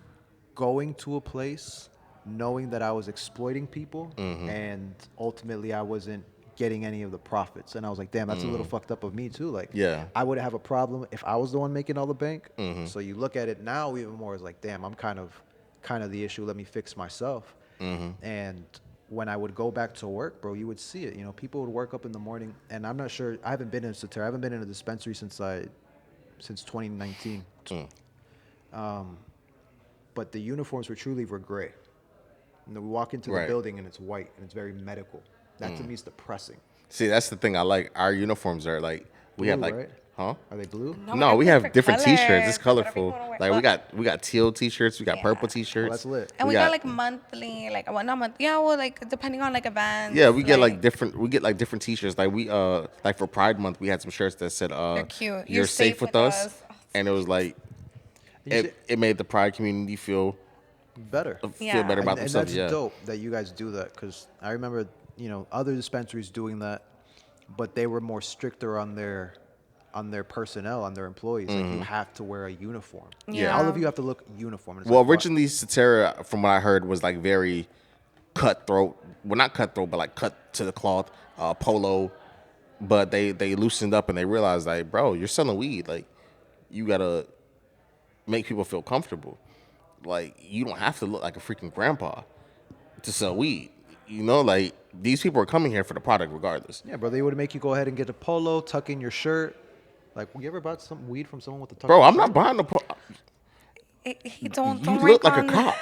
going to a place knowing that I was exploiting people, and ultimately I wasn't getting any of the profits. And I was like, damn, that's a little fucked up of me too. Like, I would have a problem if I was the one making all the bank. So you look at it now even more as like, damn, I'm kind of the issue. Let me fix myself. And when I would go back to work, bro, you would see it. You know, people would work up in the morning, and I'm not sure. I haven't been in Satara. I haven't been in a dispensary since 2019. But the uniforms were gray. And then we walk into the building and it's white, and it's very medical. That to me is depressing. See, that's the thing I like. Our uniforms are like we have Blue, like, right? huh? Are they blue? No, we have different T-shirts. It's Colors. colorful. Like we got teal T-shirts. We got purple T-shirts. Oh, that's lit. And we got like monthly, like, well, not monthly. Yeah, well, like depending on like events. Yeah, we get like different. We get like different T-shirts. Like we like for Pride Month, we had some shirts that said They're cute. You're safe with us, and it was like it made the Pride community feel better. Feel better about And themselves. that's dope that you guys do that, because I remember, you know, other dispensaries doing that, but they were more stricter on their personnel, on their employees. Like, you have to wear a uniform. Yeah. All of you have to look uniform. Well, originally Satara, from what I heard, was like very cutthroat. Well, not cutthroat, but like cut to the cloth, polo. But they loosened up and they realized, like, bro, you're selling weed. Like, you gotta make people feel comfortable. Like, you don't have to look like a freaking grandpa to sell weed. You know, like, these people are coming here for the product regardless. Yeah, bro, they would make you go ahead and get a polo, tuck in your shirt. Like, you ever bought some weed from someone with a tuck? Bro, I'm not buying the. He don't You rank look like a on- cop.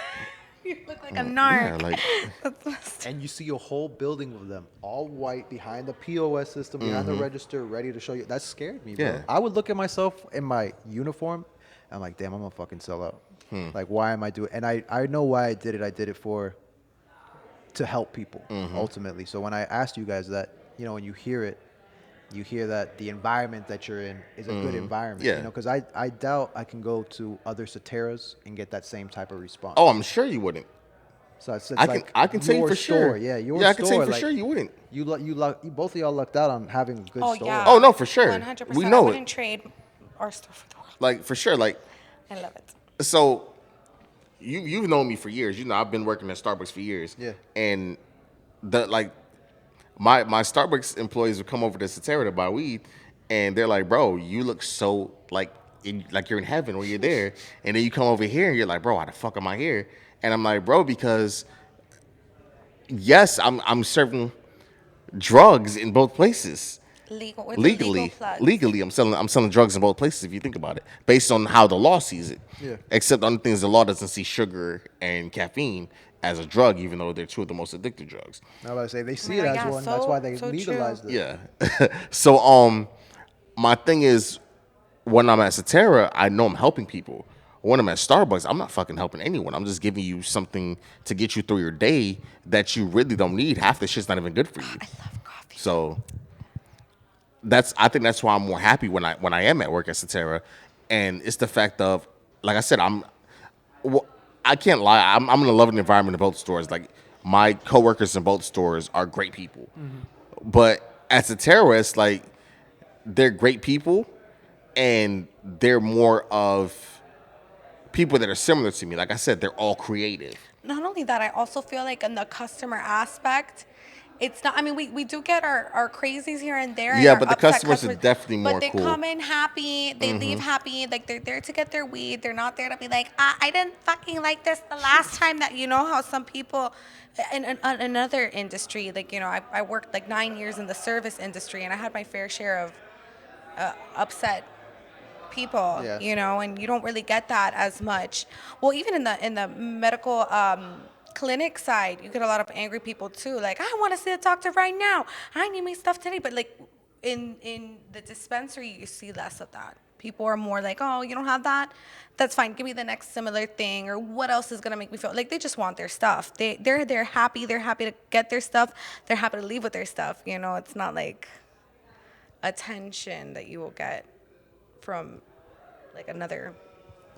You look like a narc. Yeah, like, And you see a whole building of them, all white, behind the POS system, behind the register, ready to show you. That scared me, bro. Yeah. I would look at myself in my uniform, and I'm like, damn, I'm gonna fucking sell out. Like, why am I doing? And I know why I did it. I did it to help people ultimately. So when I asked you guys that, you know, when you hear that the environment that you're in is a good environment. Yeah. You know, because I doubt I can go to other Sateras and get that same type of response. oh, I'm sure you wouldn't. So it's I like can tell you your for store, sure. Yeah, your I can store, tell you for like, sure you wouldn't. You both of y'all lucked out on having a good Oh store. yeah. Oh, no, for sure. 100%. We know I it. wouldn't trade our store for the world. Like, for sure. Like, I love it. so you've known me for years. You know, I've been working at Starbucks for years. Yeah. And my Starbucks employees would come over to Satara to buy weed, and they're like, bro, you look so like you're in heaven when you're there. And then you come over here and you're like, bro, why the fuck am I here? And I'm like, bro, because yes, I'm serving drugs in both places. With Legally, legal plugs. I'm selling drugs in both places if you think about it, based on how the law sees it. Yeah. Except the only thing is the law doesn't see sugar and caffeine as a drug, even though they're two of the most addictive drugs. I was about to say they see Yeah, it as yeah, one. so- That's why they so true. legalized it. Yeah. So my thing is, when I'm at Satara, I know I'm helping people. When I'm at Starbucks, I'm not fucking helping anyone. I'm just giving you something to get you through your day that you really don't need. Half the shit's not even good for you. I love coffee. So I think that's why I'm more happy when I am at work at Satara, and it's the fact of, like I said, I can't lie, I'm in a loving environment in both stores. Like, my coworkers in both stores are great people. But as a terrorist, like, they're great people, and they're more of people that are similar to me. Like I said, they're all creative. Not only that, I also feel like in the customer aspect, it's not. I mean, we do get our crazies here and there. And Yeah, our but the upset customers are definitely more But they cool. come in happy. They leave happy. Like they're there to get their weed. They're not there to be like, I didn't fucking like this the last time that you know how some people. In another industry, like I worked like 9 years in the service industry, and I had my fair share of upset people, Yeah. and you don't really get that as much. Well, even in the medical clinic side, you get a lot of angry people too. Like, I want to see a doctor right now. I need my stuff today. But like in the dispensary, you see less of that. People are more like, oh, you don't have that? That's fine. Give me the next similar thing, or what else is gonna make me feel like they just want their stuff. They're happy. They're happy to get their stuff. They're happy to leave with their stuff. It's not like attention that you will get from like another.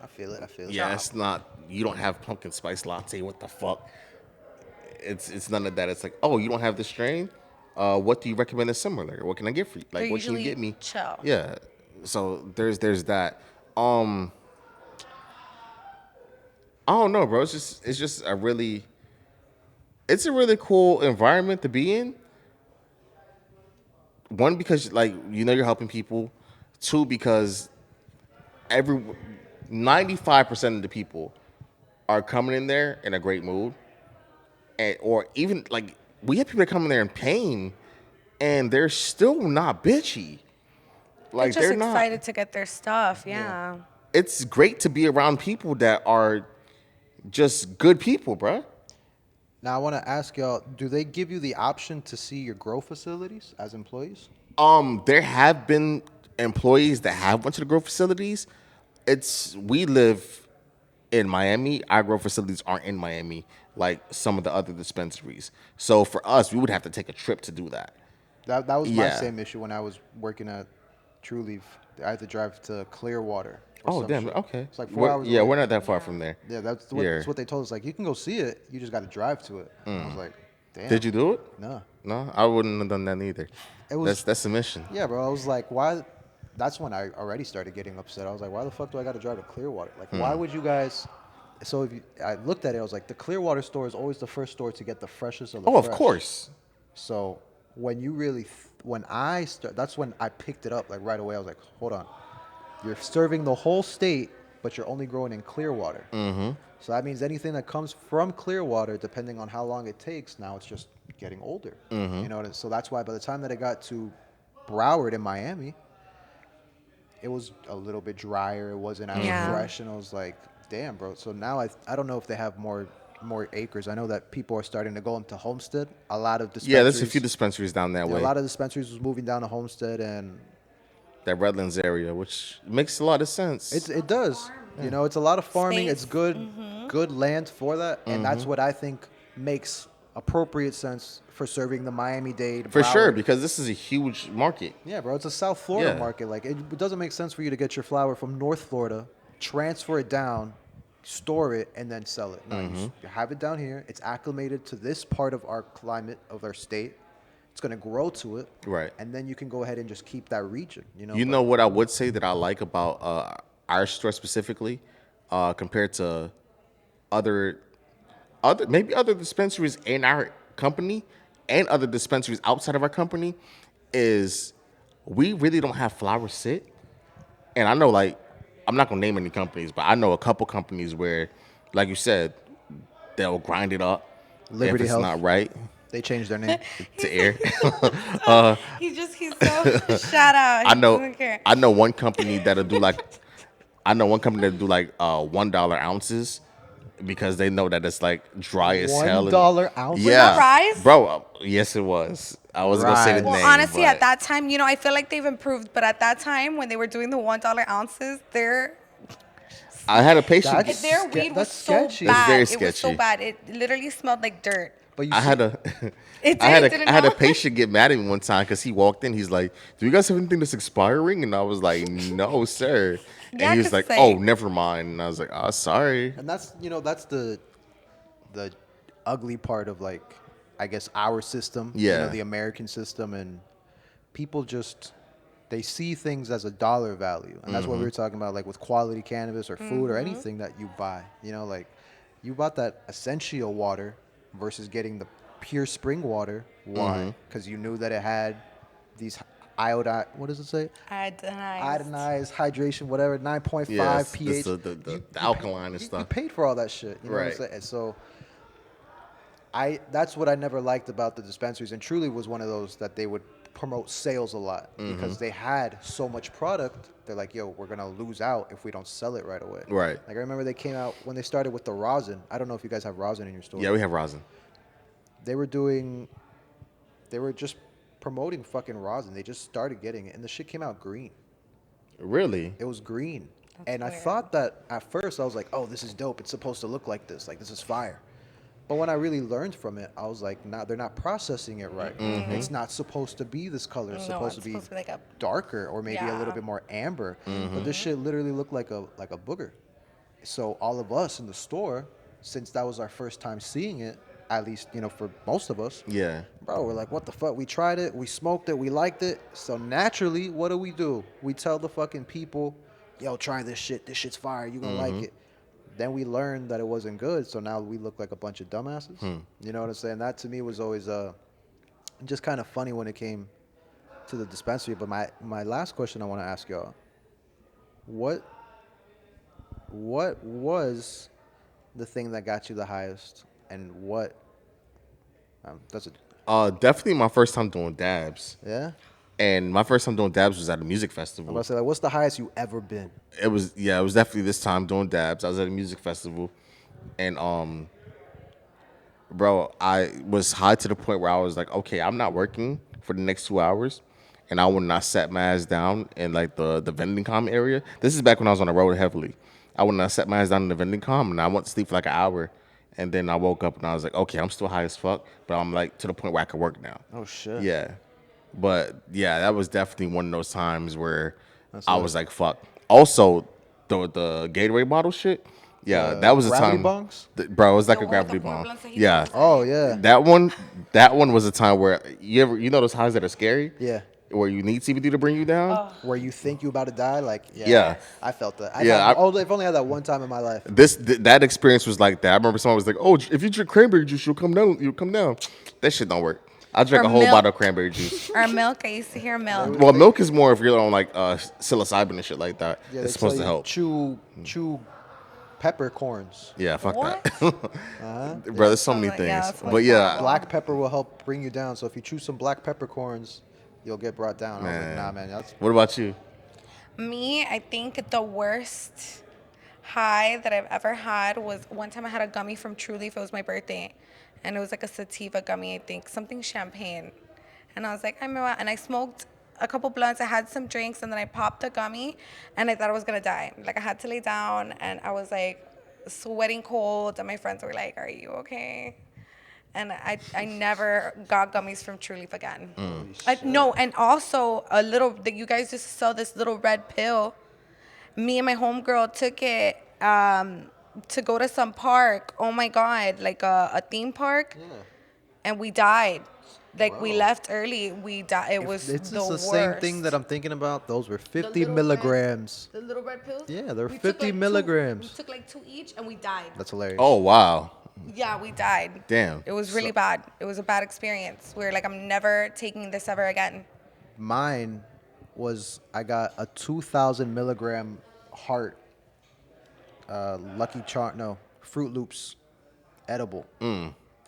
I feel it. Yeah, it's not. You don't have pumpkin spice latte. What the fuck? It's none of that. It's like, oh, you don't have this strain. What do you recommend is similar? What can I get for you? Like, They're what can you usually get me? chill. Yeah. So there's that. I don't know, bro. It's a really cool environment to be in. One, because like you're helping people. Two, because 95% of the people are coming in there in a great mood, or even like we have people that come in there in pain, and they're still not bitchy. Like They're just they're not excited to get their stuff. Yeah. It's great to be around people that are just good people, bruh. Now I want to ask y'all: do they give you the option to see your grow facilities as employees? There have been employees that have went to the grow facilities. We live in Miami. Our grow facilities aren't in Miami like some of the other dispensaries. So for us, we would have to take a trip to do that. That was my Yeah. same issue when I was working at True Leaf. I had to drive to Clearwater. or Oh some damn! shit. Okay. It's like 4 hours. Yeah, away. we're not that far from there. Yeah, that's Yeah. what they told us. Like, you can go see it. You just got to drive to it. And I was like, damn. Did you do it? No. No, I wouldn't have done that either. It was- That's a mission. Yeah, bro. I was like, why? That's when I already started getting upset. I was like, why the fuck do I got to drive to Clearwater? Like, why would you guys? So I looked at it. I was like, the Clearwater store is always the first store to get the freshest of the Oh, of fresh. course. So when you really, that's when I picked it up like right away. I was like, hold on, you're serving the whole state, but you're only growing in Clearwater. Mm-hmm. So that means anything that comes from Clearwater, depending on how long it takes, now it's just getting older. Mm-hmm. So that's why by the time that I got to Broward in Miami, it was a little bit drier. It wasn't as Yeah. fresh, and I was like, damn, bro. So now I don't know if they have more acres. I know that people are starting to go into Homestead. A lot of dispensaries. Yeah, there's a few dispensaries down that Yeah, way. a lot of dispensaries was moving down to Homestead, and That Redlands area, which makes a lot of sense. it does. It's a lot of farming. Space. It's good land for that, and that's what I think makes appropriate sense for serving the Miami-Dade. For sure, Broward. because this is a huge market. Yeah, bro, it's a South Florida Yeah. market. Like, it doesn't make sense for you to get your flower from North Florida, transfer it down, store it, and then sell it. No, you have it down here. It's acclimated to this part of our climate, of our state. It's going to grow to it. Right. And then you can go ahead and just keep that region. You but- know what I would say that I like about our store specifically, compared to other dispensaries in our company and other dispensaries outside of our company, is we really don't have flowers sit. And I know, like, I'm not gonna name any companies, but I know a couple companies where, like you said, they'll grind it up Liberty if it's Health. not right They changed their name. to air. He's so shout out. He doesn't care. I know one company that'll do like $1 ounces, because they know that it's like dry as hell. $1 ounce? Was Yeah, that Rise? bro. Yes, it was. I was gonna say the Rise. name. Well, honestly, but at that time, I feel like they've improved, but at that time when they were doing the $1 ounces, I had a patient. That's- their weed was that's so sketchy. bad. very It was so sketchy. bad. It literally smelled like dirt. But you I see- had a. It I did it had a not? patient get mad at me one time because he walked in. He's like, "Do you guys have anything that's expiring?" And I was like, "No, sir." And Yeah, he was 'cause like, like- "Oh, never mind." And I was like, "Oh, sorry." And that's that's the ugly part of like, I guess our system, Yeah. the American system, and people just they see things as a dollar value, and that's what we were talking about, like with quality cannabis or food or anything that you buy. Like you bought that essential water versus getting the pure spring water. Why? Because you knew that it had these iodine. What does it say? Iodinized hydration, whatever, 9.5 Yes, pH. the alkaline and You stuff. paid for all that shit. You know what I'm Right. saying? So that's what I never liked about the dispensaries, and Truly was one of those that they would promote sales a lot because they had so much product. They're like, yo, we're gonna lose out if we don't sell it right away. Right. Like I remember they came out when they started with the rosin. I don't know if you guys have rosin in your store. Yeah, we have rosin. They were just promoting fucking rosin. They just started getting it, and the shit came out green. Really? It was green. That's And I weird. thought that at first I was like, oh, this is dope. It's supposed to look like this. Like, this is fire. But when I really learned from it, I was like, nah, they're not processing it right. It's not supposed to be this color. It's No, supposed it's to be supposed to be like a darker or maybe a little Yeah. bit more amber. But this shit literally looked like a booger. So all of us in the store, since that was our first time seeing it, at least, for most of us, Yeah. bro, we're like, what the fuck? We tried it, we smoked it, we liked it. So naturally, what do? We tell the fucking people, yo, try this shit. This shit's fire. You gonna like it. Then we learned that it wasn't good. So now we look like a bunch of dumbasses. You know what I'm saying? That to me was always just kind of funny when it came to the dispensary. But my last question I want to ask y'all, what was the thing that got you the highest, and what does it? Definitely my first time doing dabs. Yeah. And my first time doing dabs was at a music I'm festival. about to say, like, what's the highest you ever been? It was definitely this time doing dabs. I was at a music festival, and bro, I was high to the point where I was like, okay, I'm not working for the next 2 hours, and I would not set my ass down in like the vending com area. This is back when I was on the road heavily. I would not set my ass down in the vending com, and I went to sleep for like an hour, and then I woke up and I was like, okay, I'm still high as fuck, but I'm like to the point where I can work now. Oh shit. Yeah. But yeah, that was definitely one of those times where I lit. was like, fuck. Also, the Gatorade bottle shit. Yeah, that was a Gravity time. bongs? Bro, it was like The a one with gravity the four bomb. blunts that he Yeah. told us Oh yeah. That one was a time where you know those highs that are scary? Yeah. Where you need CBD to bring you down? Where you think you about to die, like Yeah. I felt that. Yeah, I've only had that one time in my life. That experience was like that. I remember someone was like, "Oh, if you drink cranberry juice, you'll come down. You'll come down." That shit don't work. I drank Or a whole milk. bottle of cranberry juice. Or milk. I used to hear milk. Well, milk is more if you're on like psilocybin and shit like that. Yeah, It's they tell supposed to you help. Chew peppercorns. Yeah, fuck What? that. Bro, there's so many Sounds like- yeah, things. sounds But yeah, horrible. Black pepper will help bring you down. So if you chew some black peppercorns, you'll get brought down. I was like, Man. nah, man, that's what about you? Me, I think the worst high that I've ever had was one time I had a gummy from True Leaf. It was my birthday. And it was like a sativa gummy, I think, something champagne. And I was like, and I smoked a couple blunts. I had some drinks, and then I popped the gummy, and I thought I was going to die. Like, I had to lay down, and I was like sweating cold. And my friends were like, are you okay? And I never got gummies from True Leaf again. No, and also you guys just saw this little red pill. Me and my homegirl took it to go to some park. Oh my God, like a theme park. yeah. And we died. Like we Bro. left early. We died. It was It's the just the worst. same thing that I'm thinking about. Those were The 50 little milligrams. the little red pills? Yeah, they're We took 50 like milligrams. We took like 2 each and we died. That's hilarious. Oh wow, Yeah, we died. damn. It was really bad. It was a bad experience. We were like, I'm never taking this ever again. Mine was I got a 2,000 milligram heart Fruit Loops edible.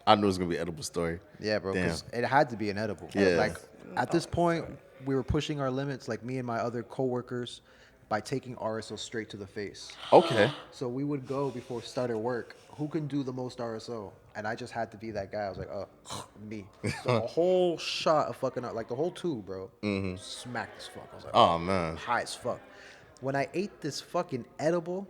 I knew it was gonna be an edible story. Yeah, bro, Damn. because it had to be an edible. Yeah. Like at this point, we were pushing our limits, like me and my other coworkers, by taking RSO straight to the face. Okay. So we would go before we started work. Who can do the most RSO? And I just had to be that guy. I was like, me. So a whole shot of fucking, like the whole tube, bro. Smacked as fuck. I was like, Oh man. high as fuck. When I ate this fucking edible,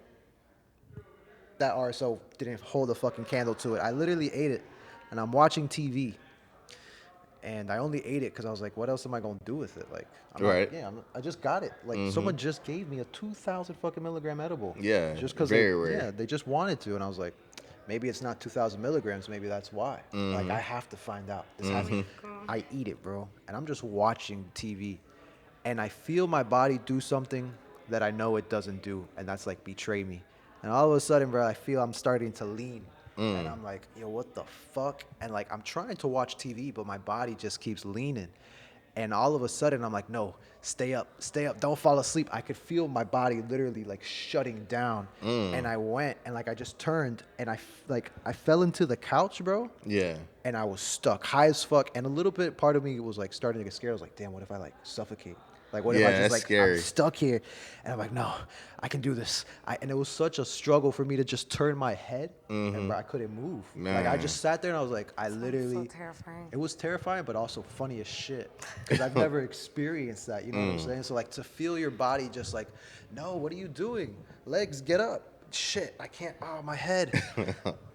that RSO didn't hold a fucking candle to it. I literally ate it, and I'm watching TV, and I only ate it because I was like, what else am I gonna do with it? Like, Right. I just got it. Like, someone just gave me a 2,000 fucking milligram edible. Yeah, Just because very rare. Yeah, they just wanted to, and I was like, maybe it's not 2,000 milligrams. Maybe that's why. Like, I have to find out. This has I eat it, bro. And I'm just watching TV. And I feel my body do something that I know it doesn't do. And that's like betray me. And all of a sudden, bro, I feel I'm starting to lean. And I'm like, yo, what the fuck? And like, I'm trying to watch TV, but my body just keeps leaning. And all of a sudden, I'm like, no, stay up, don't fall asleep. I could feel my body literally like shutting down. And I went and like I just turned and I fell into the couch, bro. Yeah. And I was stuck, high as fuck. And a little bit, part of me was like starting to get scared. I was like, damn, what if I like suffocate? Like, what if Yeah, I just that's like, scary. I'm stuck here? And I'm like, no, I can do this. And it was such a struggle for me to just turn my head, and bro, I couldn't move. Like, I Man. just sat there and I was like, I literally, so terrifying. it was terrifying, but also funny as shit. Because I've never experienced that, you know what I'm saying? So like, to feel your body just like, no, what are you doing? Legs, get up. Shit, I can't, oh, my head.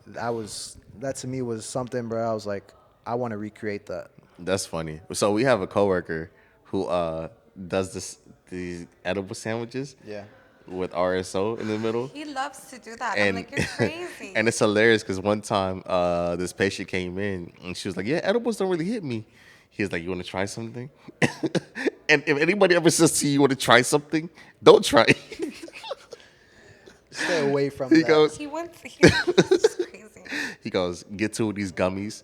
That to me was something, bro. I was like, I want to recreate that. That's funny. So we have a coworker who does these edible sandwiches. Yeah. With RSO in the middle. He loves to do that. And I'm like, you're crazy. and it's hilarious because one time this patient came in and she was like, yeah, edibles don't really hit me. He was like, you want to try something? And if anybody ever says to you, you want to try something, don't try it. Stay away from He that. goes, He's crazy. he goes, get two of these gummies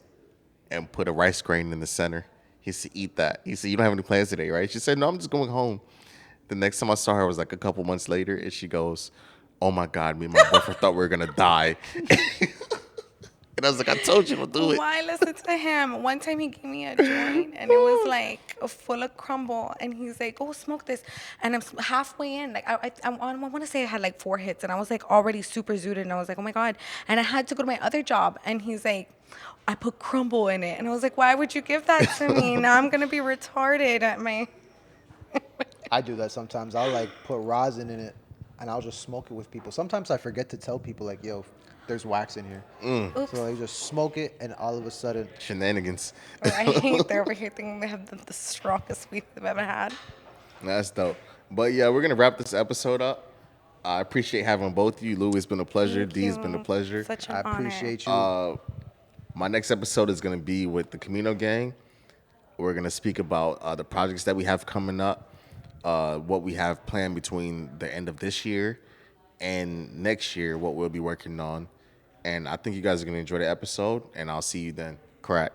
and put a rice grain in the center. He said, eat that. He said, you don't have any plans today, right? She said, no, I'm just going home. The next time I saw her was like a couple months later, and she goes, oh my God, me and my boyfriend thought we were going to die. And I was like, I told you to do it. Why listen to him? One time he gave me a joint and it was like full of crumble, and he's like, "Go smoke this." And I'm halfway in, like I want to say I had like 4 hits, and I was like already super zooted, and I was like, "Oh my God!" And I had to go to my other job, and he's like, "I put crumble in it," and I was like, "Why would you give that to me? Now I'm gonna be retarded at my." I do that sometimes. I'll like put rosin in it and I'll just smoke it with people. Sometimes I forget to tell people like, yo, there's wax in here. Oops. So I just smoke it and all of a sudden, Shenanigans. Right? They're over here thinking they have the strongest weed they've ever had. That's dope. But yeah, we're going to wrap this episode up. I appreciate having both of you. Louie, it's been a pleasure. Thank Dee's you. been a pleasure. Such an I honor. appreciate you. My next episode is going to be with the Camino gang. We're going to speak about the projects that we have coming up, what we have planned between the end of this year and next year, what we'll be working on. And I think you guys are going to enjoy the episode, and I'll see you then. Cracc.